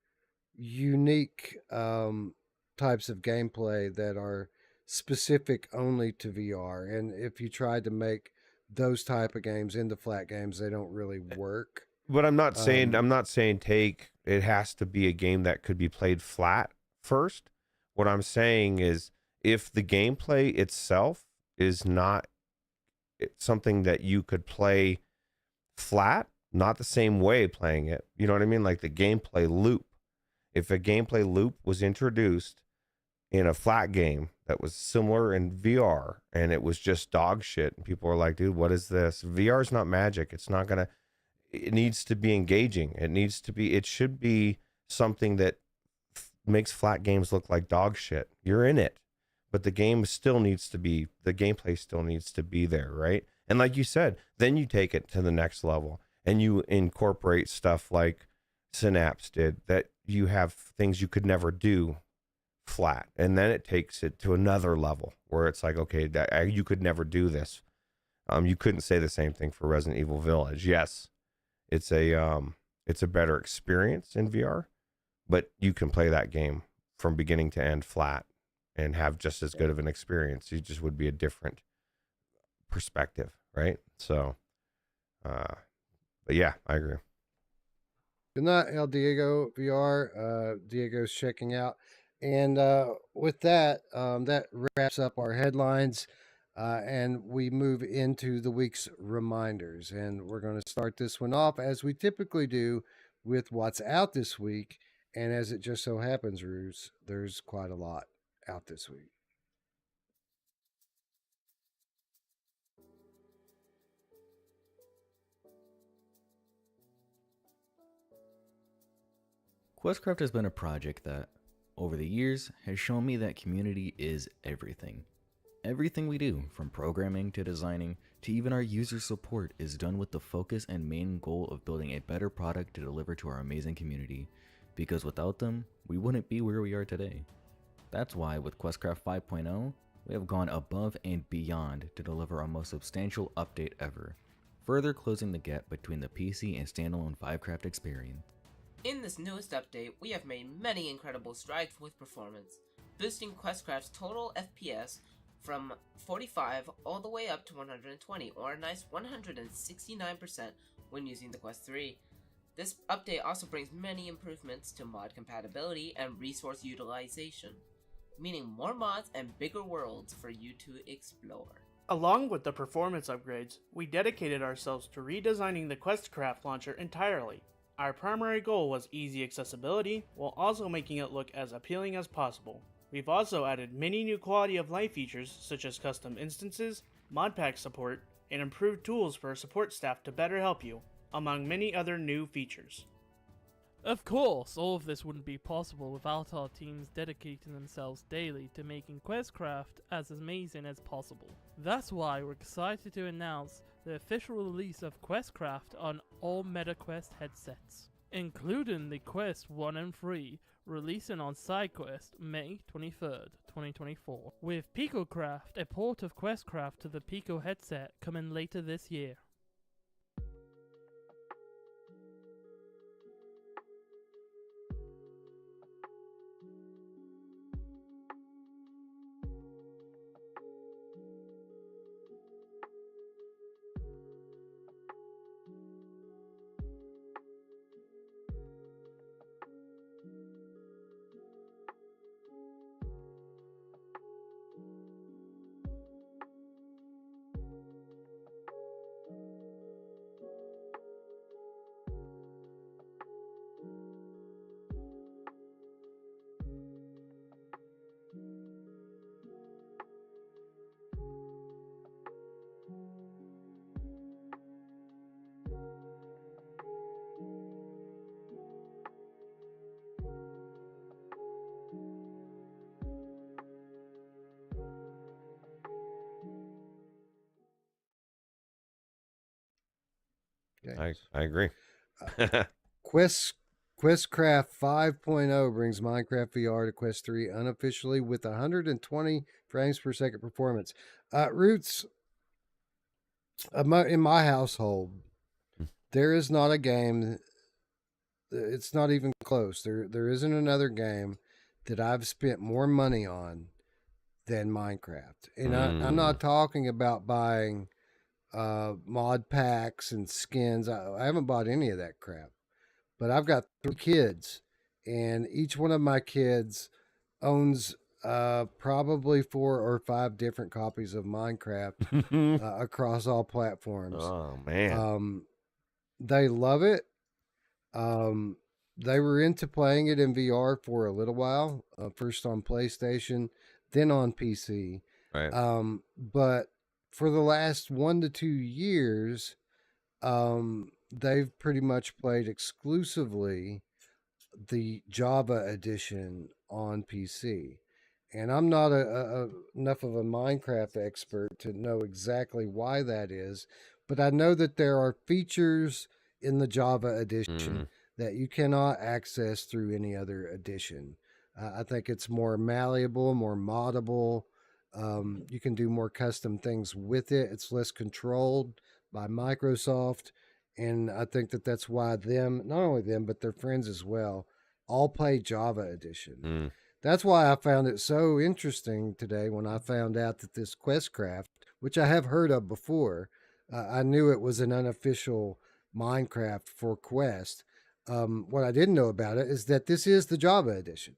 unique types of gameplay that are specific only to VR, and if you tried to make those type of games into flat games, they don't really work. But I'm not saying take it has to be a game that could be played flat first. What I'm saying is, if the gameplay itself is not something that you could play flat, not the same way playing it, you know what I mean? Like the gameplay loop. If a gameplay loop was introduced in a flat game that was similar in VR, and it was just dog shit, and people are like, dude, what is this? VR is not magic. It's not gonna, it needs to be engaging. It should be something that makes flat games look like dog shit. You're in it, but the gameplay still needs to be there, right? And like you said, then you take it to the next level and you incorporate stuff like Synapse did, that you have things you could never do flat, and then it takes it to another level where it's like, okay, you could never do this. You couldn't say the same thing for Resident Evil Village. Yes, it's a better experience in VR, but you can play that game from beginning to end flat and have just as good of an experience. It just would be a different perspective, right? So, but yeah, I agree. Good night, El Diego VR. Diego's checking out. And with that, that wraps up our headlines. And we move into the week's reminders. And we're going to start this one off, as we typically do, with what's out this week. And as it just so happens, Ruuts, there's quite a lot out this week. QuestCraft has been a project that, over the years, has shown me that community is everything. Everything we do, from programming to designing to even our user support, is done with the focus and main goal of building a better product to deliver to our amazing community, because without them, we wouldn't be where we are today. That's why with QuestCraft 5.0, we have gone above and beyond to deliver our most substantial update ever, further closing the gap between the PC and standalone 5Craft experience. In this newest update, we have made many incredible strides with performance, boosting QuestCraft's total FPS from 45 all the way up to 120, or a nice 169% when using the Quest 3. This update also brings many improvements to mod compatibility and resource utilization, meaning more mods and bigger worlds for you to explore. Along with the performance upgrades, we dedicated ourselves to redesigning the QuestCraft launcher entirely. Our primary goal was easy accessibility, while also making it look as appealing as possible. We've also added many new quality of life features such as custom instances, mod pack support, and improved tools for our support staff to better help you, among many other new features. Of course, all of this wouldn't be possible without our teams dedicating themselves daily to making QuestCraft as amazing as possible. That's why we're excited to announce the official release of QuestCraft on all MetaQuest headsets, including the Quest 1 and 3, releasing on SideQuest May 23rd, 2024, with PicoCraft, a port of QuestCraft to the Pico headset, coming later this year. Okay. I agree. QuestCraft 5.0 brings Minecraft VR to Quest 3 unofficially with 120 frames per second performance. Roots, in my household, there is not a game, it's not even close. There isn't another game that I've spent more money on than Minecraft. And I'm not talking about buying mod packs and skins. I haven't bought any of that crap. But I've got 3 kids, and each one of my kids owns probably 4 or 5 different copies of Minecraft across all platforms. Oh, man. They love it. They were into playing it in VR for a little while, first on PlayStation, then on PC. Right. But for the last 1 to 2 years, they've pretty much played exclusively the Java edition on PC. And I'm not enough of a Minecraft expert to know exactly why that is, but I know that there are features in the Java edition that you cannot access through any other edition. I think it's more malleable, more moddable. You can do more custom things with it. It's less controlled by Microsoft. And I think that that's why not only them, but their friends as well, all play Java edition. That's why I found it so interesting today when I found out that this QuestCraft, which I have heard of before, I knew it was an unofficial Minecraft for Quest. What I didn't know about it is that this is the Java edition.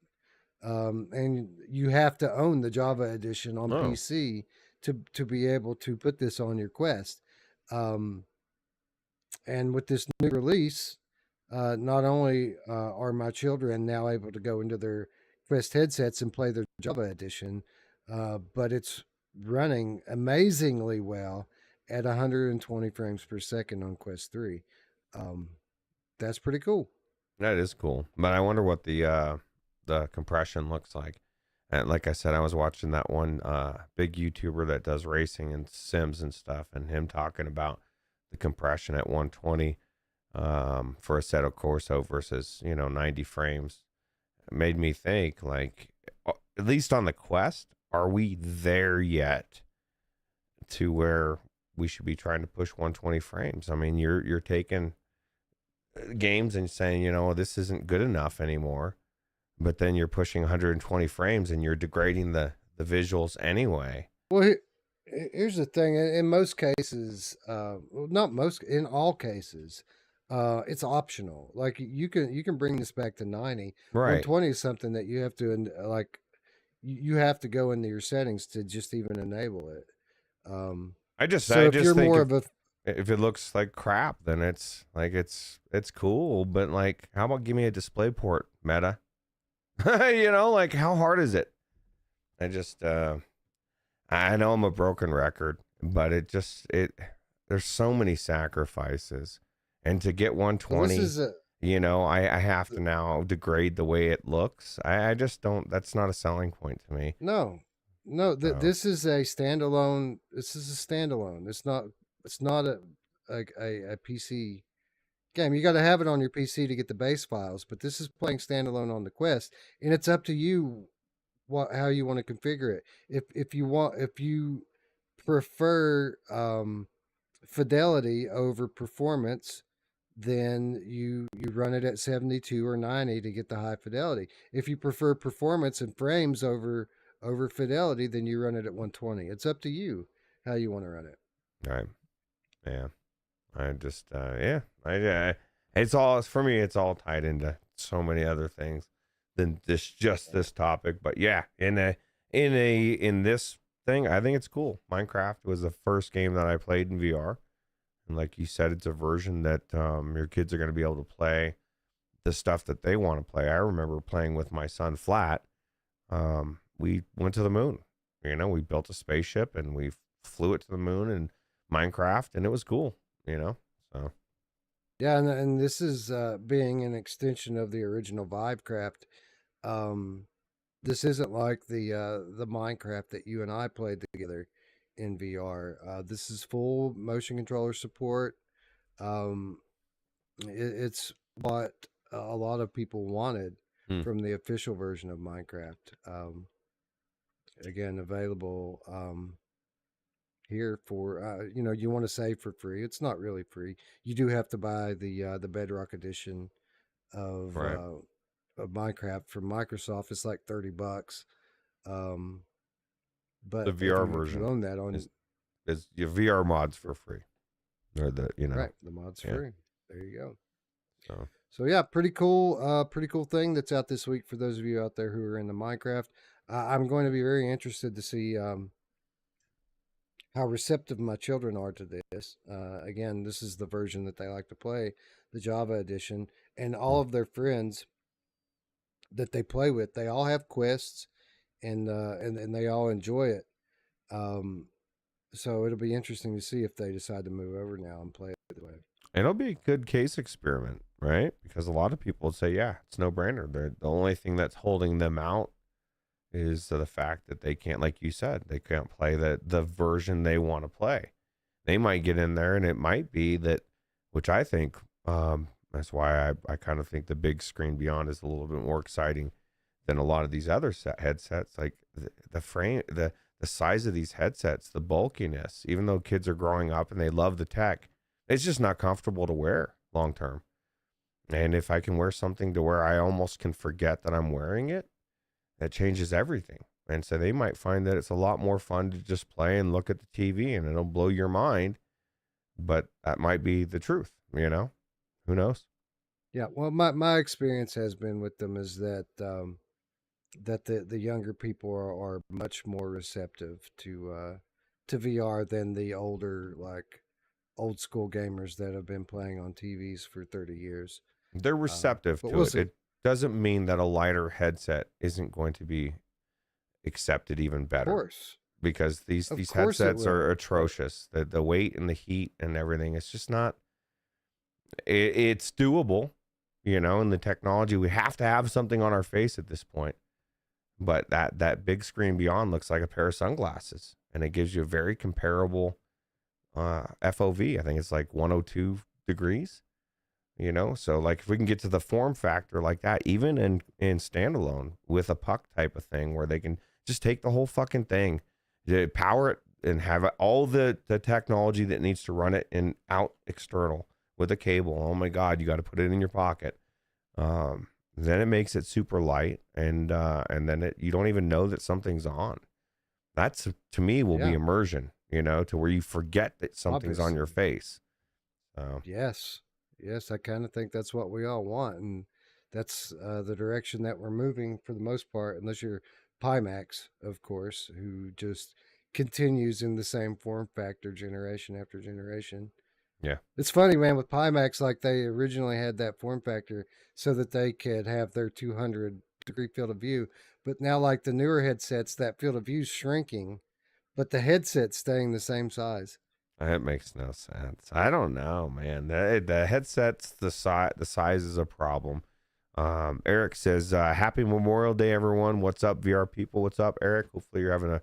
And you have to own the Java edition on PC to be able to put this on your Quest. And with this new release, not only are my children now able to go into their Quest headsets and play their Java edition, but it's running amazingly well at 120 frames per second on Quest 3. That's pretty cool. That is cool. But I wonder what the compression looks like. And like I said, I was watching that one big YouTuber that does racing and sims and stuff, and him talking about the compression at 120 for Assetto Corsa versus 90 frames. It made me think, like, at least on the Quest, are we there yet to where we should be trying to push 120 frames? I mean, you're taking games and saying, this isn't good enough anymore, but then you're pushing 120 frames and you're degrading the visuals anyway. Well, here's the thing. In most cases, in all cases, it's optional. Like you can bring this back to 90. Right. 120 is something that you have to you have to go into your settings to just even enable it. I just if you're think more of a if it looks like crap, then it's cool. But like, how about give me a display port, Meta? Like, how hard is it? I know I'm a broken record, but there's so many sacrifices, and to get 120. I have to now degrade the way it looks. I just don't. That's not a selling point to me. No, this is a standalone. This is a standalone. It's not a PC game. You got to have it on your PC to get the base files, but this is playing standalone on the Quest, and it's up to you how you want to configure it. If you prefer fidelity over performance, then you run it at 72 or 90 to get the high fidelity. If you prefer performance and frames over fidelity, then you run it at 120. It's up to you how you want to run it. Right. Yeah. I just it's all, for me, it's all tied into so many other things than just this topic. But yeah, in this thing, I think it's cool. Minecraft was the first game that I played in VR. And like you said, it's a version that your kids are going to be able to play the stuff that they want to play. I remember playing with my son Flat. We went to the moon. We built a spaceship and we flew it to the moon in Minecraft, and it was cool. So. Yeah, and this is being an extension of the original Vivecraft. This isn't like the Minecraft that you and I played together in VR. This is full motion controller support. It's what a lot of people wanted from the official version of Minecraft. Again, available here for you want to say for free. It's not really free. You do have to buy the Bedrock edition of Minecraft from Microsoft. It's like $30. But the VR if version you own that on is your VR mods for free, or right, the mod's free. There you go. So yeah, pretty cool thing that's out this week for those of you out there who are into Minecraft. I'm going to be very interested to see how receptive my children are to this. Again, this is the version that they like to play, the Java edition, and all of their friends that they play with, they all have quests, and they all enjoy it. So it'll be interesting to see if they decide to move over now and play it the way. It'll be a good case experiment, right? Because a lot of people would say, yeah, it's no brainer. The only thing that's holding them out is the fact that they can't, like you said, they can't play the version they want to play. They might get in there, and it might be that, which I think, that's why I kind of think the big screen beyond is a little bit more exciting than a lot of these other headsets. Like the frame, the size of these headsets, the bulkiness, even though kids are growing up and they love the tech, it's just not comfortable to wear long term. And if I can wear something to where I almost can forget that I'm wearing it, that changes everything. And so they might find that it's a lot more fun to just play and look at the TV, and it'll blow your mind. But that might be the truth, Who knows? Yeah, well, my experience has been with them is that that the younger people are much more receptive to VR than the older, like old school gamers that have been playing on TVs for 30 years. They're receptive to it. It doesn't mean that a lighter headset isn't going to be accepted even better. Of course. Because these headsets are atrocious. The weight and the heat and everything, it's just not, it's doable, and the technology, we have to have something on our face at this point. But that big screen beyond looks like a pair of sunglasses, and it gives you a very comparable FOV. I think it's like 102 degrees, so like if we can get to the form factor like that, even in standalone with a puck type of thing where they can just take the whole fucking thing, power it, and have all the technology that needs to run it and out external with a cable. Oh my God, you got to put it in your pocket. Then it makes it super light, and then you don't even know that something's on. That's, to me, will be immersion, to where you forget that something's on your face. Yes, I kind of think that's what we all want, and that's the direction that we're moving for the most part, unless you're Pimax, of course, who just continues in the same form factor generation after generation. Yeah. It's funny, man, with Pimax, like they originally had that form factor so that they could have their 200-degree field of view. But now, like the newer headsets, that field of view is shrinking, but the headset's staying the same size. It makes no sense. I don't know, man. The headsets, the size is a problem. Eric says, "Happy Memorial Day, everyone. What's up, VR people? What's up, Eric? Hopefully you're having a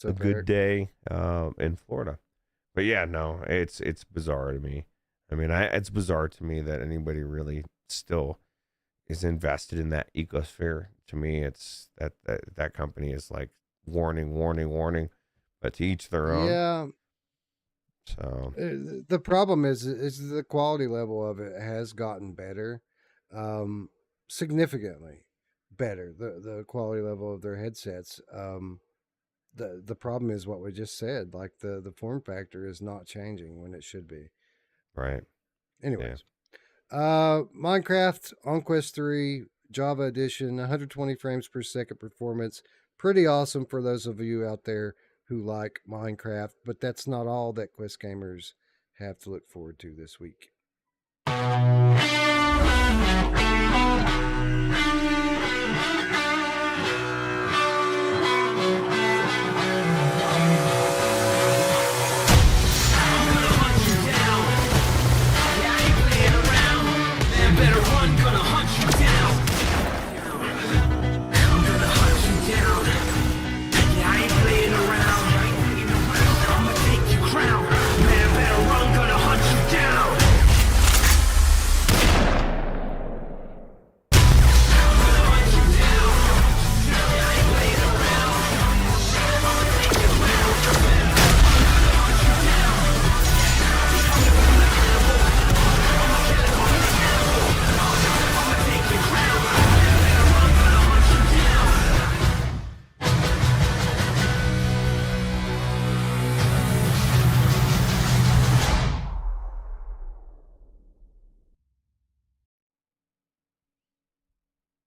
good Eric? day in Florida." But yeah, no, it's bizarre to me. I mean, it's bizarre to me that anybody really still is invested in that ecosphere. To me, it's that company is like warning, but to each their own. Yeah. So The problem is the quality level of it has gotten better, significantly better. The quality level of their headsets. The problem is what we just said. Like the form factor is not changing when it should be. right. Anyways, Minecraft on Quest 3 Java Edition, 120 frames per second performance. Pretty awesome for those of you out there who like Minecraft, but that's not all that Quest gamers have to look forward to this week.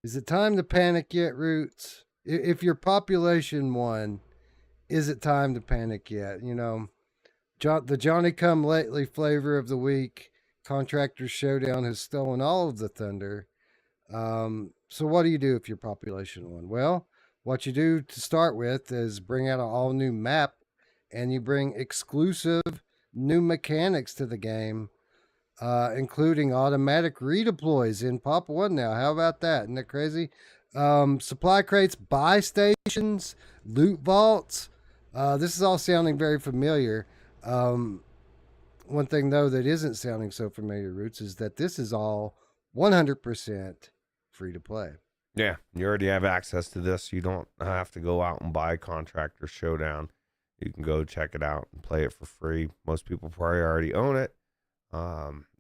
Is it time to panic yet, Roots? If you're population 1, is it time to panic yet? You know, the Johnny Come Lately flavor of the week, Contractor Showdown, has stolen all of the thunder. So what do you do if you're population 1? Well, what you do to start with is bring out an all new map, and you bring exclusive new mechanics to the game, including automatic redeploys in Pop 1 now. How about that? Isn't that crazy? Supply crates, buy stations, loot vaults. This is all sounding very familiar. One thing, though, that isn't sounding so familiar, Roots, is that this is all 100% free to play. Yeah, you already have access to this. You don't have to go out and buy Contractor Showdown. You can go check it out and play it for free. Most people probably already own it.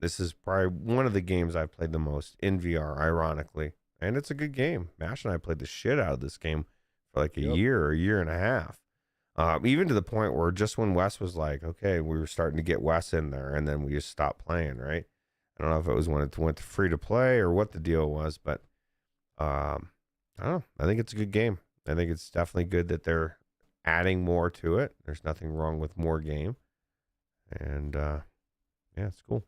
This is probably one of the games I've played the most in VR, ironically. And it's a good game. Mash and I played the shit out of this game for like a year or a year and a half. Even to the point where just when Wes was like, okay, we were starting to get Wes in there, and then we just stopped playing, right? I don't know if it was when it went to free to play or what the deal was, but I don't know. I think it's a good game. I think it's definitely good that they're adding more to it. There's nothing wrong with more game. And yeah, it's cool.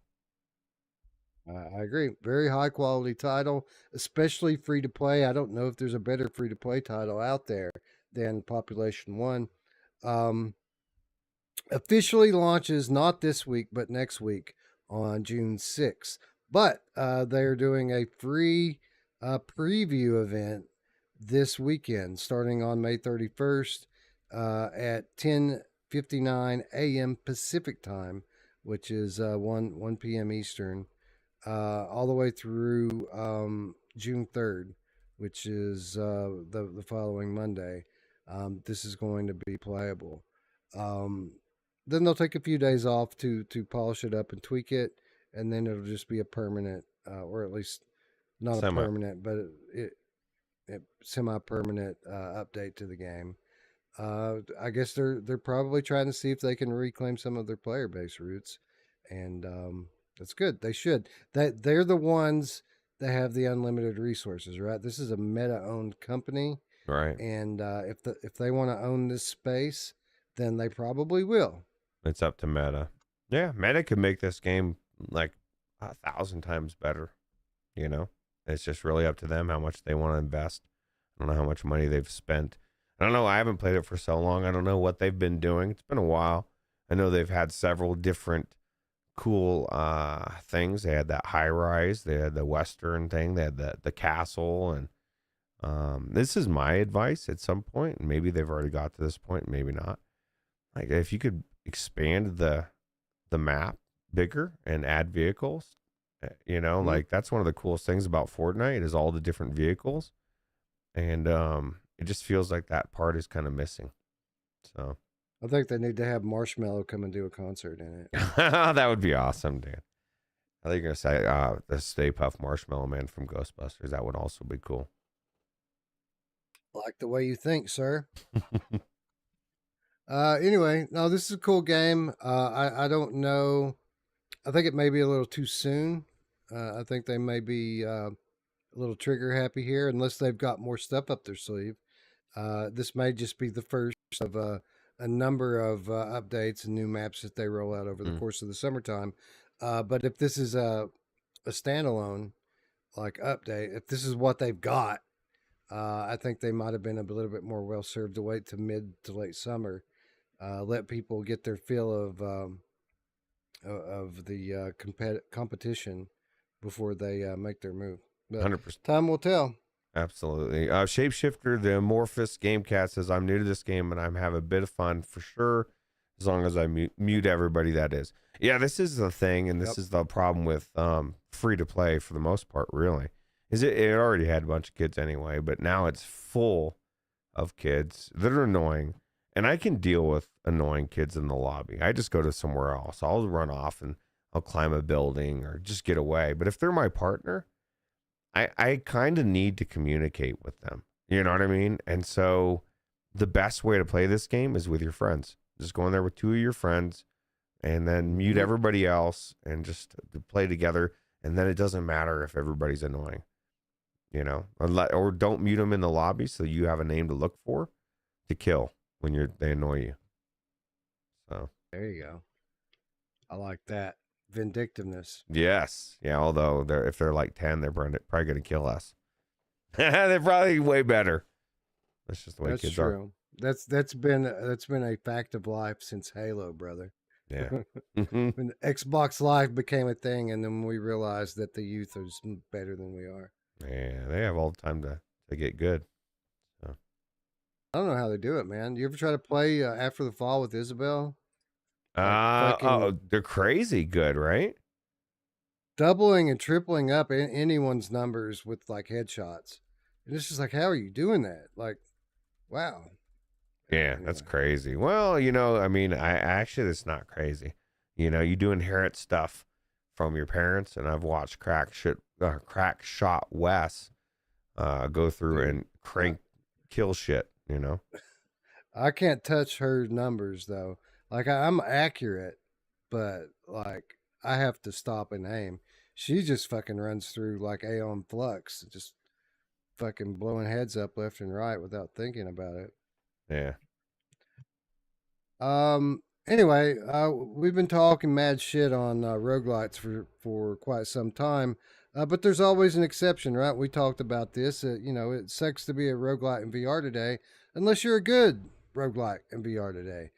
I agree. Very high quality title, especially free to play. I don't know if there's a better free to play title out there than Population 1. Officially launches not this week, but next week on June 6th. But they're doing a free preview event this weekend, starting on May 31st at 10:59 a.m. Pacific time, which is 1 p.m. Eastern, all the way through June 3rd, which is the following Monday. This is going to be playable. Then they'll take a few days off to polish it up and tweak it, and then it'll just be a permanent, or at least not a permanent, but it semi-permanent update to the game. I guess they're probably trying to see if they can reclaim some of their player base, Roots, and that's good. They should. They're the ones that have the unlimited resources, right? This is a Meta-owned company, right? And if they want to own this space, then they probably will. It's up to Meta. Yeah, Meta could make this game like 1,000 times better. You know, it's just really up to them how much they want to invest. I don't know how much money they've spent. I don't know. I haven't played it for so long. I don't know what they've been doing. It's been a while. I know they've had several different cool things. They had that high rise, they had the Western thing, they had the castle, and this is my advice at some point, and maybe they've already got to this point, maybe not. Like if you could expand the map bigger and add vehicles, like that's one of the coolest things about Fortnite is all the different vehicles, and it just feels like that part is kind of missing. So I think they need to have Marshmallow come and do a concert in it. that would be awesome, dude. I think you're gonna say the Stay Puft Marshmallow Man from Ghostbusters. That would also be cool. Like the way you think, sir. Anyway, no, this is a cool game. I don't know. I think it may be a little too soon. I think they may be a little trigger happy here, unless they've got more stuff up their sleeve. This may just be the first of a number of updates and new maps that they roll out over the course of the summertime. But if this is a standalone like update, if this is what they've got, I think they might have been a little bit more well served to wait to mid to late summer, let people get their feel of the competition before they make their move. But 100%. time will tell. Absolutely. Shapeshifter, the Amorphous Game Cat says, I'm new to this game and I'm having a bit of fun for sure, as long as I mute everybody, that is. Yeah, this is the thing, and this is the problem with free to play for the most part, really. Is it already had a bunch of kids anyway, but now it's full of kids that are annoying, and I can deal with annoying kids in the lobby. I just go to somewhere else. I'll run off and I'll climb a building or just get away. But if they're my partner, I kind of need to communicate with them. You know what I mean? And so the best way to play this game is with your friends. Just go in there with two of your friends and then mute everybody else and just to play together. And then it doesn't matter if everybody's annoying, or don't mute them in the lobby so you have a name to look for to kill when they annoy you. So there you go. I like that. Vindictiveness. Yes. Yeah, although if they're like 10, they're probably going to kill us. They're probably way better. That's just the way kids are. That's been a fact of life since Halo, brother. Yeah. When Xbox Live became a thing, and then we realized that the youth is better than we are. Yeah, they have all the time to get good. So. I don't know how they do it, man. You ever try to play After the Fall with Isabel? They're crazy good, right? Doubling and tripling up anyone's numbers with like headshots. And it's just like, how are you doing that? Like, wow. Yeah, that's crazy. Well, I mean, it's not crazy. You do inherit stuff from your parents, and I've watched crack shot Wes go through and kill shit, I can't touch her numbers though. Like I'm accurate, but like I have to stop and aim. She just fucking runs through like Aeon Flux, just fucking blowing heads up left and right without thinking about it. Yeah. Anyway, we've been talking mad shit on roguelites for quite some time, but there's always an exception, right? We talked about this. It sucks to be a roguelite in VR today, unless you're a good roguelite in VR today.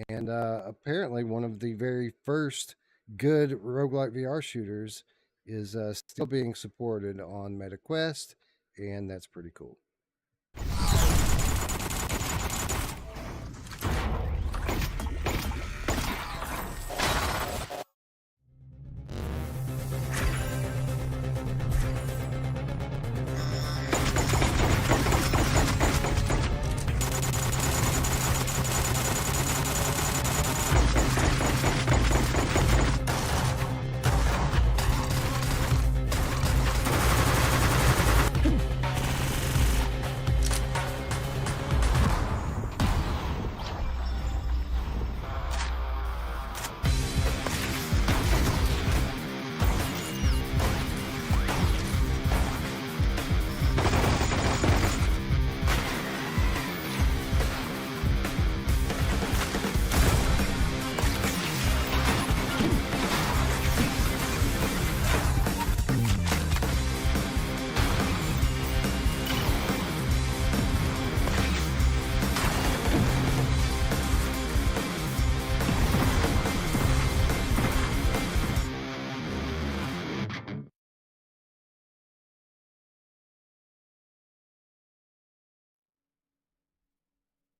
And apparently one of the very first good roguelite VR shooters is still being supported on MetaQuest, and that's pretty cool.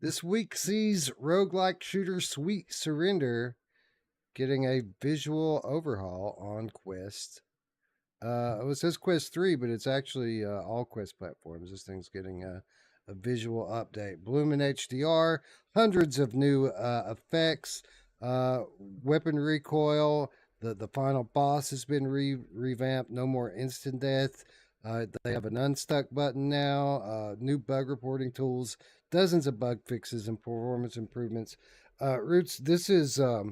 This week sees roguelike shooter Sweet Surrender getting a visual overhaul on Quest. It says Quest 3, but it's actually all Quest platforms. This thing's getting a visual update. Bloom in HDR, hundreds of new effects, weapon recoil. The final boss has been revamped. No more instant death. They have an unstuck button now. New bug reporting tools. Dozens of bug fixes and performance improvements. Roots, this is a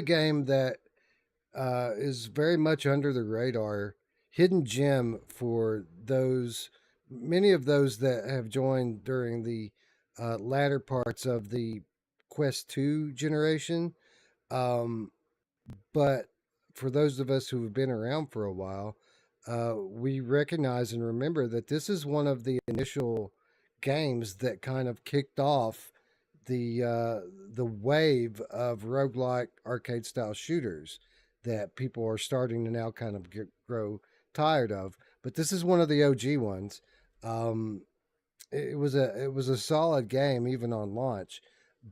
game that is very much under the radar, hidden gem for many of those that have joined during the latter parts of the Quest 2 generation. But for those of us who have been around for a while, we recognize and remember that this is one of the initial games that kind of kicked off the wave of roguelike arcade style shooters that people are starting to now kind of grow tired of. But this is one of the OG ones. It was a solid game even on launch,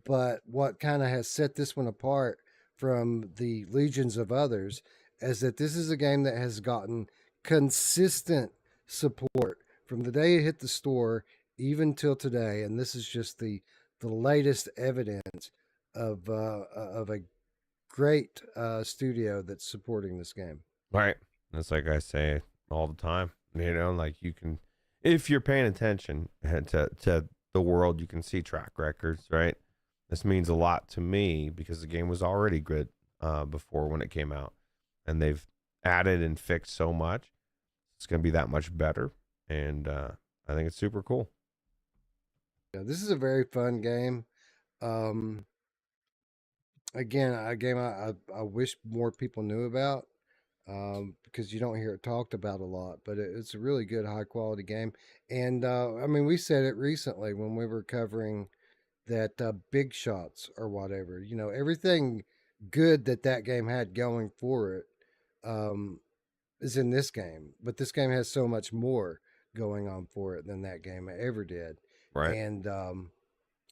but what kind of has set this one apart from the legions of others is that this is a game that has gotten consistent support from the day it hit the store even till today, and this is just the latest evidence of a great studio that's supporting this game. Right. That's like I say all the time. Like you can, if you're paying attention to the world, you can see track records, right? This means a lot to me because the game was already good before when it came out, and they've added and fixed so much. It's going to be that much better, and I think it's super cool. Yeah, this is a very fun game. Again, a game I wish more people knew about because you don't hear it talked about a lot, but it's a really good, high quality game. And I mean, we said it recently when we were covering that Big Shots or whatever. Everything good that game had going for it is in this game, but this game has so much more going on for it than that game ever did. Right. And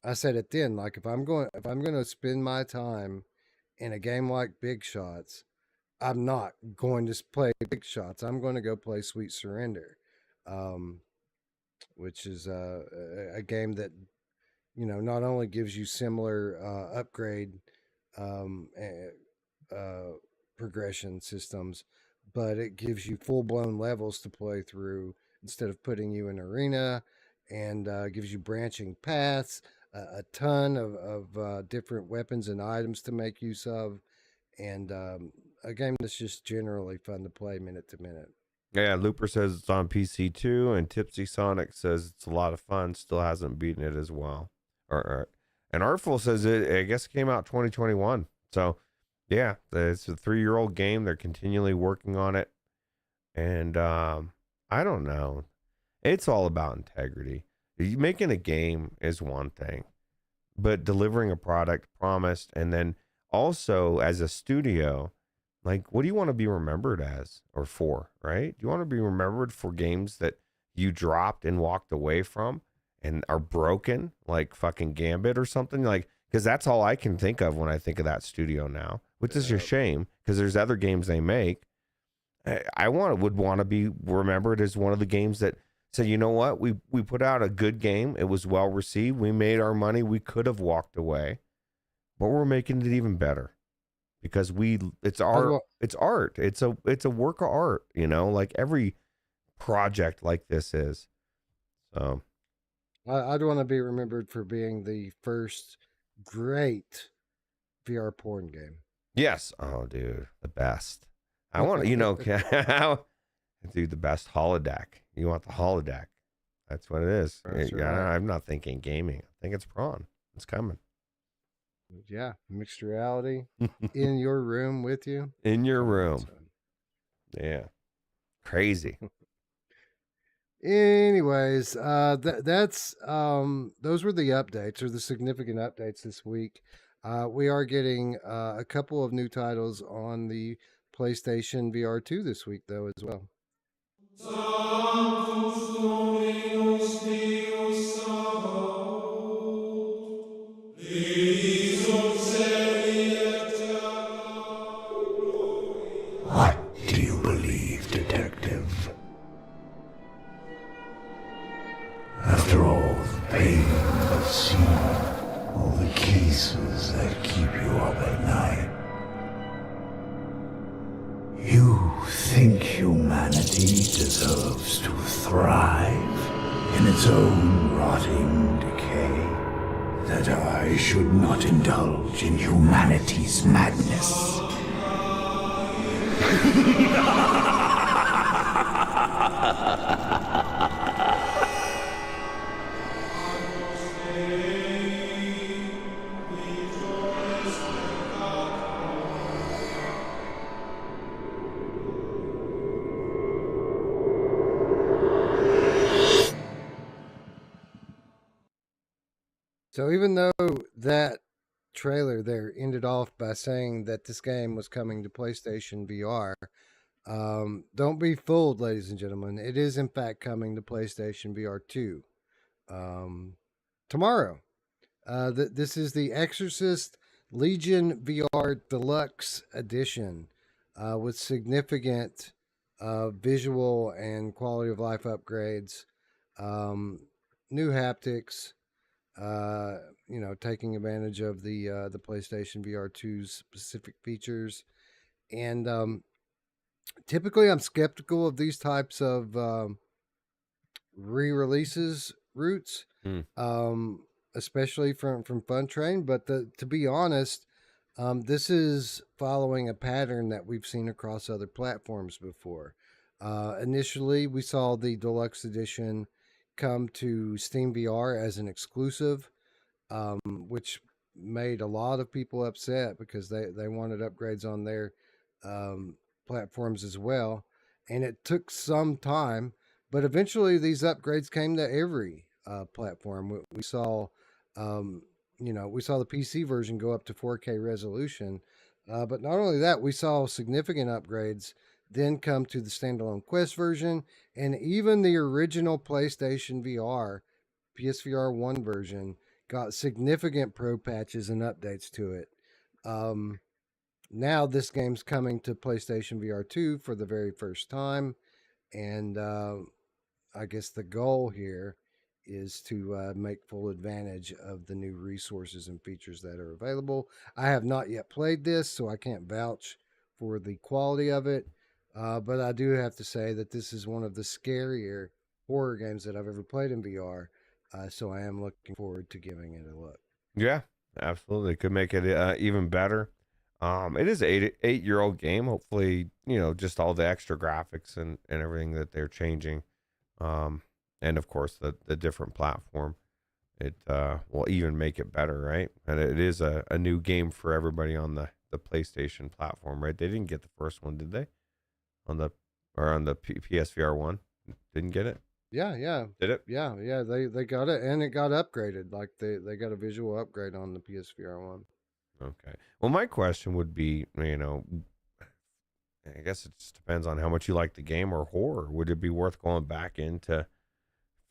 I said it then, like if I'm going to spend my time in a game like Big Shots, I'm not going to play Big Shots. I'm going to go play Sweet Surrender, which is a game that not only gives you similar upgrade progression systems, but it gives you full-blown levels to play through instead of putting you in arena, and gives you branching paths, a ton of different weapons and items to make use of, and a game that's just generally fun to play minute to minute. Yeah, Looper says it's on PC too, and Tipsy Sonic says it's a lot of fun. Still hasn't beaten it as well. And Artful says I guess it came out 2021. So yeah, it's a 3-year-old game. They're continually working on it, and I don't know. It's all about integrity. Making a game is one thing, but delivering a product promised, and then also as a studio, like, what do you want to be remembered as or for, right? Do you want to be remembered for games that you dropped and walked away from and are broken, like fucking Gambit or something? Like, because that's all I can think of when I think of that studio now, which is a shame because there's other games they make. I would want to be remembered as one of the games that said, you know what, we put out a good game. It was well received. We made our money. We could have walked away, but we're making it even better. Because it's art. It's art. It's a work of art, like every project like this is. So I'd want to be remembered for being the first great VR porn game. Yes. Oh, dude, the best. I want dude, the best holodeck. You want the holodeck. That's what it is. That's right. I'm not thinking gaming. I think it's prawn. It's coming. Yeah, mixed reality in your room with you. In your room. Yeah. Crazy. Anyways, that's those were the updates, or the significant updates this week. We are getting a couple of new titles on the PlayStation VR 2 this week, though, as well. Druckmann. You think humanity deserves to thrive in its own rotting decay? That I should not indulge in humanity's madness? So even though that trailer there ended off by saying that this game was coming to PlayStation VR, don't be fooled, ladies and gentlemen. It is in fact coming to PlayStation VR 2 tomorrow. This is the Exorcist Legion VR Deluxe Edition with significant visual and quality of life upgrades, new haptics. Taking advantage of the PlayStation VR 2's specific features. And typically I'm skeptical of these types of re-releases, Ruuts, especially from Fun Train. But to be honest, this is following a pattern that we've seen across other platforms before. Initially, we saw the Deluxe Edition come to Steam VR as an exclusive, which made a lot of people upset because they wanted upgrades on their platforms as well. And it took some time, but eventually these upgrades came to every platform. We saw, we saw the PC version go up to 4K resolution, but not only that, we saw significant upgrades then come to the standalone Quest version, and even the original PlayStation VR, PSVR 1 version, got significant pro patches and updates to it. Now this game's coming to PlayStation VR 2 for the very first time, and I guess the goal here is to make full advantage of the new resources and features that are available. I have not yet played this, so I can't vouch for the quality of it. But I do have to say that this is one of the scarier horror games that I've ever played in VR. So I am looking forward to giving it a look. Yeah, absolutely. Could make it even better. It is an 8-year-old game. Hopefully, just all the extra graphics and everything that they're changing. And of course, the different platform. It will even make it better, right? And it is a new game for everybody on the PlayStation platform, right? They didn't get the first one, did they? On the PSVR 1, didn't get it. Yeah. Did it? Yeah. They got it, and it got upgraded. Like they got a visual upgrade on the PSVR 1. Okay. Well, my question would be, I guess it just depends on how much you like the game or horror. Would it be worth going back into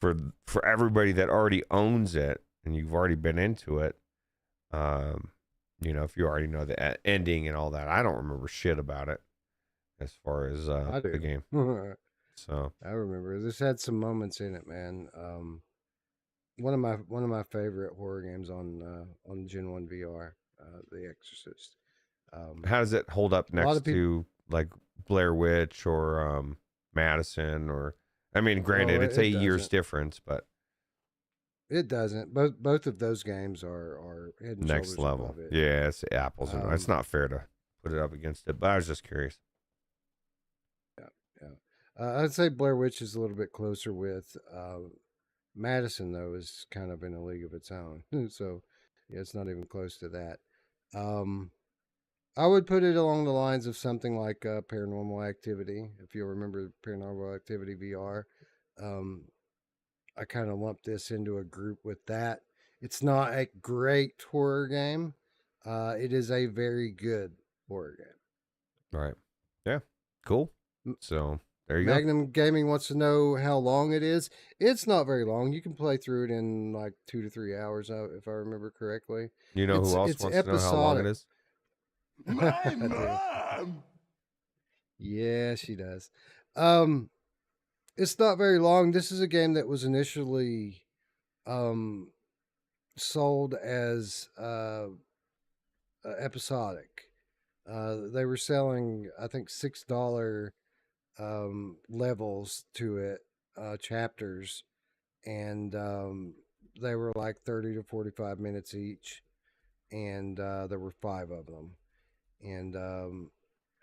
for everybody that already owns it and you've already been into it? If you already know the ending and all that. I don't remember shit about it. As far as the game, so I remember this had some moments in it, man. One of my favorite horror games on Gen 1 VR, The Exorcist. How does it hold up next to like Blair Witch or Madison? Or granted, it's 8 years difference, but it doesn't. Both of those games are head and next level. Yeah, it's apples and it's not fair to put it up against it. But I was just curious. I'd say Blair Witch is a little bit closer with Madison, though, is kind of in a league of its own. So, yeah, it's not even close to that. I would put it along the lines of something like Paranormal Activity. If you'll remember Paranormal Activity VR, I kind of lumped this into a group with that. It's not a great horror game. It is a very good horror game. All right. Yeah. Cool. So... there you Magnum Gaming wants to know how long it is. It's not very long. You can play through it in like 2 to 3 hours, if I remember correctly. You know who else wants to know how long it is? My mom! Yeah, she does. It's not very long. This is a game that was initially sold as episodic. They were selling, I think, $6 levels to it, chapters, and they were like 30 to 45 minutes each, and there were 5 of them. And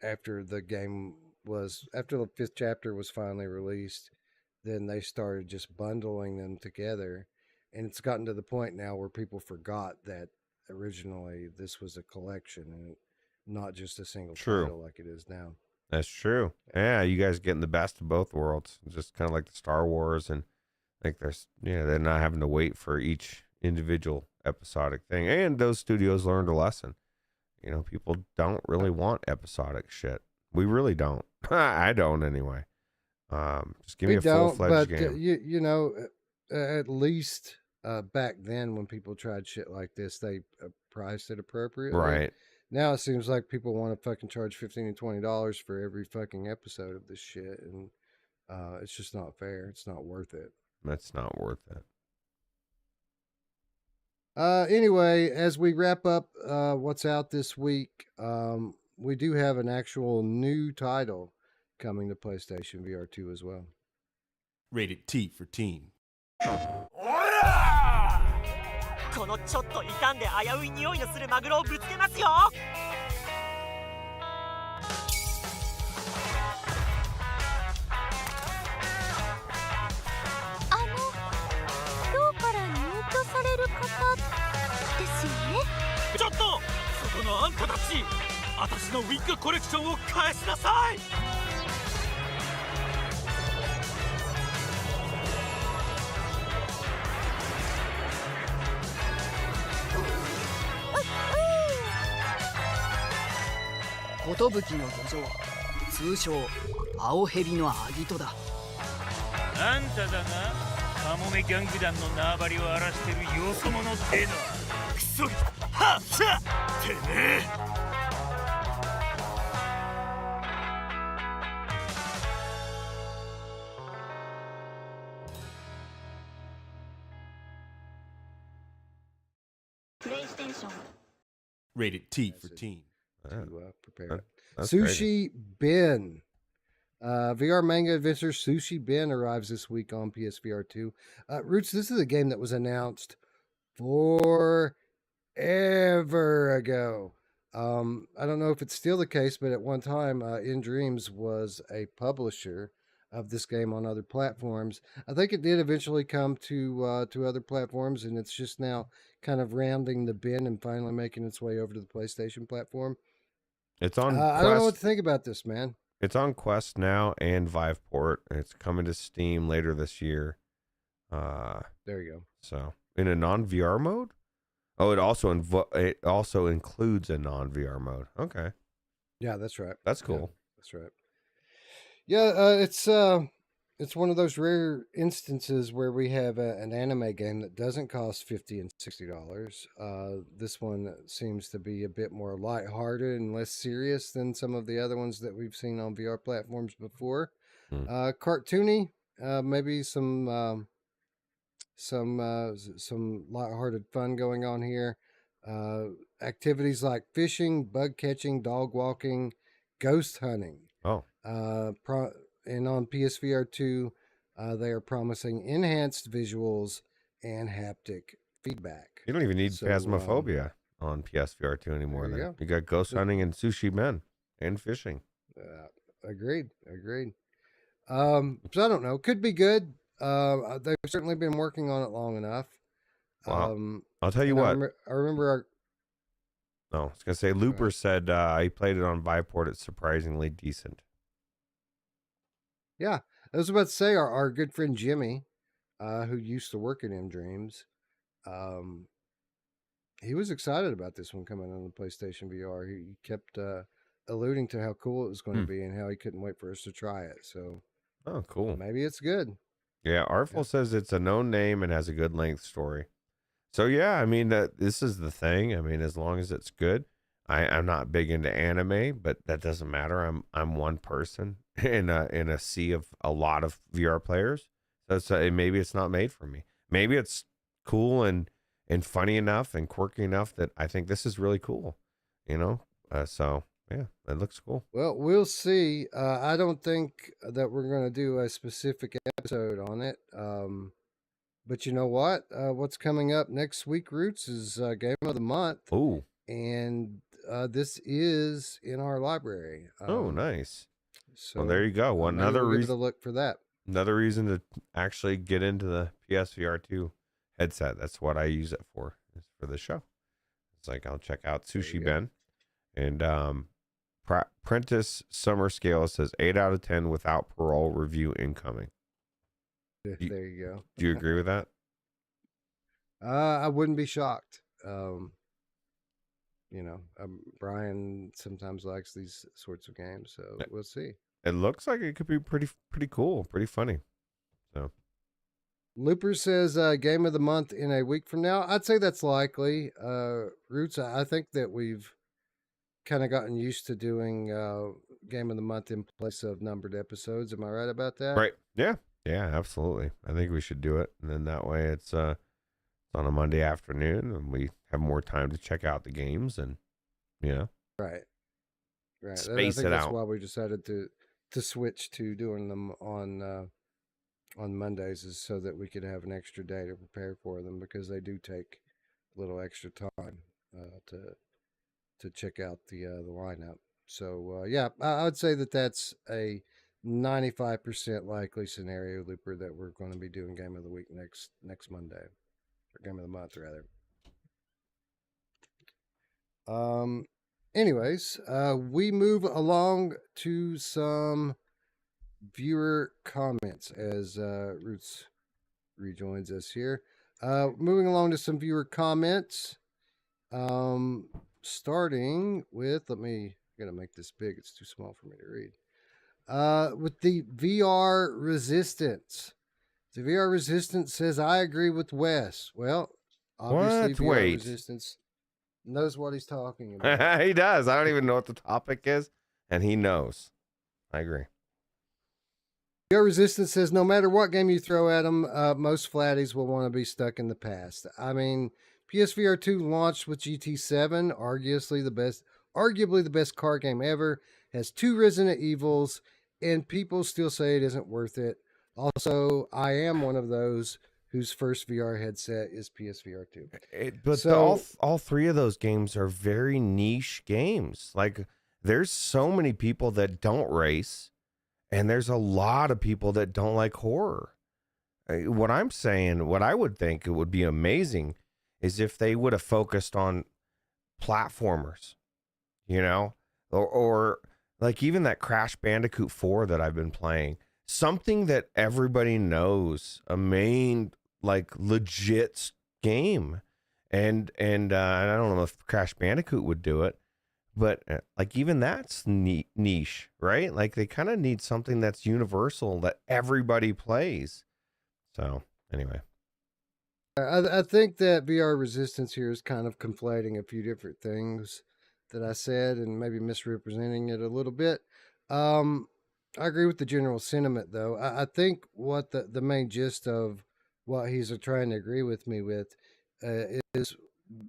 after the 5th chapter was finally released, then they started just bundling them together, and it's gotten to the point now where people forgot that originally this was a collection and not just a single title like it is now. That's true. Yeah, you guys getting the best of both worlds. Just kind of like the Star Wars, and like they're not having to wait for each individual episodic thing. And those studios learned a lesson. You know, people don't really want episodic shit. We really don't. I don't anyway. Just give me a full-fledged game. You know, at least back then when people tried shit like this, they priced it appropriately. Right. Now it seems like people want to fucking charge $15 and $20 for every fucking episode of this shit, and it's just not fair. It's not worth it. That's not worth it. Anyway, as we wrap up what's out this week, we do have an actual new title coming to PlayStation VR 2 as well. Rated T for teen. このちょっと傷んで危うい匂いのするマグロをぶつけますよ。今日から入居される方ですよね。ちょっとそこのあんたたち、私のウィッグコレクションを返しなさい。寿の土壌、通称青蛇のアギトだ。あんただな、カモメギャング団の縄張りを荒らしてるよそ者ってのは。クソ、はっしゃてめえ。Rated T for teen. To prepare it. Sushi Ben. VR manga adventure Sushi Ben arrives this week on PSVR 2. Roots, this is a game that was announced forever ago. I don't know if it's still the case, but at one time, In Dreams was a publisher of this game on other platforms. I think it did eventually come to other platforms, and it's just now kind of rounding the bend and finally making its way over to the PlayStation platform. It's on Quest. I don't know what to think about this, man. It's on Quest now and Viveport, and it's coming to Steam later this year. There you go. So, in a non-VR mode? Oh, it also includes a non-VR mode. Okay. Yeah, that's right. That's cool. Yeah, that's right. Yeah, it's one of those rare instances where we have an anime game that doesn't cost $50 and $60. This one seems to be a bit more lighthearted and less serious than some of the other ones that we've seen on VR platforms before. Cartoony, maybe some lighthearted fun going on here. Activities like fishing, bug catching, dog walking, ghost hunting. Oh. And on PSVR 2, they are promising enhanced visuals and haptic feedback. You don't even need Phasmophobia on PSVR 2 anymore. You got ghost hunting and sushi men and fishing. Agreed. So I don't know. Could be good. They've certainly been working on it long enough. Wow. I'll tell you what. I remember I was going to say, Looper said he played it on Viveport. It's surprisingly decent. Yeah, I was about to say our good friend Jimmy, who used to work at M Dreams, he was excited about this one coming on the PlayStation VR. He kept alluding to how cool it was going to be and how he couldn't wait for us to try it. So, oh, cool. Maybe it's good. Yeah, Artful says it's a known name and has a good length story. So yeah, I mean this is the thing. I mean, as long as it's good. I'm not big into anime, but that doesn't matter. I'm one person in a sea of a lot of VR players. So maybe it's not made for me. Maybe it's cool and funny enough and quirky enough that I think this is really cool. you know. So yeah, it looks cool. Well, we'll see. I don't think that we're going to do a specific episode on it. But you know what? What's coming up next week, Roots, is Game of the Month. Oh. And this is in our library. Oh, nice. So well, there you go. Well, another we'll give it reason a look for that. Another reason to actually get into the PSVR 2 headset. That's what I use it for. Is for the show. It's like I'll check out Sushi Ben, and Prentice Summer Scale says 8 out of 10 without parole review incoming. There you go. Do you agree with that? I wouldn't be shocked. Brian sometimes likes these sorts of games, so we'll see. It looks like it could be pretty cool, pretty funny. So, Looper says Game of the Month in a week from now. I'd say that's likely. Roots, I think that we've kind of gotten used to doing Game of the Month in place of numbered episodes. Am I right about that? Right. Yeah. Yeah, absolutely. I think we should do it. And then that way it's on a Monday afternoon and we have more time to check out the games and, Right. Space I think it that's out. why we decided to switch to doing them on Mondays, is so that we could have an extra day to prepare for them, because they do take a little extra time to check out the lineup. So I would say that that's a 95% likely scenario, Looper, that we're going to be doing Game of the Week next Monday, or Game of the Month rather. Anyways, we move along to some viewer comments as Roots rejoins us here. Moving along to some viewer comments. Starting with, I gotta make this big, it's too small for me to read. With the VR Resistance. The VR Resistance says, I agree with Wes. Well, obviously VR Wait. Resistance knows what he's talking about. He does. I don't even know what the topic is, and he knows. I agree. VR Resistance says, no matter what game you throw at them, most flatties will want to be stuck in the past. I mean, PSVR 2 launched with GT7, arguably the best car game ever, has 2 Resident Evils, and people still say it isn't worth it. Also, I am one of those whose first VR headset is PSVR 2. All 3 of those games are very niche games. Like, there's so many people that don't race, and there's a lot of people that don't like horror. What I'm saying, what I would think it would be amazing is if they would have focused on platformers, or like even that Crash Bandicoot 4 that I've been playing, something that everybody knows, a main, like, legit game. And I don't know if Crash Bandicoot would do it, but like even that's niche, right? Like they kind of need something that's universal that everybody plays. So anyway. I think that VR Resistance here is kind of conflating a few different things that I said and maybe misrepresenting it a little bit. I agree with the general sentiment, though. I think what the main gist of what he's trying to agree with me with is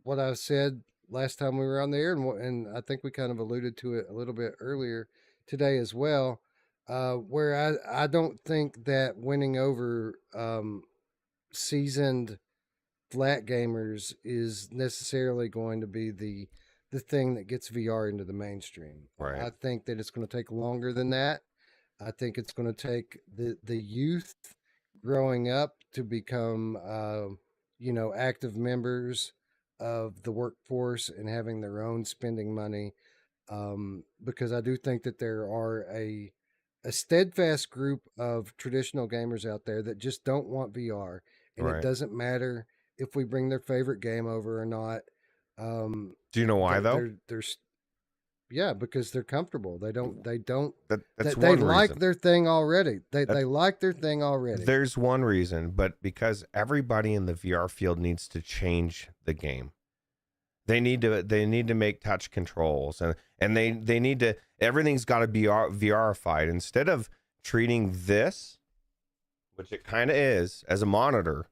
what I said last time we were on the air, and I think we kind of alluded to it a little bit earlier today as well, where I don't think that winning over seasoned flat gamers is necessarily going to be the thing that gets VR into the mainstream. Right. I think that it's going to take longer than that. I think it's going to take the youth growing up to become, active members of the workforce and having their own spending money. Because I do think that there are a steadfast group of traditional gamers out there that just don't want VR. And Right. It doesn't matter if we bring their favorite game over or not. Do you know why though? Yeah, because they're comfortable. They don't. That's they one like reason. their thing already. They like their thing already. There's one reason, but because everybody in the VR field needs to change the game. They need to make touch controls and they need to, everything's got to be VRified. Instead of treating this, which it kind of is, as a monitor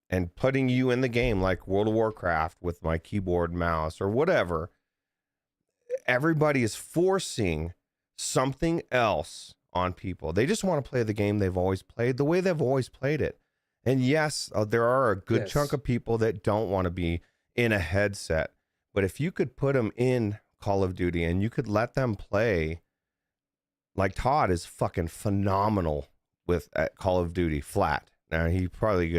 and putting you in the game like World of Warcraft with my keyboard, mouse, or whatever, everybody is forcing something else on people. They just want to play the game they've always played, the way they've always played it. And yes, there are a good chunk of people that don't want to be in a headset. But if you could put them in Call of Duty and you could let them play, like Todd is fucking phenomenal with at Call of Duty flat. Now he's probably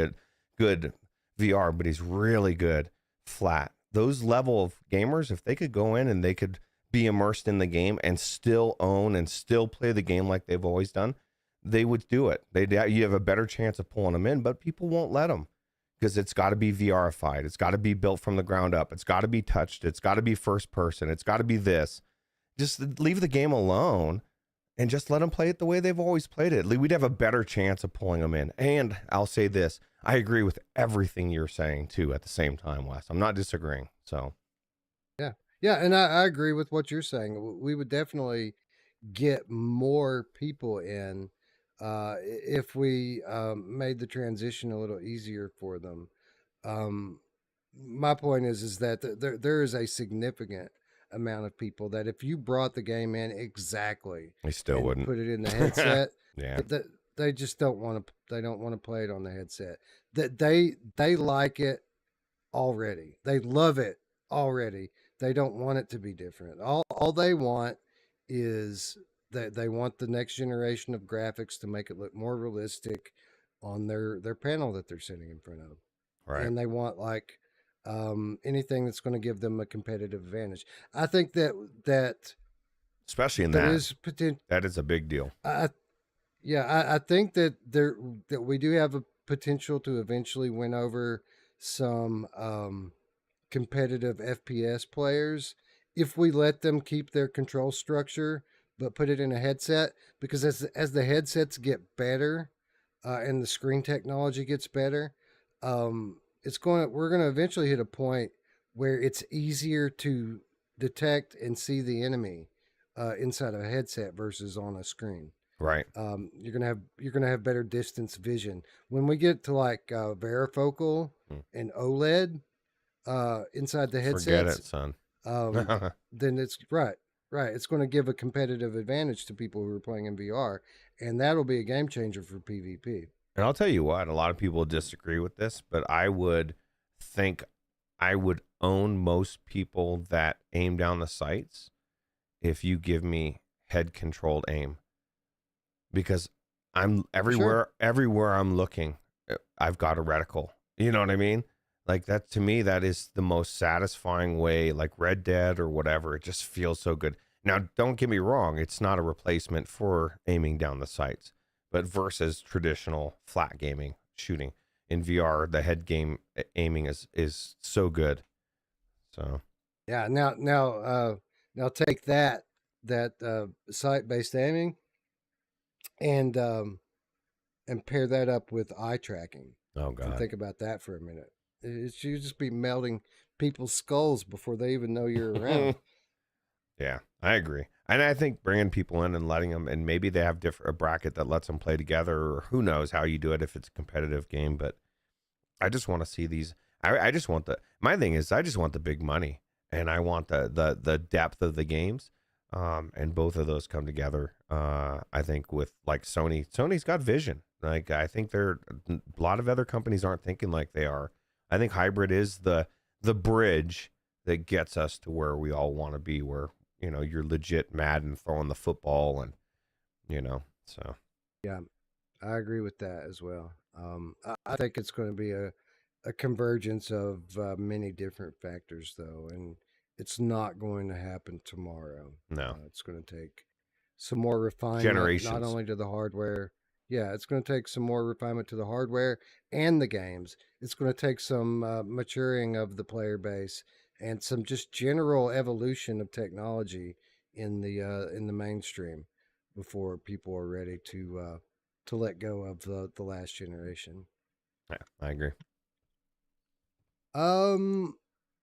good VR, but he's really good flat. Those level of gamers, if they could go in and they could be immersed in the game and still own and still play the game like they've always done, they would do it. You have a better chance of pulling them in, but people won't let them because it's got to be VRified. It's got to be built from the ground up. It's got to be touched. It's got to be first person. It's got to be this. Just leave the game alone and just let them play it the way they've always played it. We'd have a better chance of pulling them in. And I'll say this, I agree with everything you're saying too at the same time, Wes. I'm not disagreeing. So yeah, and I agree with what you're saying. We would definitely get more people in if we made the transition a little easier for them. My point is that there is a significant amount of people that if you brought the game in exactly, they still wouldn't put it in the headset. Yeah, they just don't want to. They don't want to play it on the headset. That they like it already. They love it already. They don't want it to be different. All they want is that they want the next generation of graphics to make it look more realistic on their panel that they're sitting in front of. Right. And they want like anything that's going to give them a competitive advantage. I think that especially in that is a big deal. I think that that we do have a potential to eventually win over some competitive FPS players if we let them keep their control structure but put it in a headset, because as the headsets get better and the screen technology gets better, we're going to eventually hit a point where it's easier to detect and see the enemy inside of a headset versus on a screen. Right. You're gonna have better distance vision when we get to like varifocal and OLED inside the headsets. Forget it, son. Then it's right. It's going to give a competitive advantage to people who are playing in VR, and that'll be a game changer for PvP. And I'll tell you what, a lot of people disagree with this, but I would think I would own most people that aim down the sights if you give me head controlled aim, because I'm everywhere I'm looking, I've got a reticle. You know what I mean? Like that, to me, that is the most satisfying way, like Red Dead or whatever. It just feels so good. Now, don't get me wrong. It's not a replacement for aiming down the sights, but versus traditional flat gaming shooting in VR, the head game aiming is so good. So yeah. Now take that sight-based aiming and pair that up with eye tracking. Oh God! And think about that for a minute. You just be melting people's skulls before they even know you're around. Yeah, I agree. And I think bringing people in and letting them, and maybe they have a bracket that lets them play together, or who knows how you do it if it's a competitive game. But I just want to see these. I just want my thing is I just want the big money, and I want the depth of the games. And both of those come together. I think with like Sony's got vision. Like I think a lot of other companies aren't thinking like they are. I think hybrid is the bridge that gets us to where we all want to be, where, you know, you're legit mad and throwing the football and, you know, so. Yeah, I agree with that as well. I think it's going to be a convergence of many different factors though. And it's not going to happen tomorrow. No, it's going to take some more refinement, generations, not only to the hardware. Yeah, it's going to take some more refinement to the hardware and the games. It's going to take some maturing of the player base and some just general evolution of technology in the mainstream before people are ready to let go of the last generation. Yeah, I agree.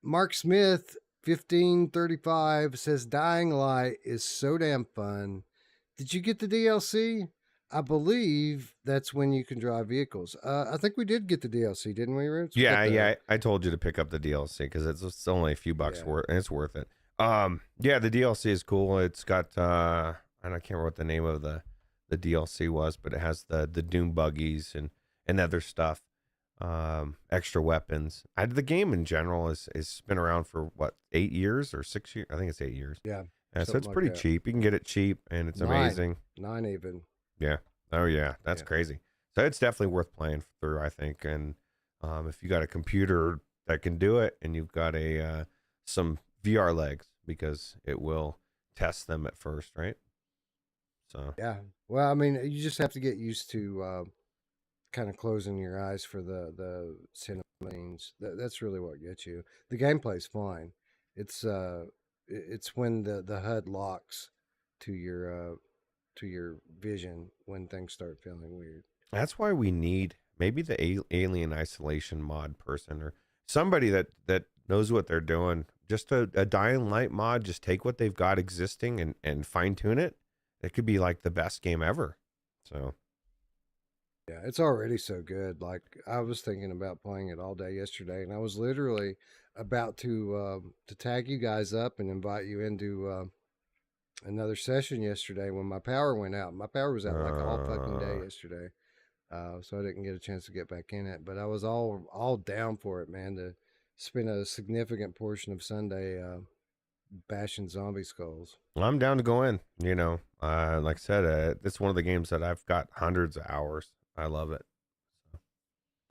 Mark Smith 1535 says Dying Light is so damn fun. Did you get the DLC? I believe that's when you can drive vehicles. I think we did get the DLC, didn't we, Ruuts? Yeah. I told you to pick up the DLC because it's only a few bucks worth, and it's worth it. Yeah, the DLC is cool. It's got I can't remember what the name of the DLC was, but it has the Doom buggies and other stuff. Extra weapons. The game in general is been around for what, 8 years or 6 years? I think it's 8 years. Yeah. So it's pretty cheap. You can get it cheap, and it's amazing. 9 even. Yeah. Oh yeah, that's crazy. So it's definitely worth playing through, I think. And if you got a computer that can do it, and you've got some VR legs, because it will test them at first, right? So yeah. Well, I mean, you just have to get used to kind of closing your eyes for the cinematics. That's really what gets you. The gameplay's fine. It's when the HUD locks to your vision when things start feeling weird. that's why we need maybe the Alien Isolation mod person, or somebody that knows what they're doing. Just a Dying Light mod. Just take what they've got existing and fine tune it. It could be like the best game ever. So yeah, it's already so good. Like, I was thinking about playing it all day yesterday, and I was literally about to tag you guys up and invite you into another session yesterday when my power went out. My power was out like all fucking day yesterday, so I didn't get a chance to get back in it. But I was all down for it, man, to spend a significant portion of Sunday bashing zombie skulls. Well, I'm down to go in. Like I said, it's one of the games that I've got hundreds of hours. I love it.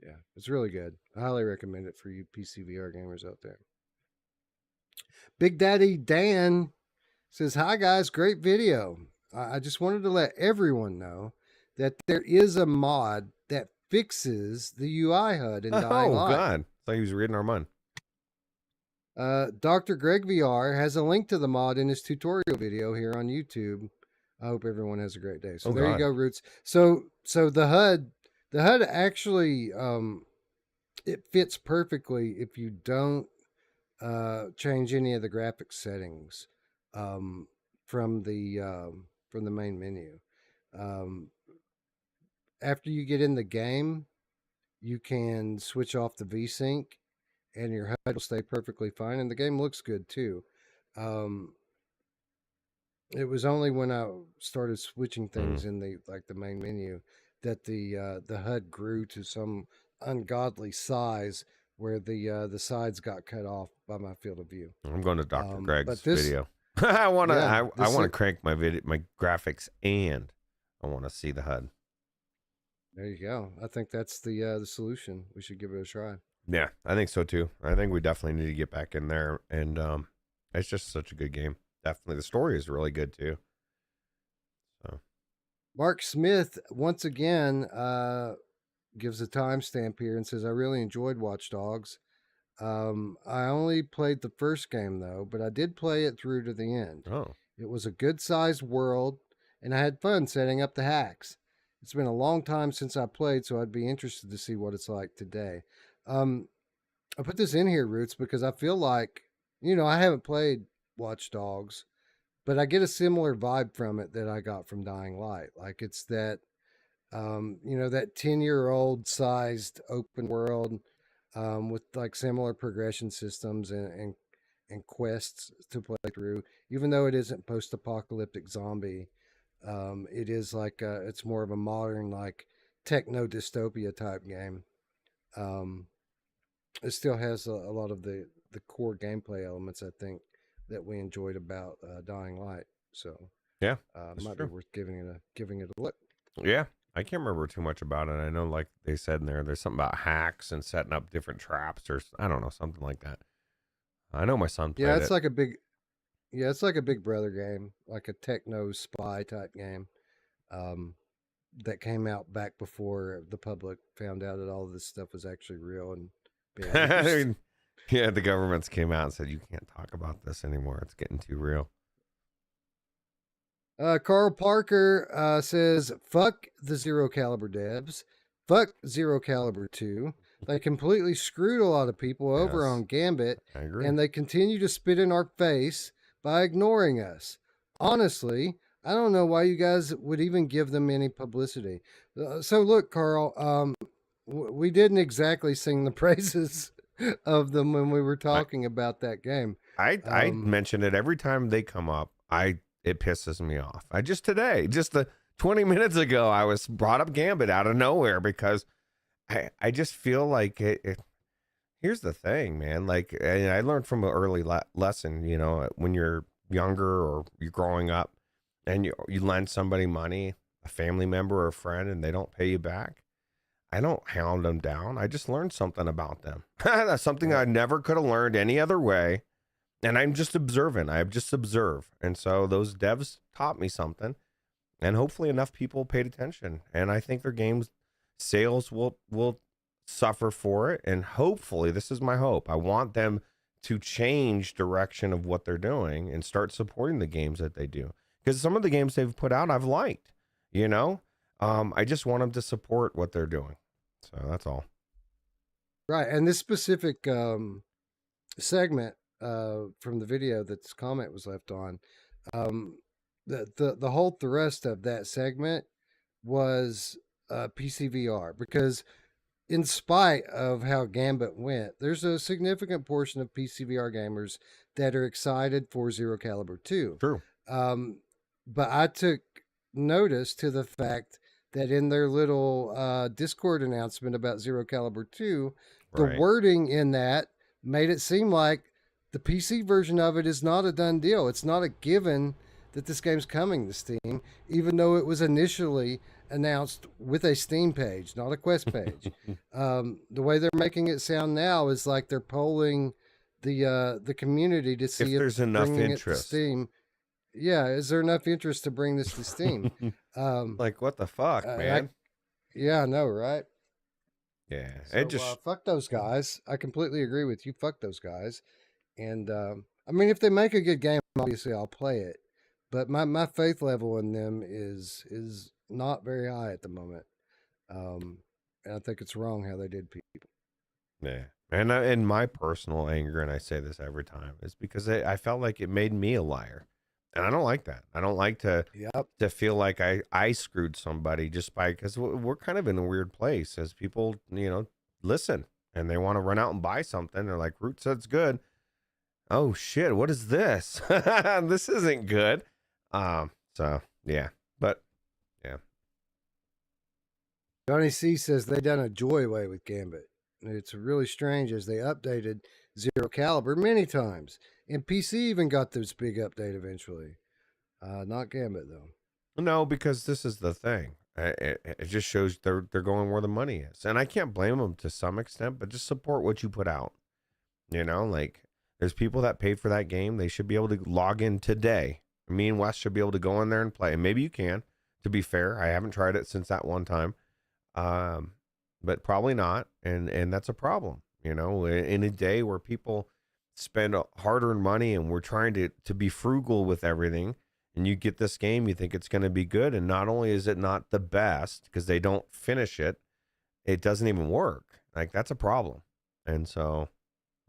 Yeah, it's really good. I highly recommend it for you PCVR gamers out there. Big Daddy Dan says, "Hi guys, great video. I just wanted to let everyone know that there is a mod that fixes the UI HUD in Dying Light." Oh God, I thought he was reading our mind. Dr. Greg VR has a link to the mod in his tutorial video here on YouTube. I hope everyone has a great day. So there you go, Roots. So the HUD actually it fits perfectly if you don't change any of the graphics settings from the main menu. After you get in the game, you can switch off the VSync, and your HUD will stay perfectly fine, and the game looks good too. It was only when I started switching things in the main menu that the HUD grew to some ungodly size where the sides got cut off by my field of view. I'm going to Dr. Greg's video. I want to crank my graphics, and I want to see the HUD. There you go. I think that's the solution. We should give it a try. Yeah, I think so too. I think we definitely need to get back in there, and it's just such a good game. Definitely, the story is really good too. So, Mark Smith once again gives a timestamp here and says, "I really enjoyed Watch Dogs. I only played the first game though, but I did play it through to the end. Oh, it was a good-sized world, and I had fun setting up the hacks. It's been a long time since I played, so I'd be interested to see what it's like today." I put this in here, Roots, because I feel like, I haven't played Watch Dogs, but I get a similar vibe from it that I got from Dying Light. Like, it's that, that 10-year-old sized open world with like similar progression systems and quests to play through. Even though it isn't post-apocalyptic zombie, it is like it's more of a modern, like, techno dystopia type game. It still has a lot of the core gameplay elements, I think, that we enjoyed about Dying Light. So yeah, might be worth giving it a look. Yeah, I can't remember too much about it. I know, like they said in there's something about hacks and setting up different traps, or I don't know, something like that. I know my son played it. It's like a Big Brother game, like a techno spy type game. That came out back before the public found out that all of this stuff was actually real and being yeah, the governments came out and said, you can't talk about this anymore. It's getting too real. Carl Parker says, "Fuck the Zero Caliber devs. Fuck Zero Caliber 2. They completely screwed a lot of people over on Gambit, I agree. and they continue to spit in our face by ignoring us. Honestly, I don't know why you guys would even give them any publicity." So look, Carl, we didn't exactly sing the praises of them when we were talking about that game. I mention it every time they come up. It pisses me off. Just the 20 minutes ago, I was brought up Gambit out of nowhere because I just feel like it. Here's the thing, man. Like, and I learned from an early lesson, you know, when you're younger or you're growing up and you lend somebody money, a family member or a friend, and they don't pay you back. I don't hound them down. I just learned something about them. That's something I never could have learned any other way. And I'm just observant. I just observe. And so those devs taught me something. And hopefully enough people paid attention. And I think their games sales will suffer for it. And hopefully, this is my hope, I want them to change direction of what they're doing and start supporting the games that they do. Because some of the games they've put out, I've liked, you know? I just want them to support what they're doing. So that's all. Right. And this specific segment from the video that this comment was left on, the whole thrust of that segment was PCVR, because in spite of how Gambit went, there's a significant portion of PCVR gamers that are excited for Zero Caliber 2. True. But I took notice to the fact that in their little Discord announcement about Zero Caliber 2, the wording in that made it seem like the PC version of it is not a done deal. It's not a given that this game's coming to Steam, even though it was initially announced with a Steam page, not a Quest page. The way they're making it sound now is like they're polling the community to see if there's enough interest. Steam. Yeah, is there enough interest to bring this to Steam? Like, what the fuck, man? I know, right? Yeah, so, it just fuck those guys. I completely agree with you. Fuck those guys. And I mean, if they make a good game, obviously I'll play it. But my faith level in them is not very high at the moment. And I think it's wrong how they did people. Yeah. And my personal anger, and I say this every time, is because I felt like it made me a liar. And I don't like that. I don't like to feel like I screwed somebody just because we're kind of in a weird place as people, you know, listen and they want to run out and buy something. They're like, Root said it's good. Oh shit, what is this? This isn't good. So yeah, but yeah. Johnny C says they done a joy way with Gambit. It's really strange as they updated Zero Caliber many times. And PC even got this big update eventually. Not Gambit though. No, because this is the thing. It just shows they're going where the money is. And I can't blame them to some extent, but just support what you put out. You know, like there's people that paid for that game. They should be able to log in today. Me and Wes should be able to go in there and play. And maybe you can, to be fair. I haven't tried it since that one time. But probably not. And that's a problem. You know, in a day where people spend hard-earned money and we're trying to be frugal with everything, and you get this game, you think it's going to be good, and not only is it not the best because they don't finish it, it doesn't even work. Like, that's a problem. And so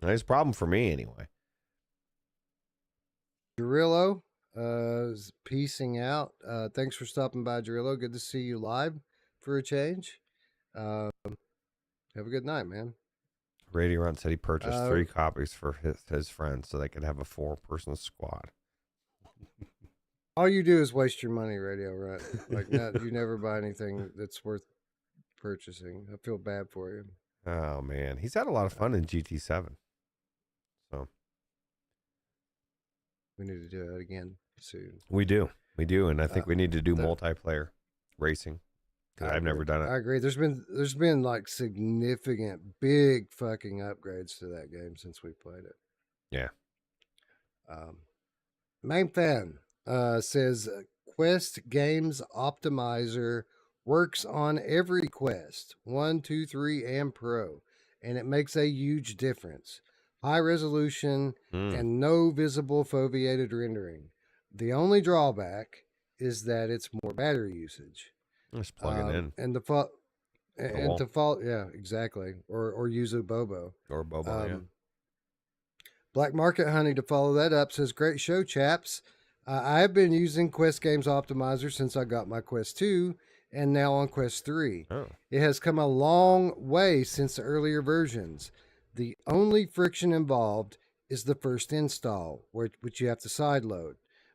it's a problem for me anyway. Jarillo is piecing out. Thanks for stopping by, Jarillo. Good to see you live for a change. Have a good night, man. Radio Runt said he purchased 3 copies for his friends so they could have a 4-person squad. All you do is waste your money, Radio Runt. Like, you never buy anything that's worth purchasing. I feel bad for you. Oh, man. He's had a lot of fun in GT7. So we need to do it again soon. We do. And I think we need to do multiplayer racing. I've never done it. I agree. There's been like significant, big fucking upgrades to that game since we played it. Yeah. Main fan says Quest Games Optimizer works on every Quest 1, 2, 3, and Pro, and it makes a huge difference. High resolution and no visible foveated rendering. The only drawback is that it's more battery usage. Just plug it in. And default, yeah, exactly. Or use a Bobo. Or Bobo, yeah. Black Market Honey, to follow that up, says, great show, chaps. I have been using Quest Games Optimizer since I got my Quest 2 and now on Quest 3. Oh. It has come a long way since the earlier versions. The only friction involved is the first install, which you have to sideload.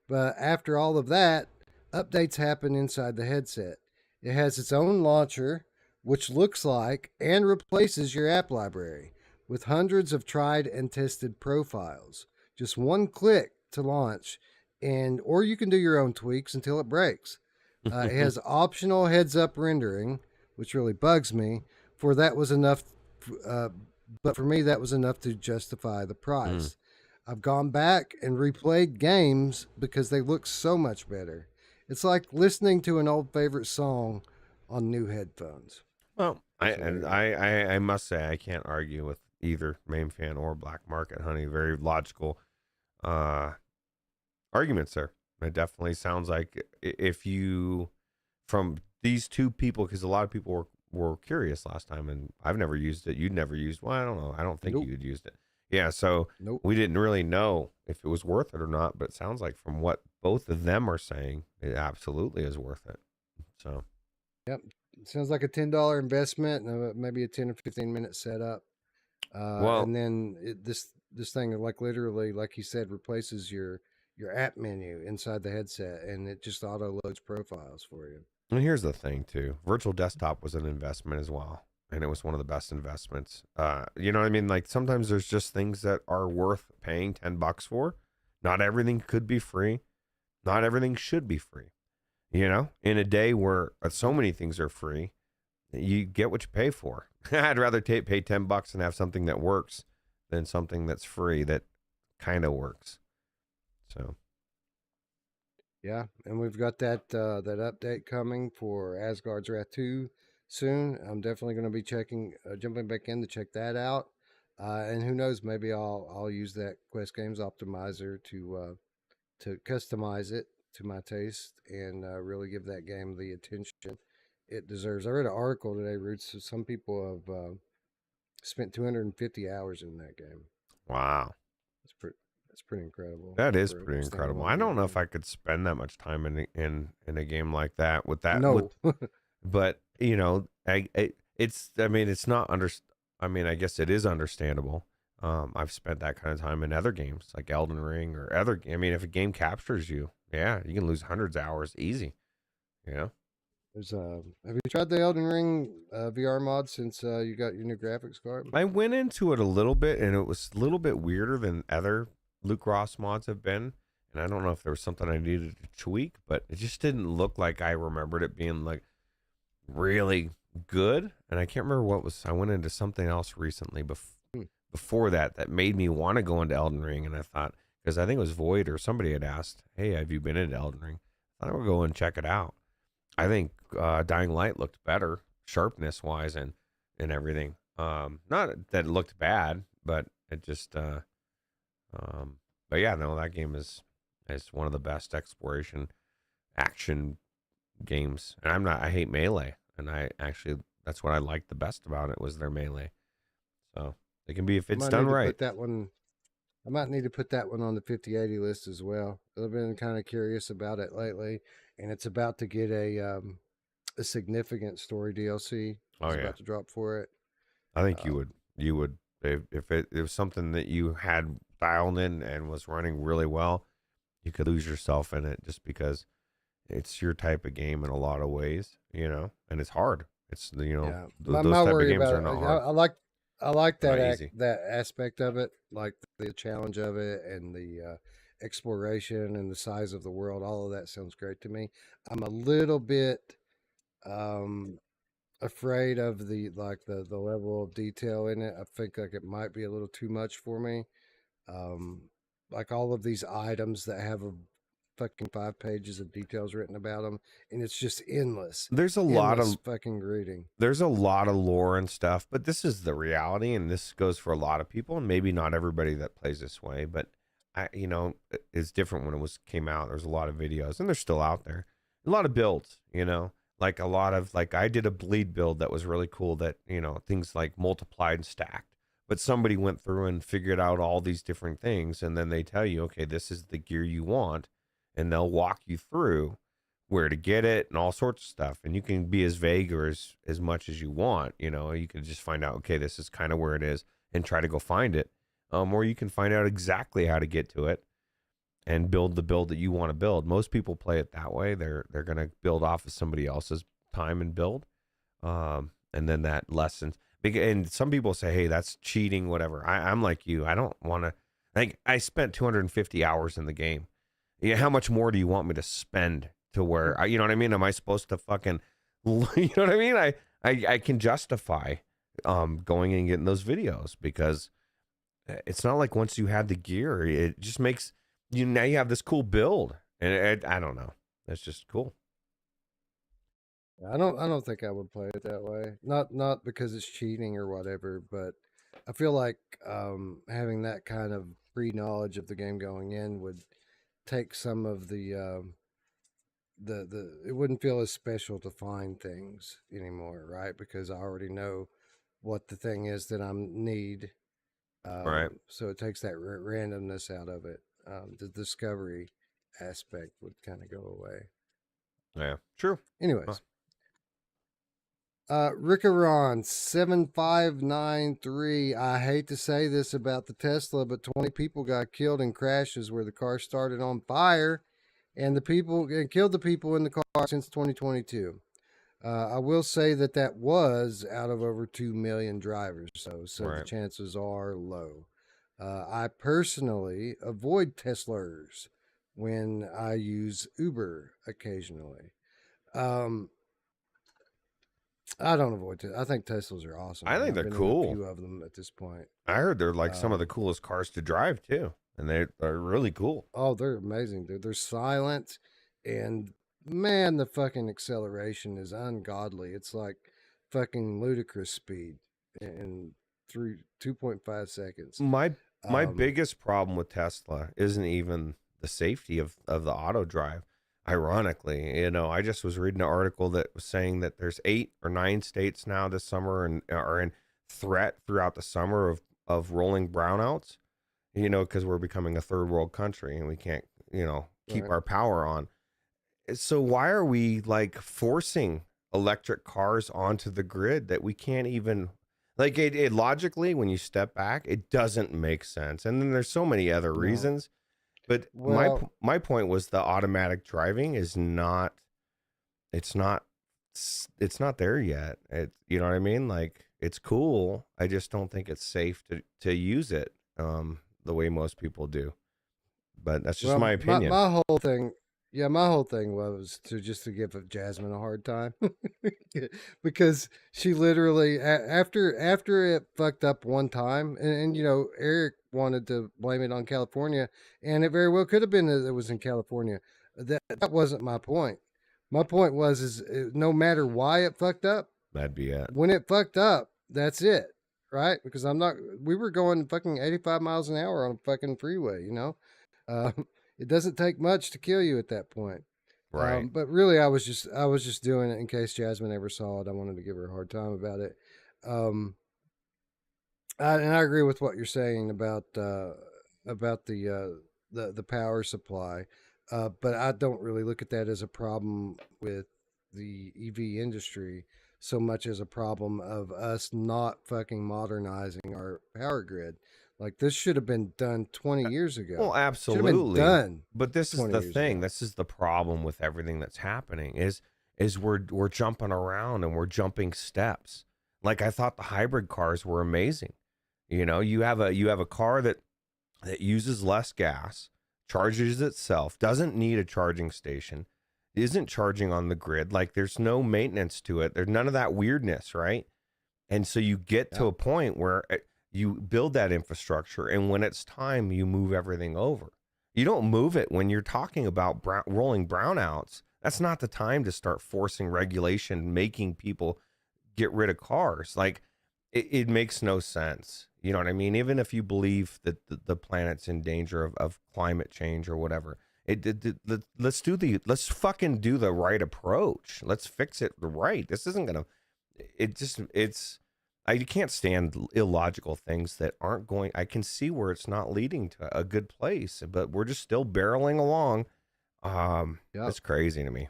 But after all of that, updates happen inside the headset. It has its own launcher, which looks like and replaces your app library with hundreds of tried and tested profiles. Just one click to launch, or you can do your own tweaks until it breaks. It has optional heads-up rendering, which really bugs me. For that was enough, but for me that was enough to justify the price. I've gone back and replayed games because they look so much better. It's like listening to an old favorite song on new headphones. Well, I must say I can't argue with either Main Fan or Black Market Honey. Very logical arguments there. It definitely sounds like if you, from these two people, because a lot of people were curious last time, and I've never used it. You'd never used. Well, I don't know. I don't think you'd used it. Yeah, so we didn't really know if it was worth it or not. But it sounds like from what both of them are saying, it absolutely is worth it. So, yep, it sounds like a $10 investment and maybe a 10 or 15-minute setup. And then this thing, like literally, like you said, replaces your app menu inside the headset, and it just auto loads profiles for you. And here's the thing too: virtual desktop was an investment as well, and it was one of the best investments. You know what I mean? Like sometimes there's just things that are worth paying $10 for. Not everything could be free. Not everything should be free. You know, in a day where so many things are free, you get what you pay for. I'd rather pay $10 and have something that works than something that's free that kind of works. So, yeah, and we've got that update coming for Asgard's Wrath 2 soon. I'm definitely going to be jumping back in to check that out. And who knows, maybe I'll use that Quest Games Optimizer to customize it to my taste and really give that game the attention it deserves. I read an article today, Ruuts. So some people have spent 250 hours in that game. Wow. That's pretty incredible. That is pretty incredible. I don't know if I could spend that much time in a game like that with that. No. But, you know, I guess it is understandable. I've spent that kind of time in other games like Elden Ring or if a game captures you, yeah, you can lose hundreds of hours easy. You know? Have you tried the Elden Ring VR mod since you got your new graphics card? I went into it a little bit, and it was a little bit weirder than other Luke Ross mods have been. And I don't know if there was something I needed to tweak, but it just didn't look like I remembered it being like really good. And I can't remember I went into something else recently before that made me want to go into Elden Ring. And I thought, because I think it was Void or somebody had asked, hey, have you been into Elden Ring? I thought I would go and check it out. I think Dying Light looked better sharpness wise and everything. Not that it looked bad, but it just but yeah, no, that game is one of the best exploration action games. And I hate melee, and that's what I liked the best about it was their melee. So it can be, if it's done right. I might need to put that one on the 5080 list as well. I've been kind of curious about it lately, and it's about to get a significant story DLC. It's about to drop for it. I think you would if it was something that you had dialed in and was running really well, you could lose yourself in it just because it's your type of game in a lot of ways, you know, and it's hard. It's those type of games are not hard. I like that aspect of it, like the challenge of it and the exploration and the size of the world. All of that sounds great to me. I'm a little bit afraid of the level of detail in it. I think like it might be a little too much for me. Like all of these items that have a fucking 5 pages of details written about them, and it's just endless. There's a lot of fucking reading. There's a lot of lore and stuff, but this is the reality, and this goes for a lot of people, and maybe not everybody that plays this way, but it's different when it came out. There's a lot of videos, and they're still out there. A lot of builds, like a lot of, like I did a bleed build that was really cool that, things like multiplied and stacked, but somebody went through and figured out all these different things, and then they tell you, okay, this is the gear you want, and they'll walk you through where to get it and all sorts of stuff. And you can be as vague or as much as you want. You can just find out, okay, this is kind of where it is and try to go find it. or you can find out exactly how to get to it and build the build that you want to build. Most people play it that way. They're going to build off of somebody else's time and build, and then that lessens. And some people say, "Hey, that's cheating." Whatever. I'm like you. I don't want to. Like, I spent 250 hours in the game. Yeah, how much more do you want me to spend to where you know what I mean? Am I supposed to fucking? You know what I mean? I can justify going and getting those videos because it's not like once you have the gear, it just makes you now you have this cool build, and I don't know, that's just cool. I don't think I would play it that way. Not because it's cheating or whatever, but I feel like having that kind of pre-knowledge of the game going in would take some of the it wouldn't feel as special to find things anymore, right? Because I already know what the thing is that I need. Right. So it takes that randomness out of it. The discovery aspect would kind of go away. Yeah, true. Anyways. Rickaron 7593. I hate to say this about the Tesla, but 20 people got killed in crashes where the car started on fire, and killed the people in the car since 2022. I will say that was out of over 2 million drivers, so Right. the chances are low. I personally avoid Teslas when I use Uber occasionally. I don't avoid it. I think Teslas are awesome. I think I've they're been in cool. A few of them at this point. I heard they're like some of the coolest cars to drive too, and they're really cool. Oh, they're amazing, dude. They're silent, and man, the fucking acceleration is ungodly. It's like fucking ludicrous speed in 2.5 seconds. My biggest problem with Tesla isn't even the safety of the auto drive. Ironically, you know, I just was reading an article that was saying that there's 8 or 9 states now this summer and are in threat throughout the summer of rolling brownouts, you know, because we're becoming a third world country and we can't, you know, keep our power on. So why are we like forcing electric cars onto the grid that we can't even like it logically when you step back, it doesn't make sense. And then there's so many other reasons. But my point was the automatic driving is not there yet. You know what I mean? Like, it's cool. I just don't think it's safe to use it the way most people do. But that's just my opinion. My whole thing was to give Jasmine a hard time because she literally after it fucked up one time, and you know, Eric wanted to blame it on California, and it very well could have been that it was in California. That wasn't my point. My point was no matter why it fucked up, that'd be it. When it fucked up, that's it, right? Because we were going fucking 85 miles an hour on a fucking freeway, you know. It doesn't take much to kill you at that point. Right. But really, I was just doing it in case Jasmine ever saw it. I wanted to give her a hard time about it. And I agree with what you're saying about the power supply. But I don't really look at that as a problem with the EV industry so much as a problem of us not fucking modernizing our power grid. Like, this should have been done 20 years ago. Well, absolutely. Done. But this is the thing. This is the problem with everything that's happening is we're jumping around and we're jumping steps. Like, I thought the hybrid cars were amazing. You know, you have a car that uses less gas, charges itself, doesn't need a charging station, isn't charging on the grid. Like, there's no maintenance to it. There's none of that weirdness, right? And so you get to a point where you build that infrastructure, and when it's time, you move everything over. You don't move it when you're talking about rolling brownouts. That's not the time to start forcing regulation, making people get rid of cars. Like, it makes no sense. You know what I mean? Even if you believe that the planet's in danger of climate change or whatever, let's fucking do the right approach. Let's fix it right. This isn't gonna. I can't stand illogical things that aren't going. I can see where it's not leading to a good place, but we're just still barreling along. It's crazy to me.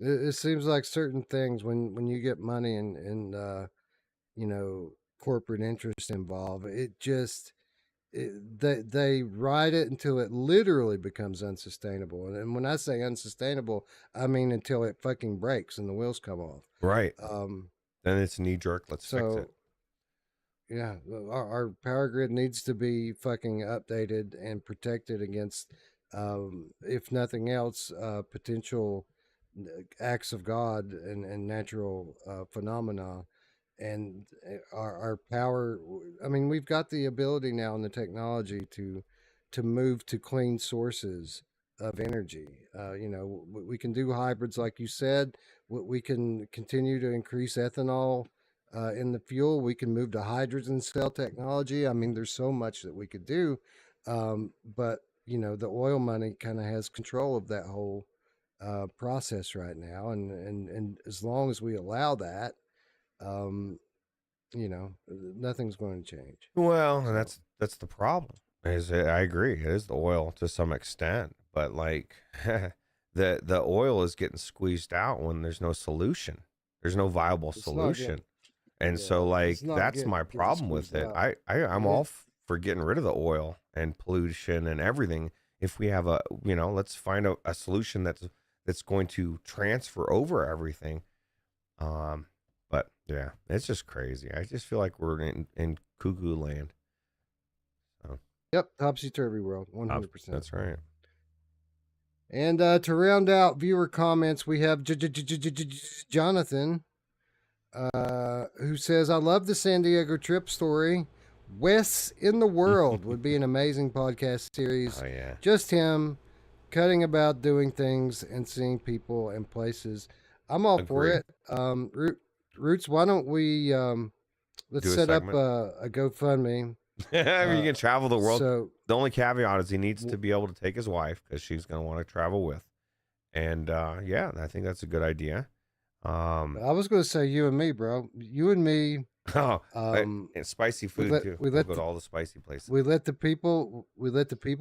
It seems like certain things when you get money and you know, corporate interest involved, it just they ride it until it literally becomes unsustainable. And when I say unsustainable, I mean until it fucking breaks and the wheels come off. Right. Then it's knee jerk. Let's fix it. Yeah, our power grid needs to be fucking updated and protected against, if nothing else, potential acts of God and natural phenomena. And our power, I mean, we've got the ability now and the technology to move to clean sources of energy. We can do hybrids, like you said. We can continue to increase ethanol in the fuel. We can move to hydrogen cell technology. I mean, there's so much that we could do. But, the oil money kind of has control of that whole process right now. And as long as we allow that, nothing's going to change. Well, and that's the problem. I agree. It is the oil to some extent, but like the oil is getting squeezed out when there's no solution. There's no viable solution. And so like that's my problem with it. I'm all for getting rid of the oil and pollution and everything. If we have let's find a solution that's going to transfer over everything. But yeah, it's just crazy. I just feel like we're in cuckoo land. So. Yep, topsy-turvy world, 100%. That's right. And to round out viewer comments, we have Jonathan, who says, I love the San Diego trip story. Wes in the World would be an amazing podcast series. Oh, yeah. Just him cutting about doing things and seeing people and places. I'm all for it. Roots, why don't we let's set up a GoFundMe. You can travel the world. So, the only caveat is he needs to be able to take his wife because she's going to want to travel with. And yeah, I think that's a good idea. I was going to say you and me, bro. You and me. Oh, and spicy food too. We go to all the spicy places. We let the people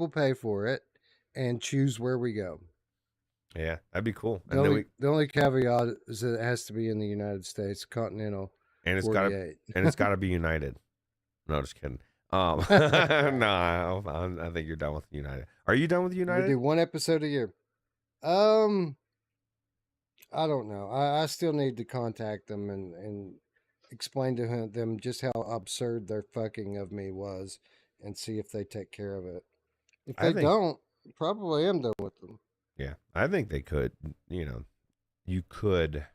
pay for it and choose where we go. Yeah, that'd be cool. The only caveat is that it has to be in the United States, continental, and it's 48. got to be United. No, just kidding. No, I think you're done with United. Are you done with United? We do one episode a year. I don't know. I still need to contact them and explain to them just how absurd their fucking of me was, and see if they take care of it. If they don't, probably am done with them. Yeah, I think they could. You could,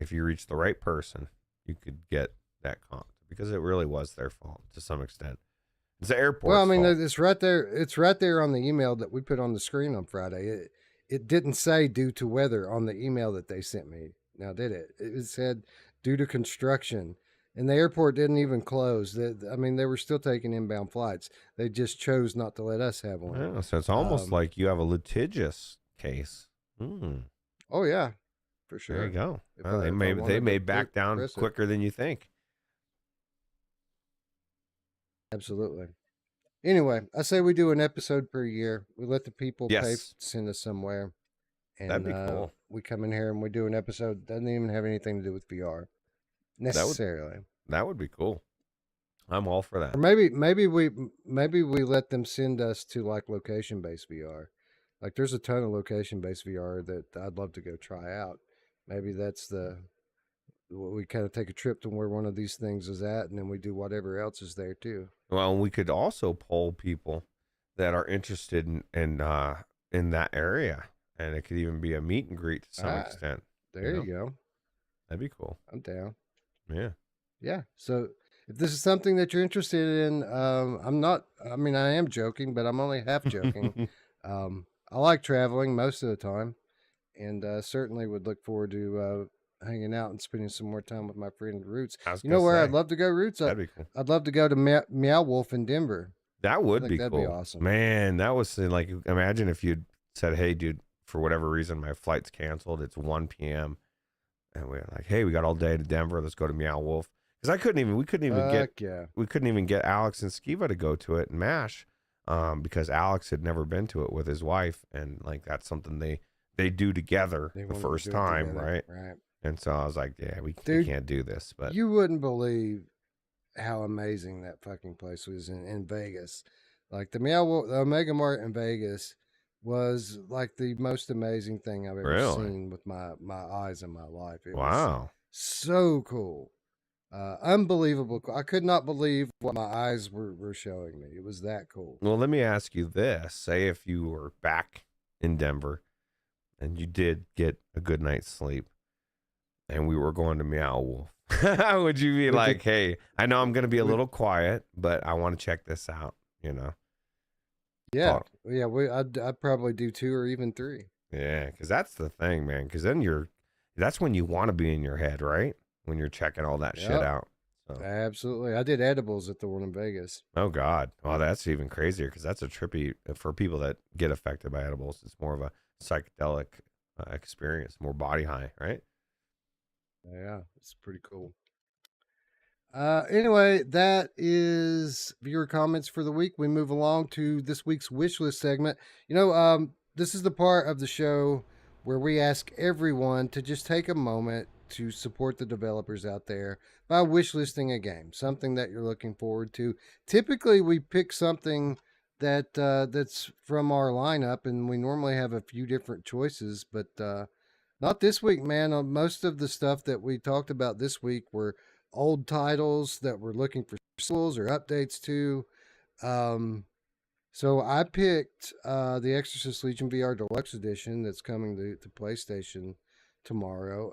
if you reach the right person, you could get that comp because it really was their fault to some extent. It's the airport. Well, I mean, it's right there. It's right there on the email that we put on the screen on Friday. It didn't say due to weather on the email that they sent me. Now, did it? It said due to construction. And the airport didn't even close. They were still taking inbound flights. They just chose not to let us have one. Yeah, so it's almost like you have a litigious case. Oh, yeah, for sure. There you go. Well, they may back down quicker than you think. Absolutely. Anyway, I say we do an episode per year. We let the people pay to send us somewhere. And that'd be cool. We come in here and we do an episode. Doesn't even have anything to do with VR. Necessarily. That would be cool. I'm all for that. Or maybe we let them send us to like location based VR. Like there's a ton of location based VR that I'd love to go try out. Maybe that's we kind of take a trip to where one of these things is at, and then we do whatever else is there too. Well, we could also poll people that are interested in that area, and it could even be a meet and greet to some extent. There you go. That'd be cool. I'm down. Yeah. Yeah. So if this is something that you're interested in, I am joking, but I'm only half joking. I like traveling most of the time, and certainly would look forward to hanging out and spending some more time with my friend Roots. You know where I'd love to go, Roots? That'd be cool. I'd love to go to Meow Wolf in Denver. That would be that'd cool. Be awesome. Man, that was like, imagine if you'd said, hey, dude, for whatever reason, my flight's canceled. It's 1 p.m. And we're like, hey, we got all day to Denver. Let's go to Meow Wolf. Because we couldn't even get Alex and Skiva to go to it and MASH, because Alex had never been to it with his wife, and like that's something they do together the first time, right? Right. And so I was like, yeah, we can't do this. But you wouldn't believe how amazing that fucking place was in Vegas. Like the Omega Mart in Vegas was like the most amazing thing I've ever Really? seen with my eyes in my life. It was Wow. so cool. Unbelievable. I could not believe what my eyes were showing me. It was that cool. Well, let me ask you this. Say if you were back in Denver and you did get a good night's sleep and we were going to Meow Wolf, would you be like, hey, I know I'm going to be a little quiet, but I want to check this out, you know? Yeah. Talk. Yeah. I'd probably do 2 or even 3. Yeah, because that's the thing, man. Because then that's when you want to be in your head, right? When you're checking all that shit out. So. Absolutely. I did edibles at the one in Vegas. Oh, God. Well, that's even crazier because that's a trippy, for people that get affected by edibles. It's more of a psychedelic experience, more body high, right? Yeah, it's pretty cool. Anyway, that is viewer comments for the week. We move along to this week's wish list segment. This is the part of the show where we ask everyone to just take a moment to support the developers out there by wishlisting a game, something that you're looking forward to. Typically, we pick something that's from our lineup, and we normally have a few different choices, but not this week, man. Most of the stuff that we talked about this week were old titles that we're looking for sequels or updates to. So I picked the Exorcist Legion VR Deluxe Edition that's coming to PlayStation tomorrow.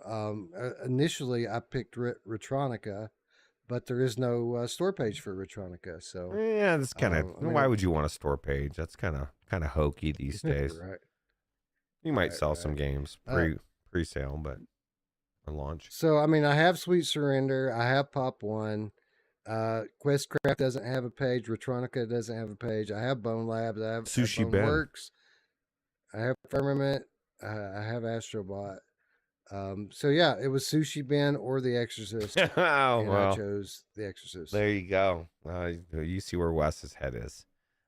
Initially, I picked Retronika, but there is no store page for Retronika. So yeah, that's kind of. Why would you want a store page? That's kind of hokey these days. Right. You might sell some games pre-sale, but on launch. So I have Sweet Surrender. I have Pop One. QuestCraft doesn't have a page. Retronika doesn't have a page. I have Bonelab. I have Sushi Boneworks. I have Firmament. I have Astro Bot. So yeah, it was Sushi Ben or The Exorcist. And I chose The Exorcist. There you go. You see where Wes's head is.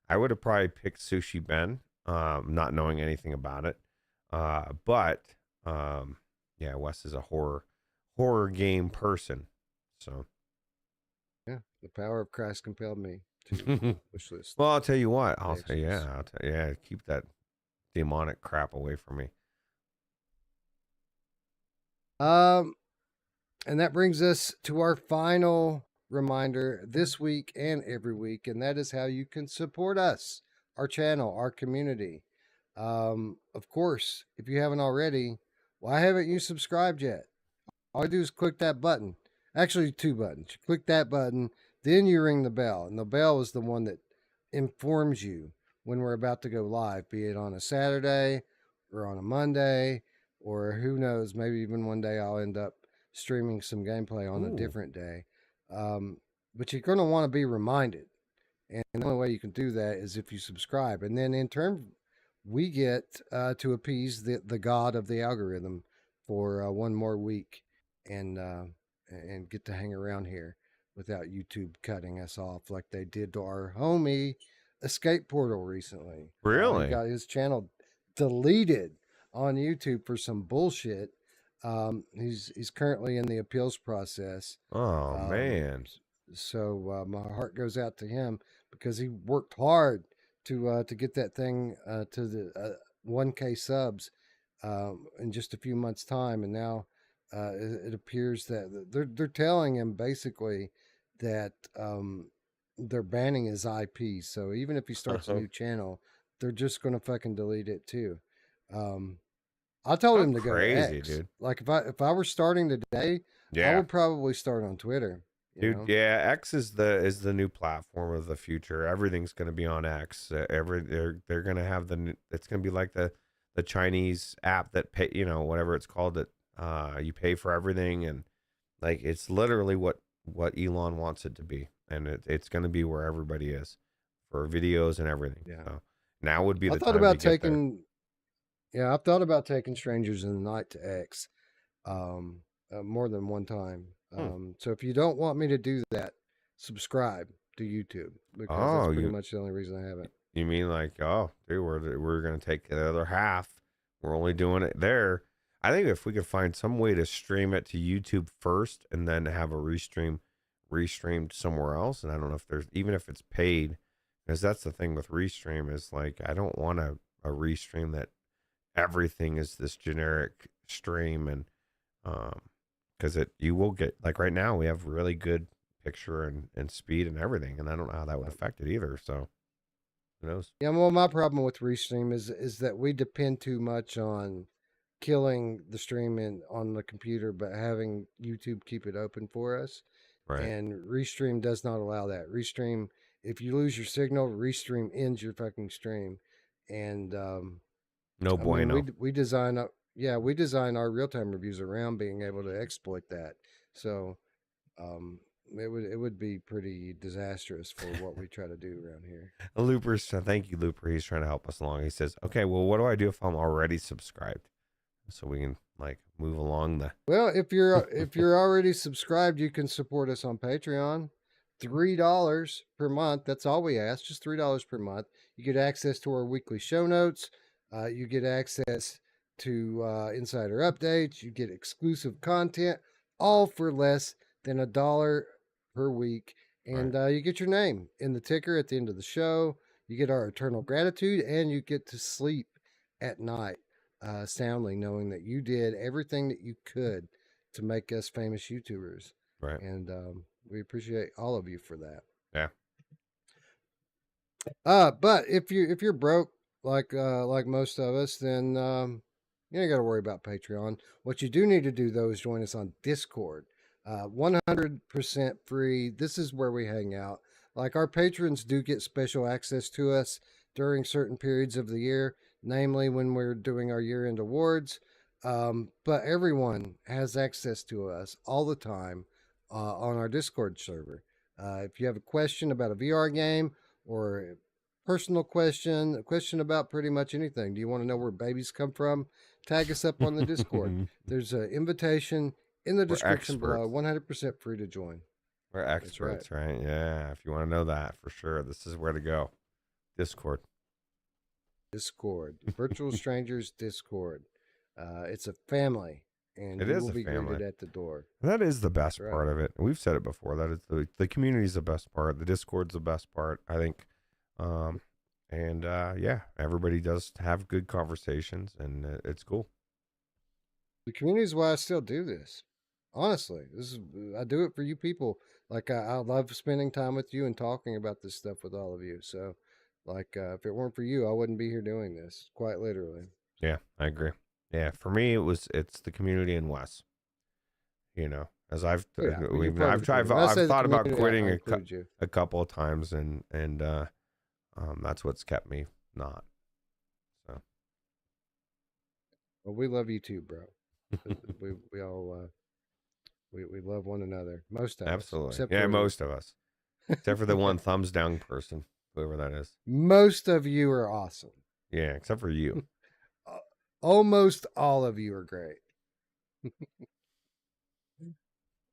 I would have probably picked Sushi Ben, not knowing anything about it. But yeah, Wes is a horror game person. So yeah, the power of Christ compelled me to wish list. Well, I'll tell you what. Keep that demonic crap away from me. And that brings us to our final reminder this week and every week, and that is how you can support us, our channel, our community. Of course, if you haven't already, why haven't you subscribed yet? All you do is click that button. Actually, 2 buttons. You click that button, then you ring the bell, and the bell is the one that informs you when we're about to go live, be it on a Saturday or on a Monday, or who knows, maybe even one day I'll end up streaming some gameplay on a different day. But you're going to want to be reminded. And the only way you can do that is if you subscribe. And then in turn, we get to appease the god of the algorithm for one more week and get to hang around here without YouTube cutting us off like they did to our homie Escape Portal recently. Really? He got his channel deleted on YouTube for some bullshit. He's currently in the appeals process. Oh man. So my heart goes out to him because he worked hard to get that thing to the 1K subs in just a few months' time, and now it appears that they're telling him basically that they're banning his IP. So even if he starts a new channel, they're just going to fucking delete it too. I told him to go to X. Dude. Like if I were starting today, I would probably start on Twitter. Dude, yeah, X is the new platform of the future. Everything's going to be on X. They're going to have it's going to be like the Chinese app that pay, whatever it's called, that you pay for everything, and like it's literally what Elon wants it to be, and it's going to be where everybody is for videos and everything. Yeah. So now would be the time to get there. Yeah, I've thought about taking Strangers in the Night to X more than one time. So if you don't want me to do that, subscribe to YouTube, because that's pretty much the only reason I haven't. You mean like, dude, we're going to take the other half. We're only doing it there. I think if we could find some way to stream it to YouTube first and then have a restream restreamed somewhere else. And I don't know if there's, even if it's paid, because that's the thing with restream is like, I don't want a restream that everything is this generic stream. And because you will get, like right now we have really good picture and speed and everything, and I don't know how that would affect it either. So who knows? Yeah, well, my problem with restream is that we depend too much on killing the stream on the computer, but having YouTube keep it open for us. Right. And Restream does not allow that. Restream, if you lose your signal, Restream ends your fucking stream. And no bueno. We design our real-time reviews around being able to exploit that. So it would be pretty disastrous for what we try to do around here. Thank you, Looper. He's trying to help us along. He says, okay, well, what do I do if I'm already subscribed? So we can like move along the. Well, if you're already subscribed, you can support us on Patreon. $3 per month. That's all we ask. Just $3 per month. You get access to our weekly show notes. You get access to insider updates. You get exclusive content, all for less than $1 per week. And you get your name in the ticker at the end of the show. You get our eternal gratitude, and you get to sleep at night soundly, knowing that you did everything that you could to make us famous YouTubers. Right. And we appreciate all of you for that. Yeah. But if you're broke like most of us, then you ain't got to worry about Patreon. What you do need to do though is join us on Discord. 100% free. This is where we hang out. Like, our patrons do get special access to us during certain periods of the year, namely when we're doing our year-end awards. But everyone has access to us all the time on our Discord server. If you have a question about a VR game or a personal question, a question about pretty much anything, do you want to know where babies come from? Tag us up on the Discord. There's an invitation in the description below. 100% free to join. We're experts, right? Yeah. If you want to know that for sure, this is where to go. Discord. Virtual Strangers Discord. It's a family, and it you is will a be family greeted at the door. That is the best part of it. We've said it before. That is the community is the best part. The Discord's the best part, I think. Yeah, everybody does have good conversations, and it's cool. The community is why I still do this. Honestly, I do it for you people. Like, I love spending time with you and talking about this stuff with all of you. So, like, if it weren't for you, I wouldn't be here doing this, quite literally. Yeah, I agree. Yeah, for me, it's the community and Wes. You know, as I've thought about quitting a couple of times, and that's what's kept me not. So, well, we love you too, bro. we all we love one another. Most of absolutely, us, most of us, except for the one thumbs down person, whoever that is. Most of you are awesome. Yeah, except for you. Almost all of you are great.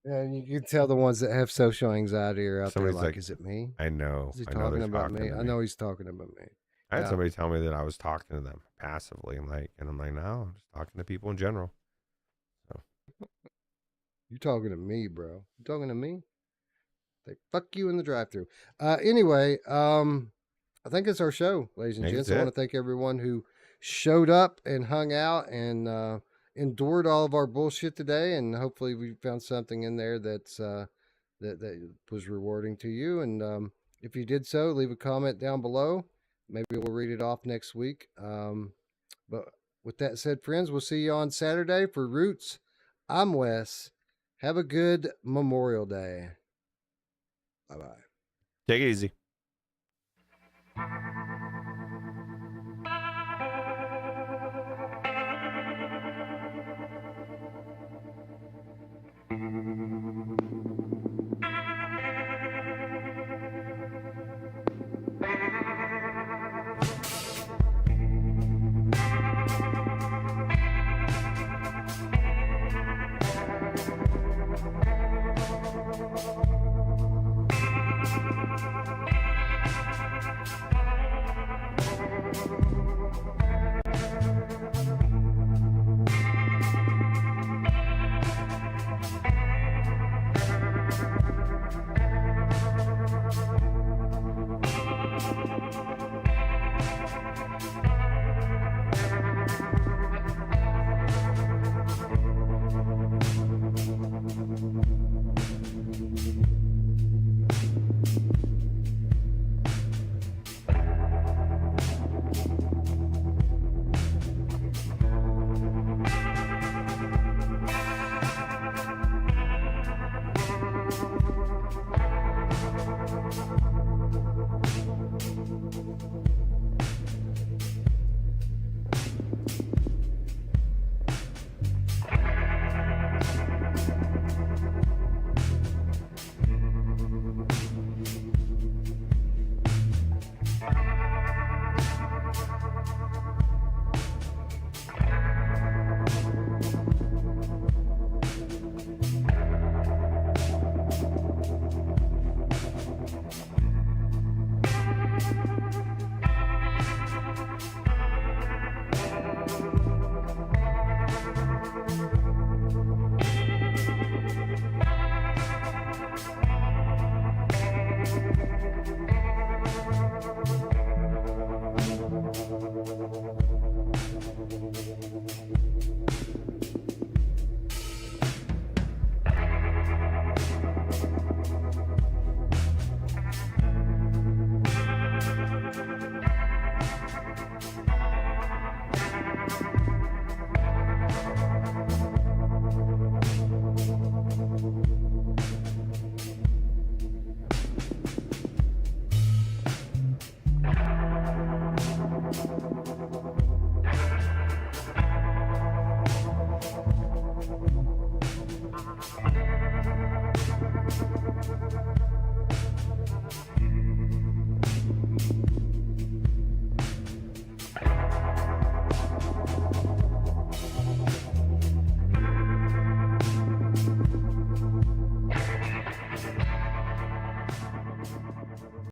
And you can tell the ones that have social anxiety are out there like, is it me? I know. Is he talking about me? I know he's talking about me. I had somebody tell me that I was talking to them passively. I'm like, no, I'm just talking to people in general. So. You talking to me, bro? You talking to me? They fuck you in the drive-thru. Anyway, I think it's our show, ladies and gents. I want to thank everyone who showed up and hung out and endured all of our bullshit today, and hopefully we found something in there that's that was rewarding to you. And if you did so, leave a comment down below. Maybe we'll read it off next week. But with that said, friends, we'll see you on Saturday. For Roots, I'm Wes. Have a good Memorial Day. Bye-bye. Take it easy.